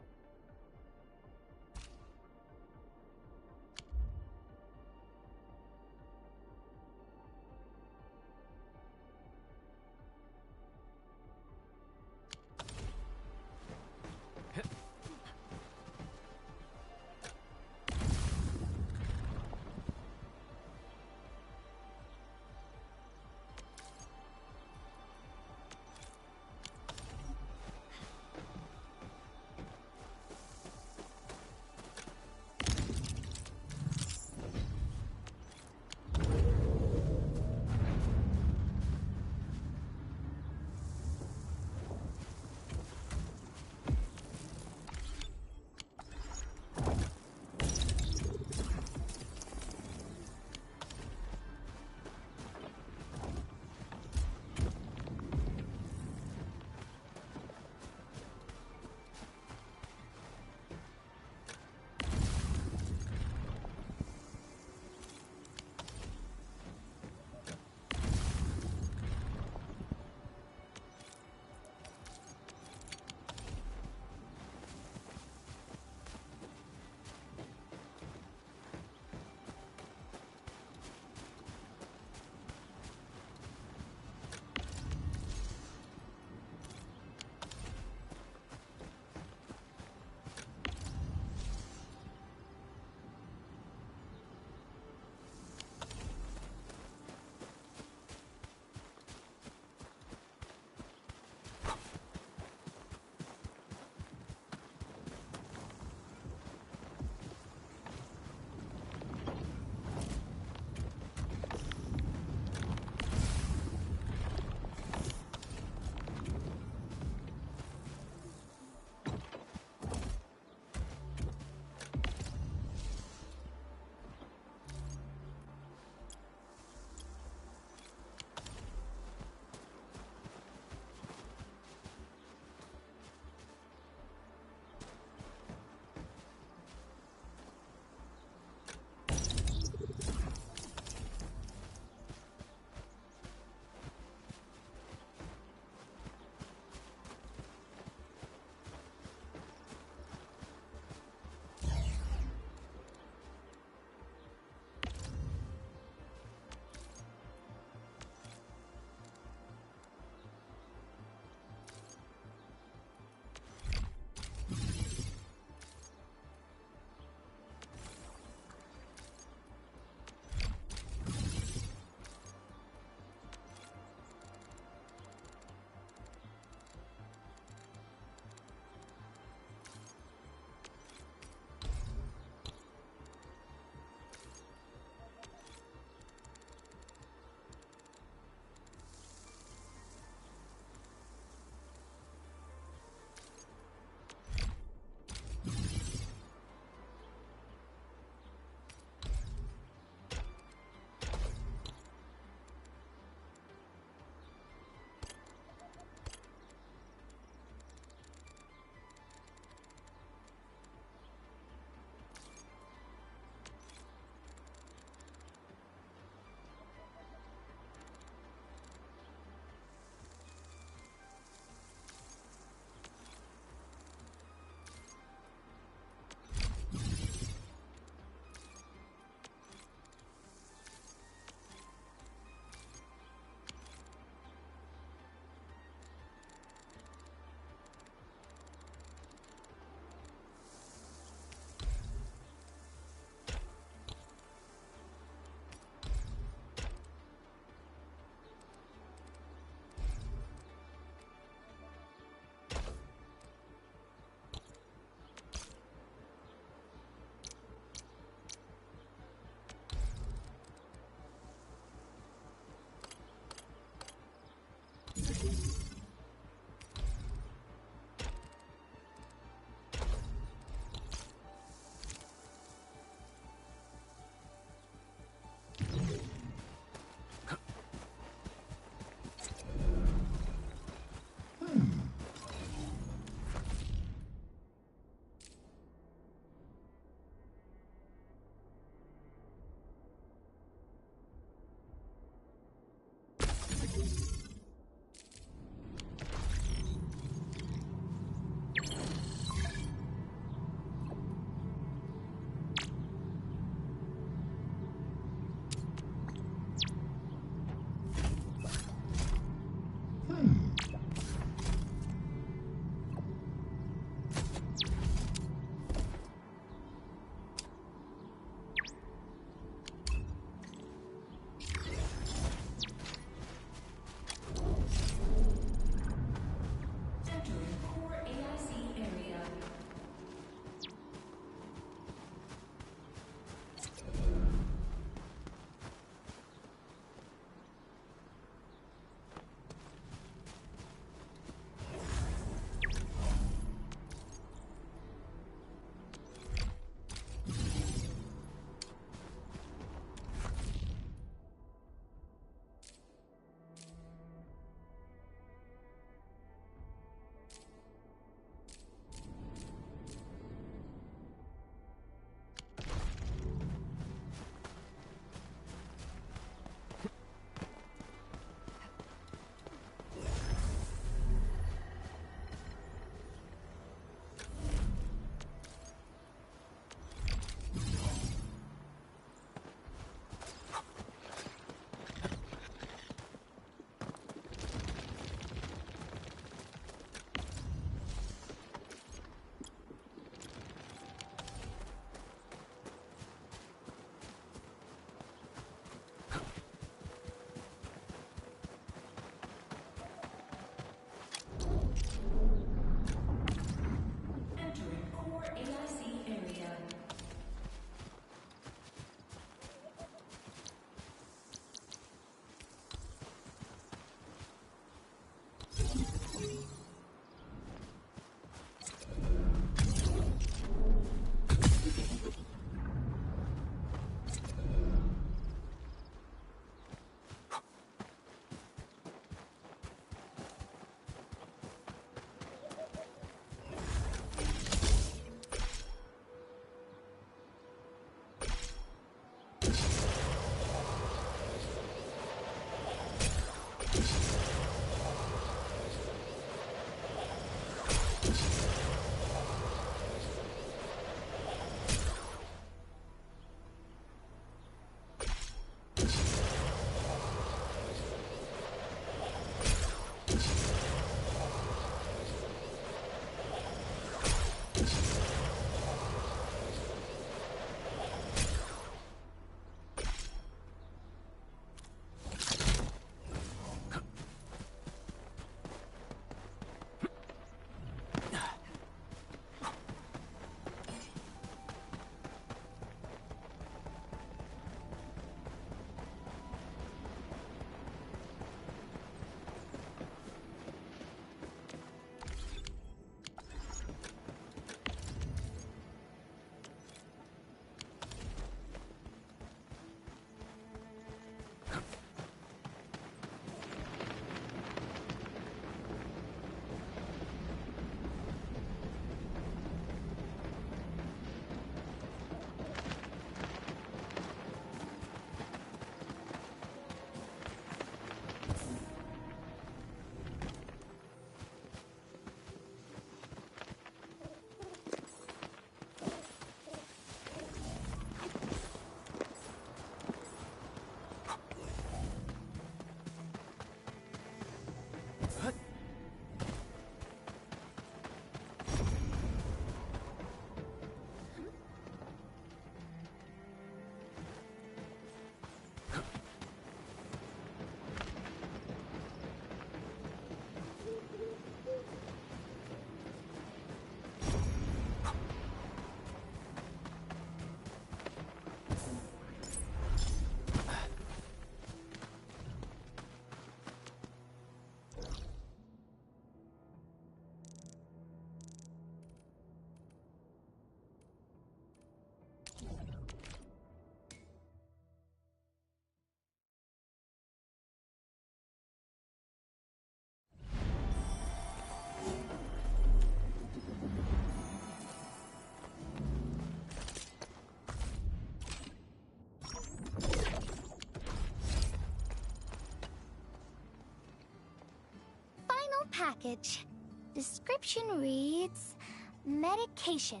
package. Description reads, medication.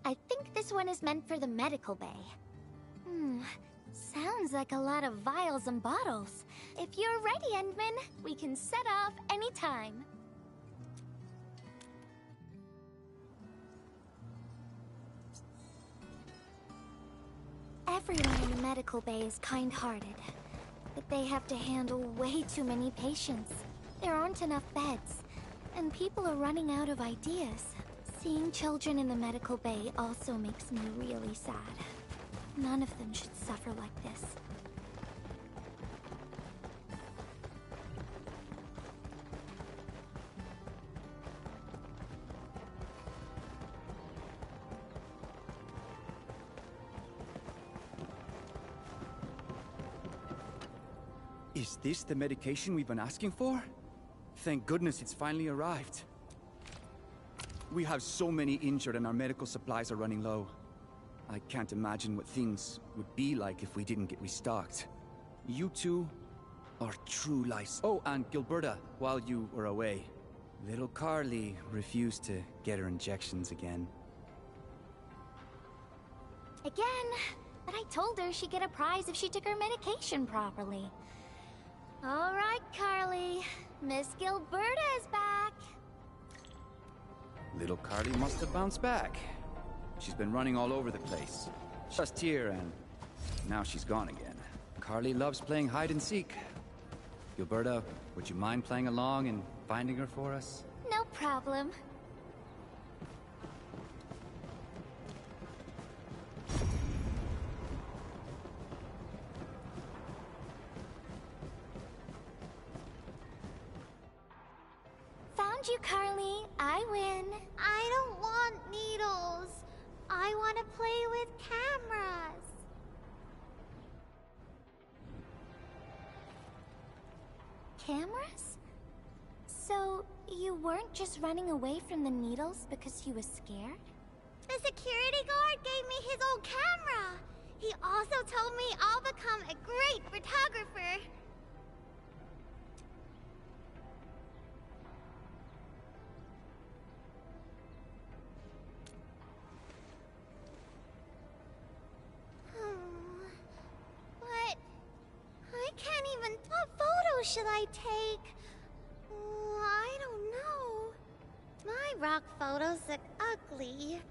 I think this one is meant for the medical bay. Sounds like a lot of vials and bottles. If you're ready, Endman, we can set off anytime. Everyone in the medical bay is kind-hearted, but they have to handle way too many patients. There aren't enough beds, and people are running out of ideas. Seeing children in the medical bay also makes me really sad. None of them should suffer like this. Is this the medication we've been asking for? Thank goodness it's finally arrived. We have so many injured and our medical supplies are running low. I can't imagine what things would be like if we didn't get restocked. You two are true lice. Oh, and Gilberta, while you were away, little Carly refused to get her injections again. Again? But I told her she'd get a prize if she took her medication properly. All right, Carly. Miss Gilberta is back. Little Carly must have bounced back. She's been running all over the place. Just here and now she's gone again. Carly loves playing hide and seek. Gilberta, would you mind playing along and finding her for us? No problem. Found you, Carly. I win. I don't want needles. I want to play with cameras. Cameras? So, you weren't just running away from the needles because you were scared? The security guard gave me his old camera. He also told me I'll become a great photographer. But I can't even... What photos should I take? I don't know. My rock photos look ugly.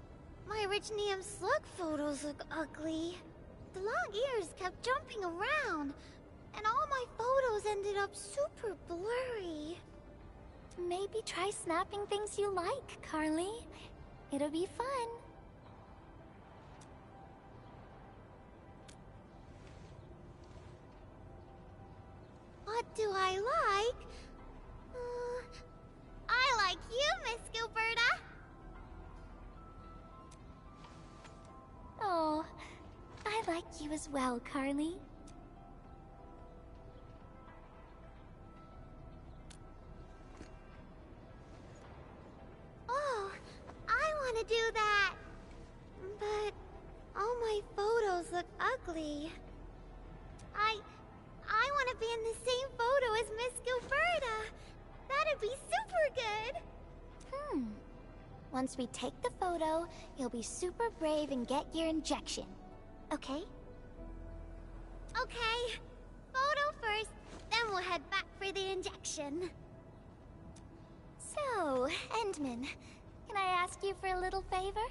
My Richnium slug photos look ugly. The long ears kept jumping around, and all my photos ended up super blurry. Maybe try snapping things you like, Carly. It'll be fun. What do I like? I like you, Miss Gilberta. Oh, I like you as well, Carly. Oh, I want to do that. But all my photos look ugly. I want to be in the same photo as Miss Gilberta. That'd be super good. Once we take the photo, you'll be super brave and get your injection. Okay? Okay. Photo first, then we'll head back for the injection. So, Endman, can I ask you for a little favor?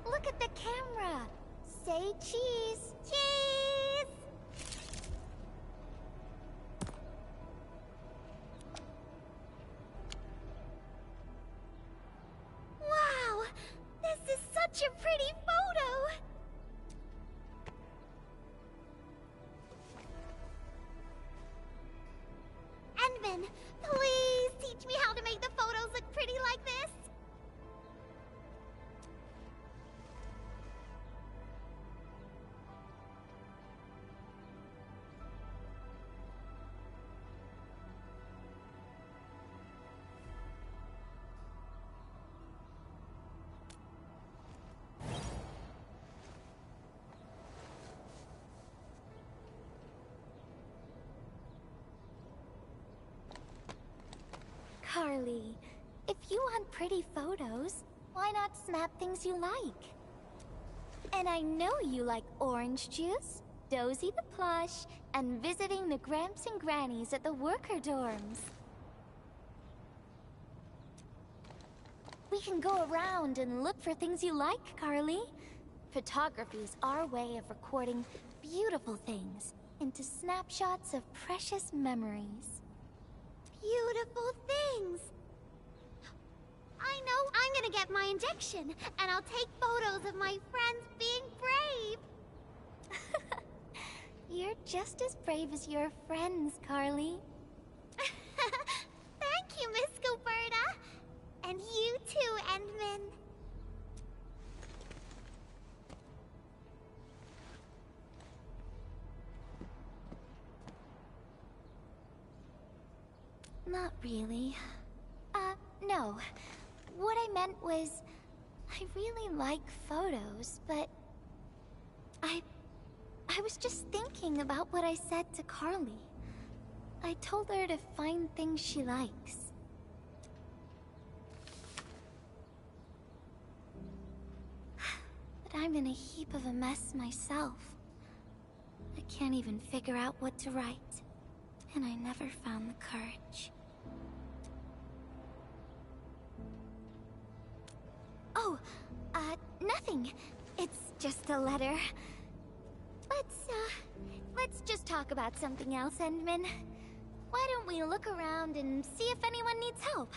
Look at the camera. Say cheese. Cheese! Wow! This is such a pretty photo! Endman, please teach me how to make the photos look pretty like this. Carly. If you want pretty photos, why not snap things you like? And I know you like orange juice, Dozy the plush, and visiting the Gramps and Grannies at the worker dorms. We can go around and look for things you like, Carly. Photography's our way of recording beautiful things into snapshots of precious memories. Beautiful things! I know I'm gonna get my injection, and I'll take photos of my friends being brave! You're just as brave as your friends, Carly. Thank you, Miss Gilberta! And you too, Endman. Not really. No. What I meant was, I really like photos, but I was just thinking about what I said to Carly. I told her to find things she likes. But I'm in a heap of a mess myself. I can't even figure out what to write, and I never found the courage. Oh, nothing. It's just a letter. Let's just talk about something else, Endman. Why don't we look around and see if anyone needs help?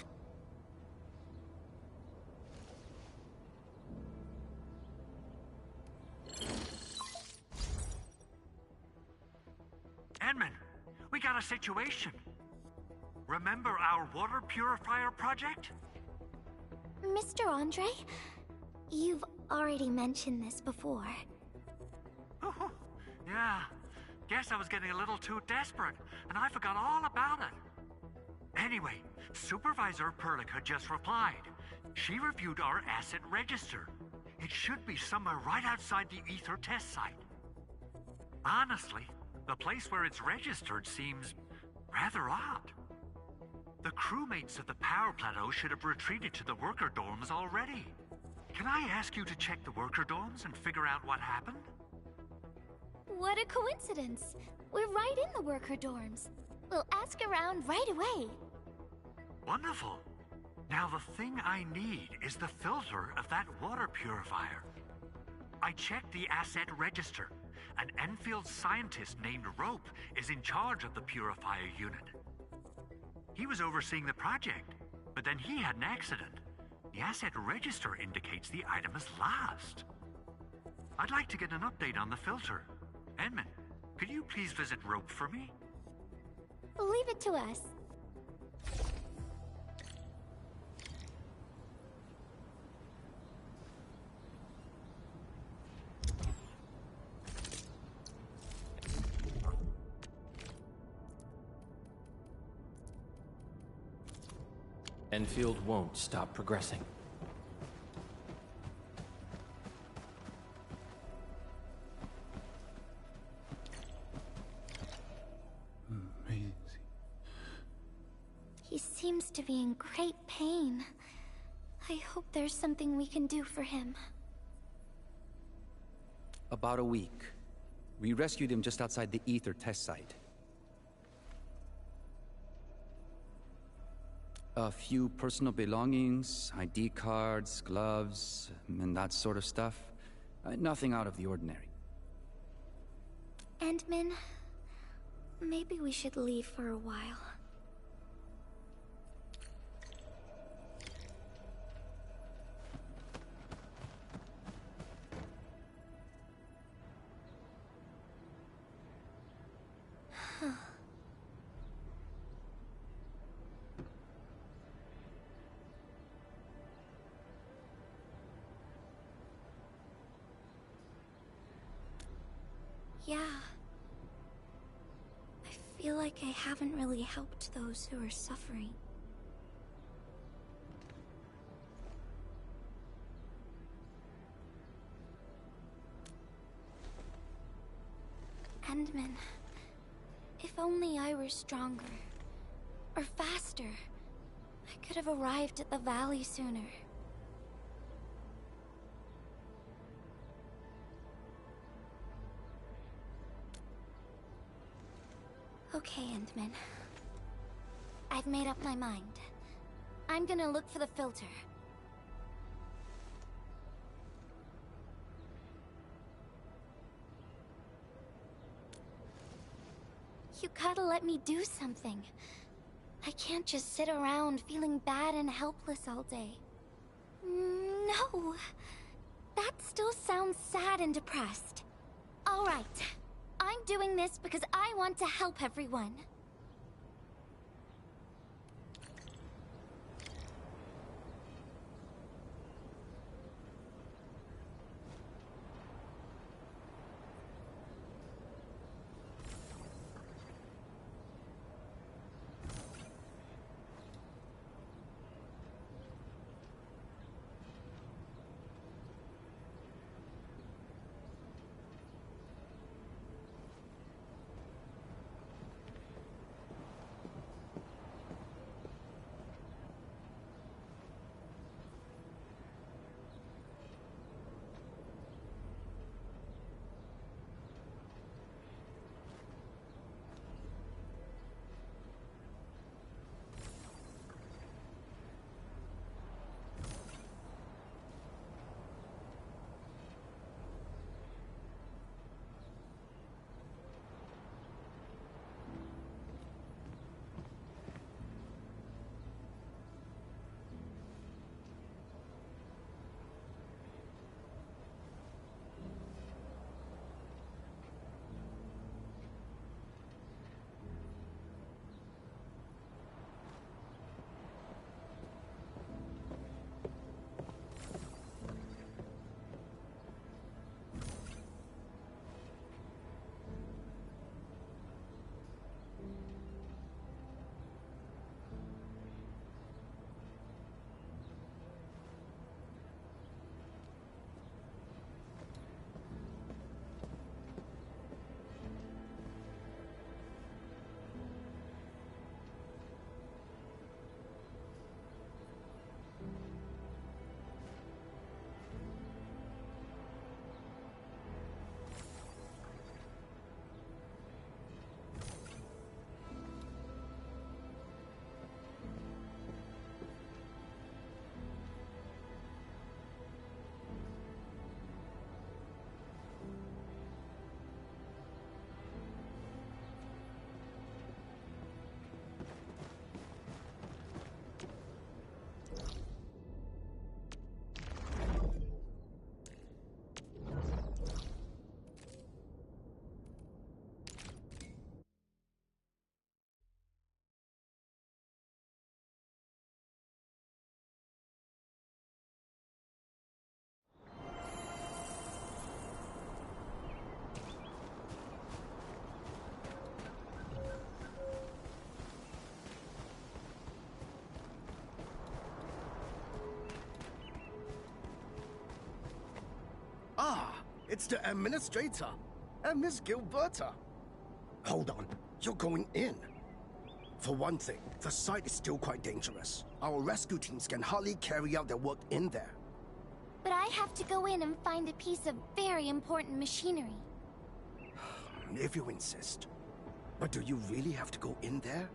Endman, we got a situation. Remember our water purifier project? Mr. Andre, you've already mentioned this before. Yeah, guess I was getting a little too desperate, and I forgot all about it. Anyway, Supervisor Perlica just replied. She reviewed our asset register. It should be somewhere right outside the Ether test site. Honestly, the place where it's registered seems rather odd. The crewmates of the power plateau should have retreated to the worker dorms already. Can I ask you to check the worker dorms and figure out what happened? What a coincidence! We're right in the worker dorms. We'll ask around right away. Wonderful. Now the thing I need is the filter of that water purifier. I checked the asset register. An Enfield scientist named Rope is in charge of the purifier unit. He was overseeing the project, but then he had an accident. The asset register indicates the item is lost. I'd like to get an update on the filter. Endman, could you please visit Rope for me? Leave it to us. Enfield won't stop progressing. He seems to be in great pain. I hope there's something we can do for him. About a week. We rescued him just outside the Ether test site. A few personal belongings, ID cards, gloves, and that sort of stuff. Nothing out of the ordinary. Endman, maybe we should leave for a while. Yeah. I feel like I haven't really helped those who are suffering. Endman, if only I were stronger, or faster, I could have arrived at the valley sooner. Okay, Endman. I've made up my mind. I'm gonna look for the filter. You gotta let me do something. I can't just sit around feeling bad and helpless all day. No. That still sounds sad and depressed. All right. I'm doing this because I want to help everyone. Ah, it's the administrator and Miss Gilberta. Hold on, you're going in. For one thing, the site is still quite dangerous. Our rescue teams can hardly carry out their work in there. But I have to go in and find a piece of very important machinery. If you insist. But do you really have to go in there?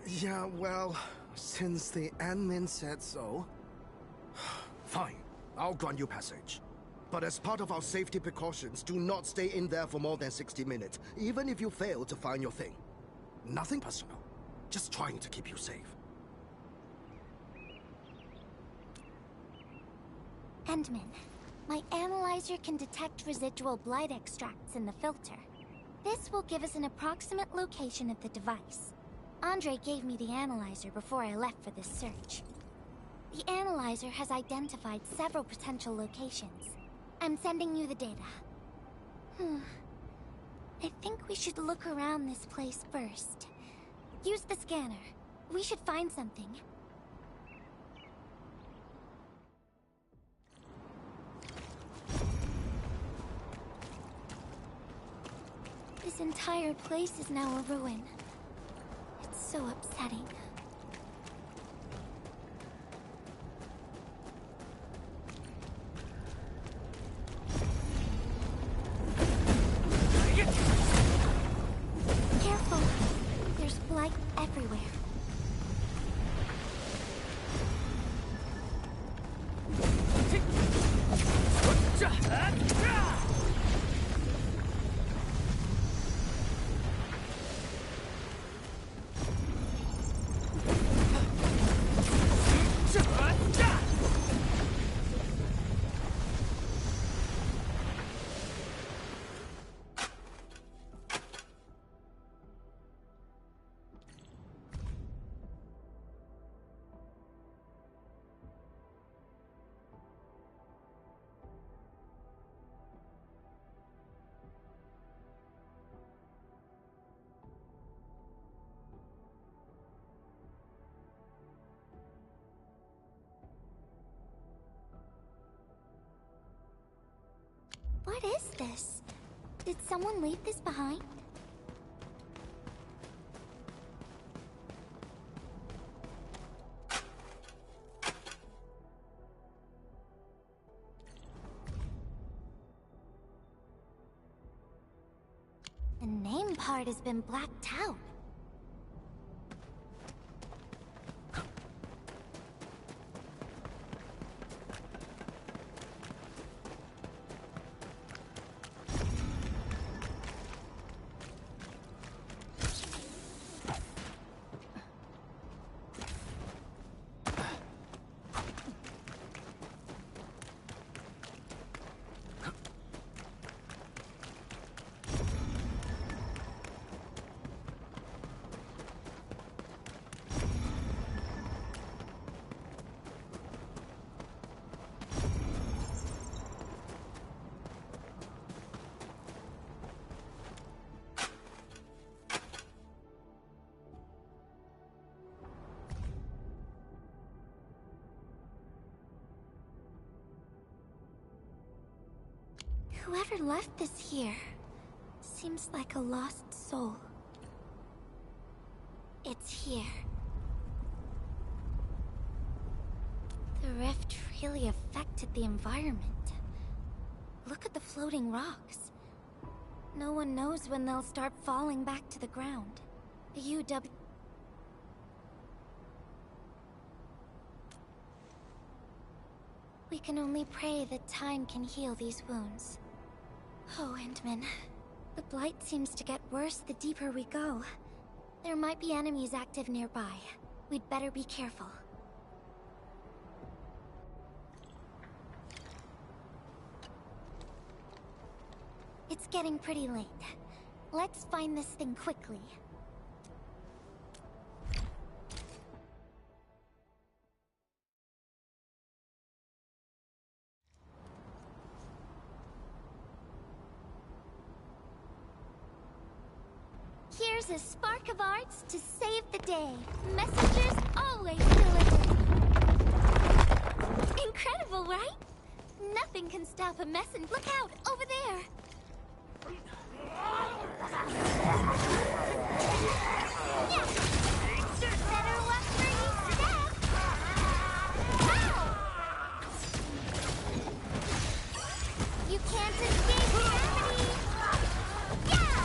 Yeah, well, since the admin said so... Fine, I'll grant you passage. But as part of our safety precautions, do not stay in there for more than 60 minutes, even if you fail to find your thing. Nothing personal, just trying to keep you safe. Endman, my analyzer can detect residual blood extracts in the filter. This will give us an approximate location of the device. Andre gave me the analyzer before I left for this search. The analyzer has identified several potential locations. I'm sending you the data. I think we should look around this place first. Use the scanner. We should find something. This entire place is now a ruin. It's so upsetting. Careful! There's blight everywhere. What is this? Did someone leave this behind? The name part has been blacked out. Whoever left this here seems like a lost soul. It's here. The rift really affected the environment. Look at the floating rocks. No one knows when they'll start falling back to the ground. The UW... We can only pray that time can heal these wounds. Oh, Endman. The blight seems to get worse the deeper we go. There might be enemies active nearby. We'd better be careful. It's getting pretty late. Let's find this thing quickly. Here's a spark of arts to save the day. Messengers always deliver. Incredible, right? Nothing can stop a messenger. Look out, over there. Better watch where you step. Ow! You can't escape gravity. Yeah!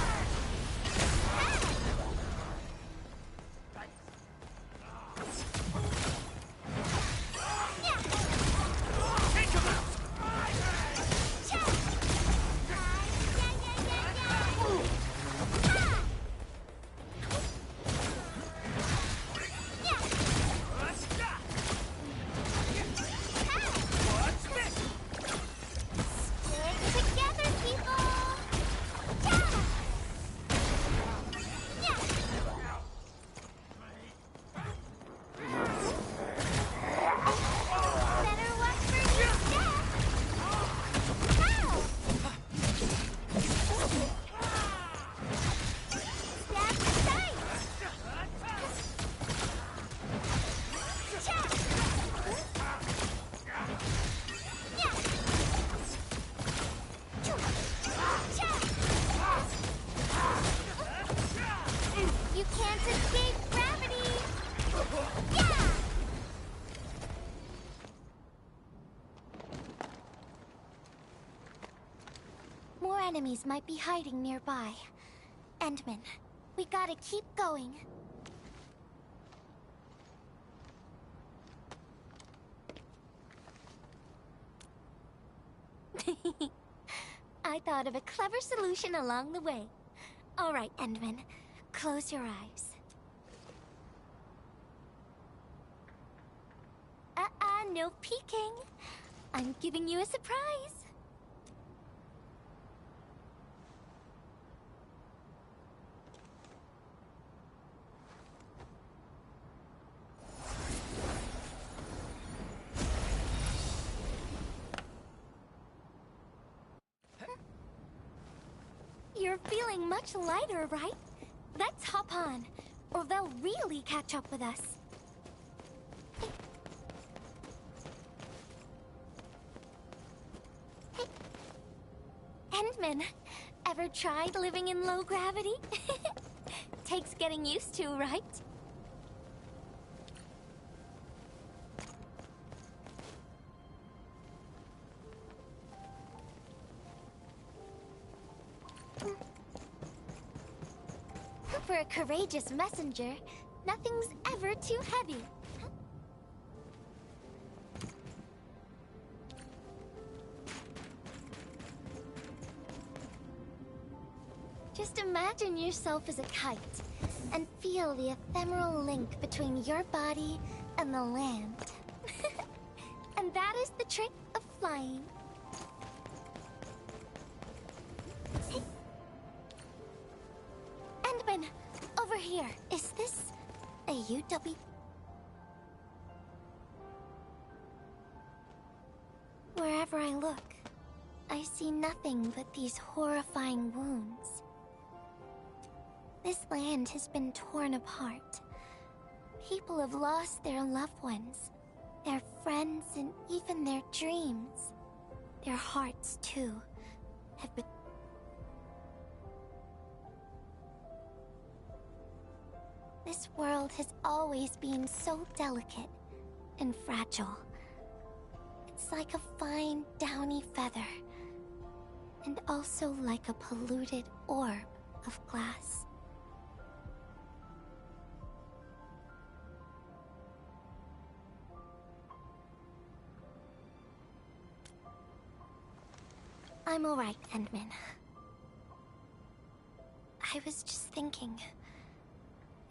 Let's escape gravity! Yeah! More enemies might be hiding nearby. Endman, we gotta keep going. I thought of a clever solution along the way. All right, Endman, close your eyes. No peeking. I'm giving you a surprise. You're feeling much lighter, right? Let's hop on, or they'll really catch up with us. Hey. Endman, ever tried living in low gravity? Takes getting used to, right? For a courageous messenger, nothing's ever too heavy. Just imagine yourself as a kite, and feel the ephemeral link between your body and the land. And that is the trick of flying. Endman, over here. Is this a UW? Wherever I look, I see nothing but these horrifying wounds. This land has been torn apart. People have lost their loved ones, their friends, and even their dreams. Their hearts, too, have been... This world has always been so delicate and fragile. It's like a fine, downy feather, and also like a polluted orb of glass. I'm all right, Endman. I was just thinking...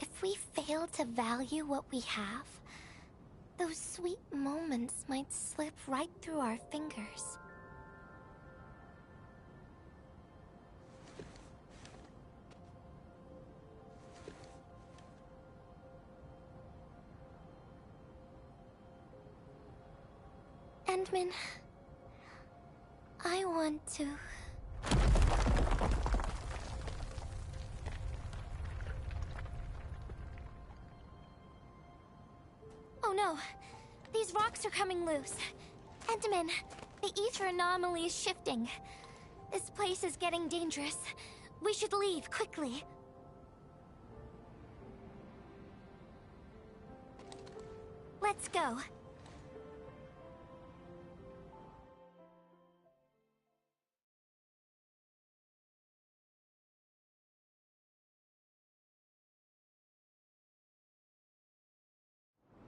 if we fail to value what we have, those sweet moments might slip right through our fingers. Endman, I want to... Oh no! These rocks are coming loose. Endman, the ether anomaly is shifting. This place is getting dangerous. We should leave, quickly. Let's go.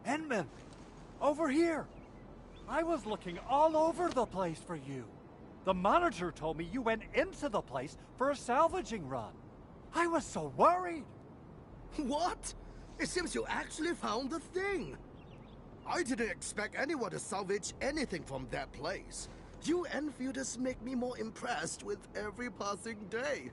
Endman! Over here! I was looking all over the place for you. The monitor told me you went into the place for a salvaging run. I was so worried! What? It seems you actually found the thing! I didn't expect anyone to salvage anything from that place. You Enfielders make me more impressed with every passing day.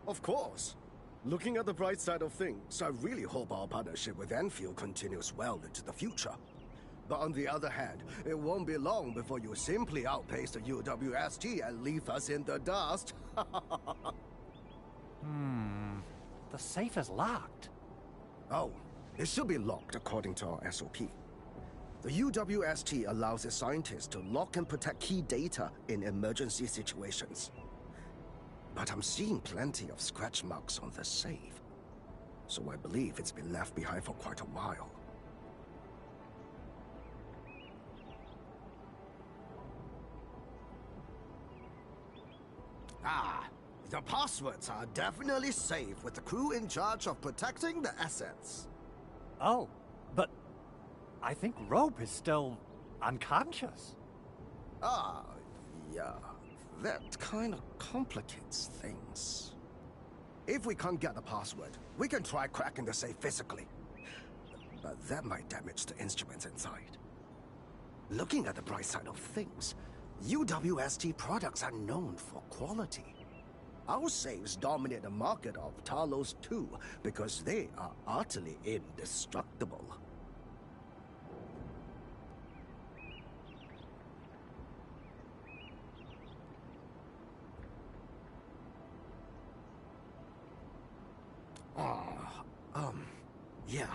Of course. Looking at the bright side of things, I really hope our partnership with Enfield continues well into the future. But on the other hand, it won't be long before you simply outpace the UWST and leave us in the dust. The safe is locked. Oh, it should be locked according to our SOP. The UWST allows its scientists to lock and protect key data in emergency situations. But I'm seeing plenty of scratch marks on the safe, so I believe it's been left behind for quite a while. Ah, the passwords are definitely safe with the crew in charge of protecting the assets. Oh, but I think Rope is still unconscious. Ah, yeah. That kind of complicates things. If we can't get the password, we can try cracking the safe physically. But that might damage the instruments inside. Looking at the bright side of things, UWST products are known for quality. Our safes dominate the market of Talos too, because they are utterly indestructible. Yeah.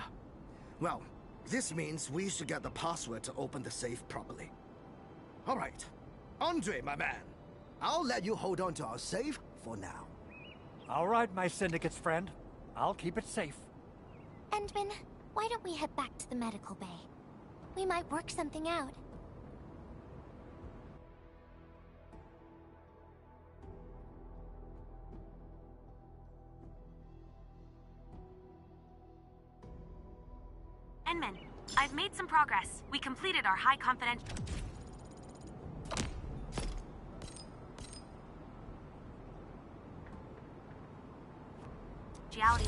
Well, this means we should get the password to open the safe properly. All right. Andre, my man. I'll let you hold on to our safe for now. All right, my syndicate's friend. I'll keep it safe. Endman, why don't we head back to the medical bay? We might work something out. Enman, I've made some progress. We completed our high confidentiality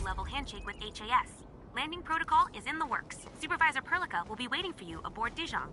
level handshake with HAS. Landing protocol is in the works. Supervisor Perlica will be waiting for you aboard Dijon.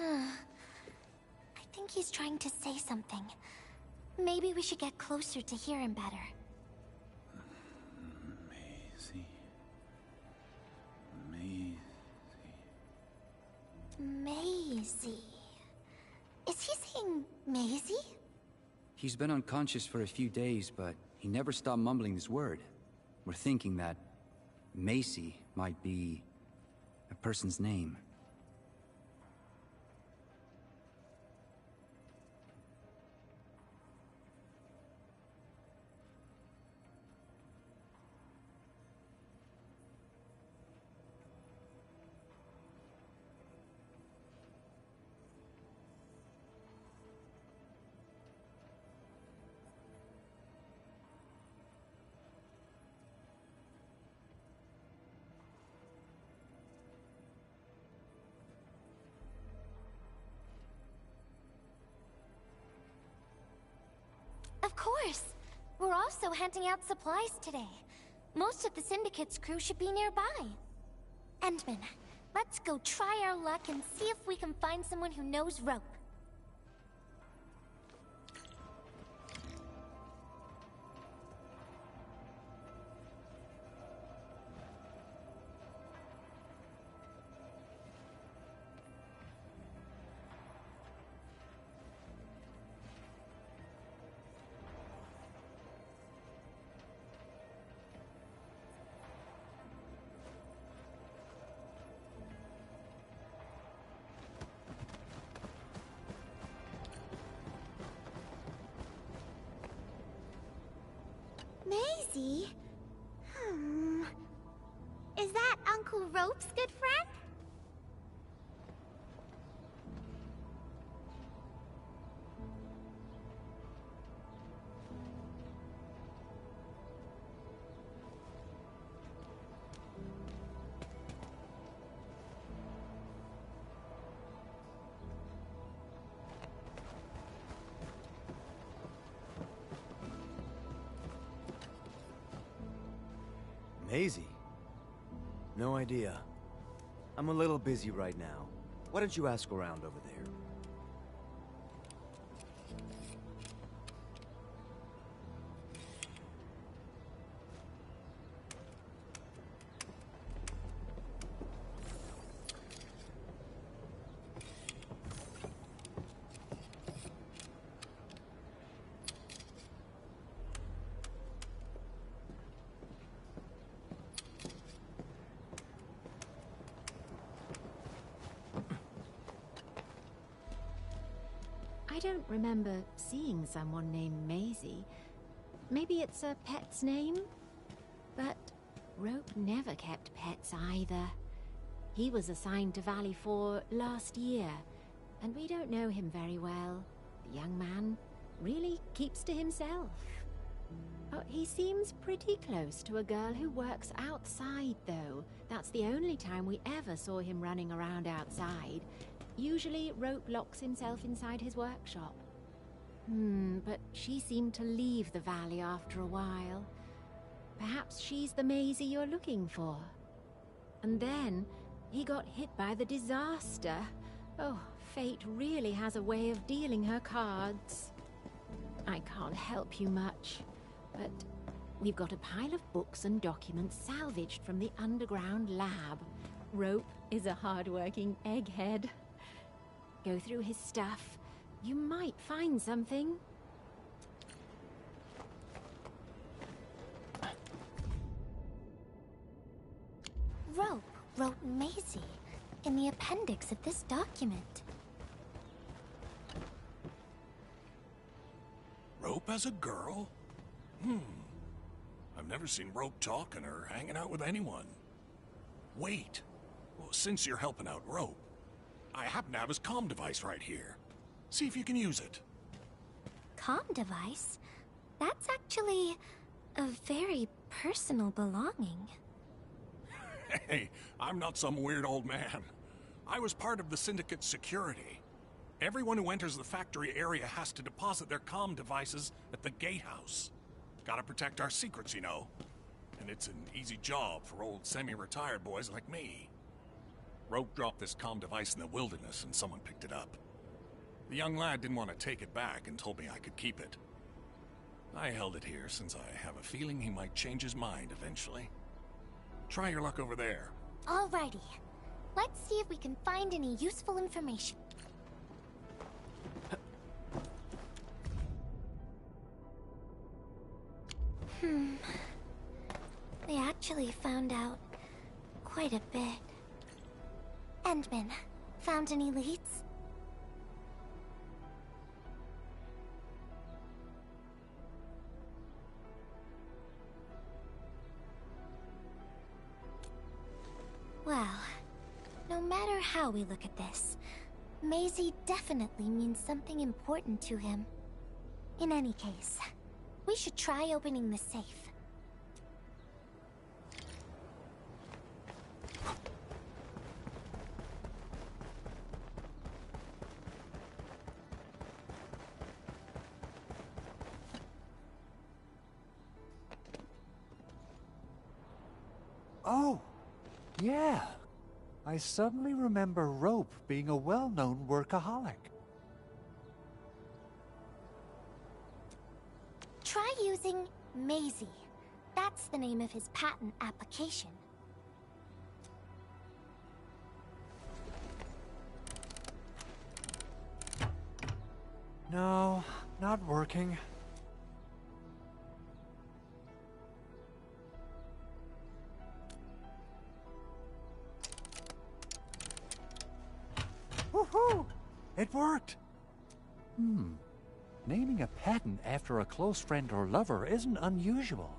I think he's trying to say something. Maybe we should get closer to hear him better. Maisie. Is he saying Maisie? He's been unconscious for a few days, but he never stopped mumbling this word. We're thinking that Macy might be a person's name. Of course! We're also handing out supplies today. Most of the Syndicate's crew should be nearby. Endman, let's go try our luck and see if we can find someone who knows rope. Maisie? Is that Uncle Rope's good friend? Maisie? No idea. I'm a little busy right now. Why don't you ask around over there? I don't remember seeing someone named Maisie. Maybe it's a pet's name? But Rope never kept pets either. He was assigned to Valley 4 last year, and we don't know him very well. The young man really keeps to himself. Oh, he seems pretty close to a girl who works outside, though. That's the only time we ever saw him running around outside. Usually, Rope locks himself inside his workshop. But she seemed to leave the valley after a while. Perhaps she's the Maisie you're looking for. And then, he got hit by the disaster. Oh, fate really has a way of dealing her cards. I can't help you much, but we've got a pile of books and documents salvaged from the underground lab. Rope is a hard-working egghead. Go through his stuff. You might find something. Rope wrote Maisie in the appendix of this document. Rope as a girl? I've never seen Rope talking or hanging out with anyone. Wait. Well, since you're helping out Rope, I happen to have his comm device right here. See if you can use it. Comm device? That's actually a very personal belonging. Hey, I'm not some weird old man. I was part of the Syndicate's security. Everyone who enters the factory area has to deposit their comm devices at the gatehouse. Gotta protect our secrets, you know. And it's an easy job for old semi-retired boys like me. Rope dropped this comm device in the wilderness and someone picked it up. The young lad didn't want to take it back and told me I could keep it. I held it here since I have a feeling he might change his mind eventually. Try your luck over there. Alrighty. Let's see if we can find any useful information. We actually found out quite a bit. Endman, found any leads? Well, no matter how we look at this, Maisie definitely means something important to him. In any case, we should try opening the safe. Oh, yeah. I suddenly remember Rope being a well-known workaholic. Try using Maisie. That's the name of his patent application. No, not working. Woohoo! It worked! Naming a patent after a close friend or lover isn't unusual.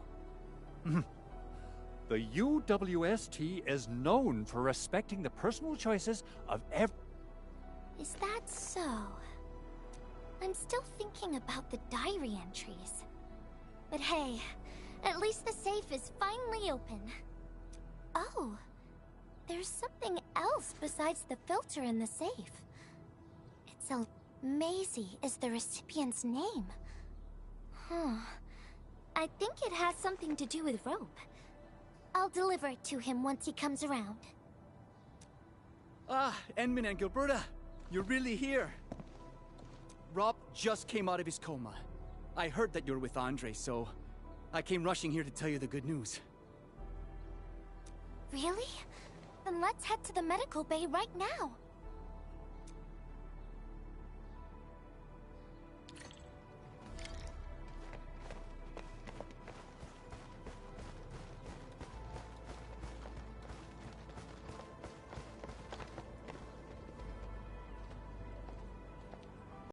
The UWST is known for respecting the personal choices of every... Is that so? I'm still thinking about the diary entries. But hey, at least the safe is finally open. Oh, there's something else besides the filter in the safe. It's a... Maisie is the recipient's name. I think it has something to do with Rope. I'll deliver it to him once he comes around. Ah, Endman and Gilberta, you're really here. Rob just came out of his coma. I heard that you're with Andre, so I came rushing here to tell you the good news. Really? Then let's head to the medical bay right now.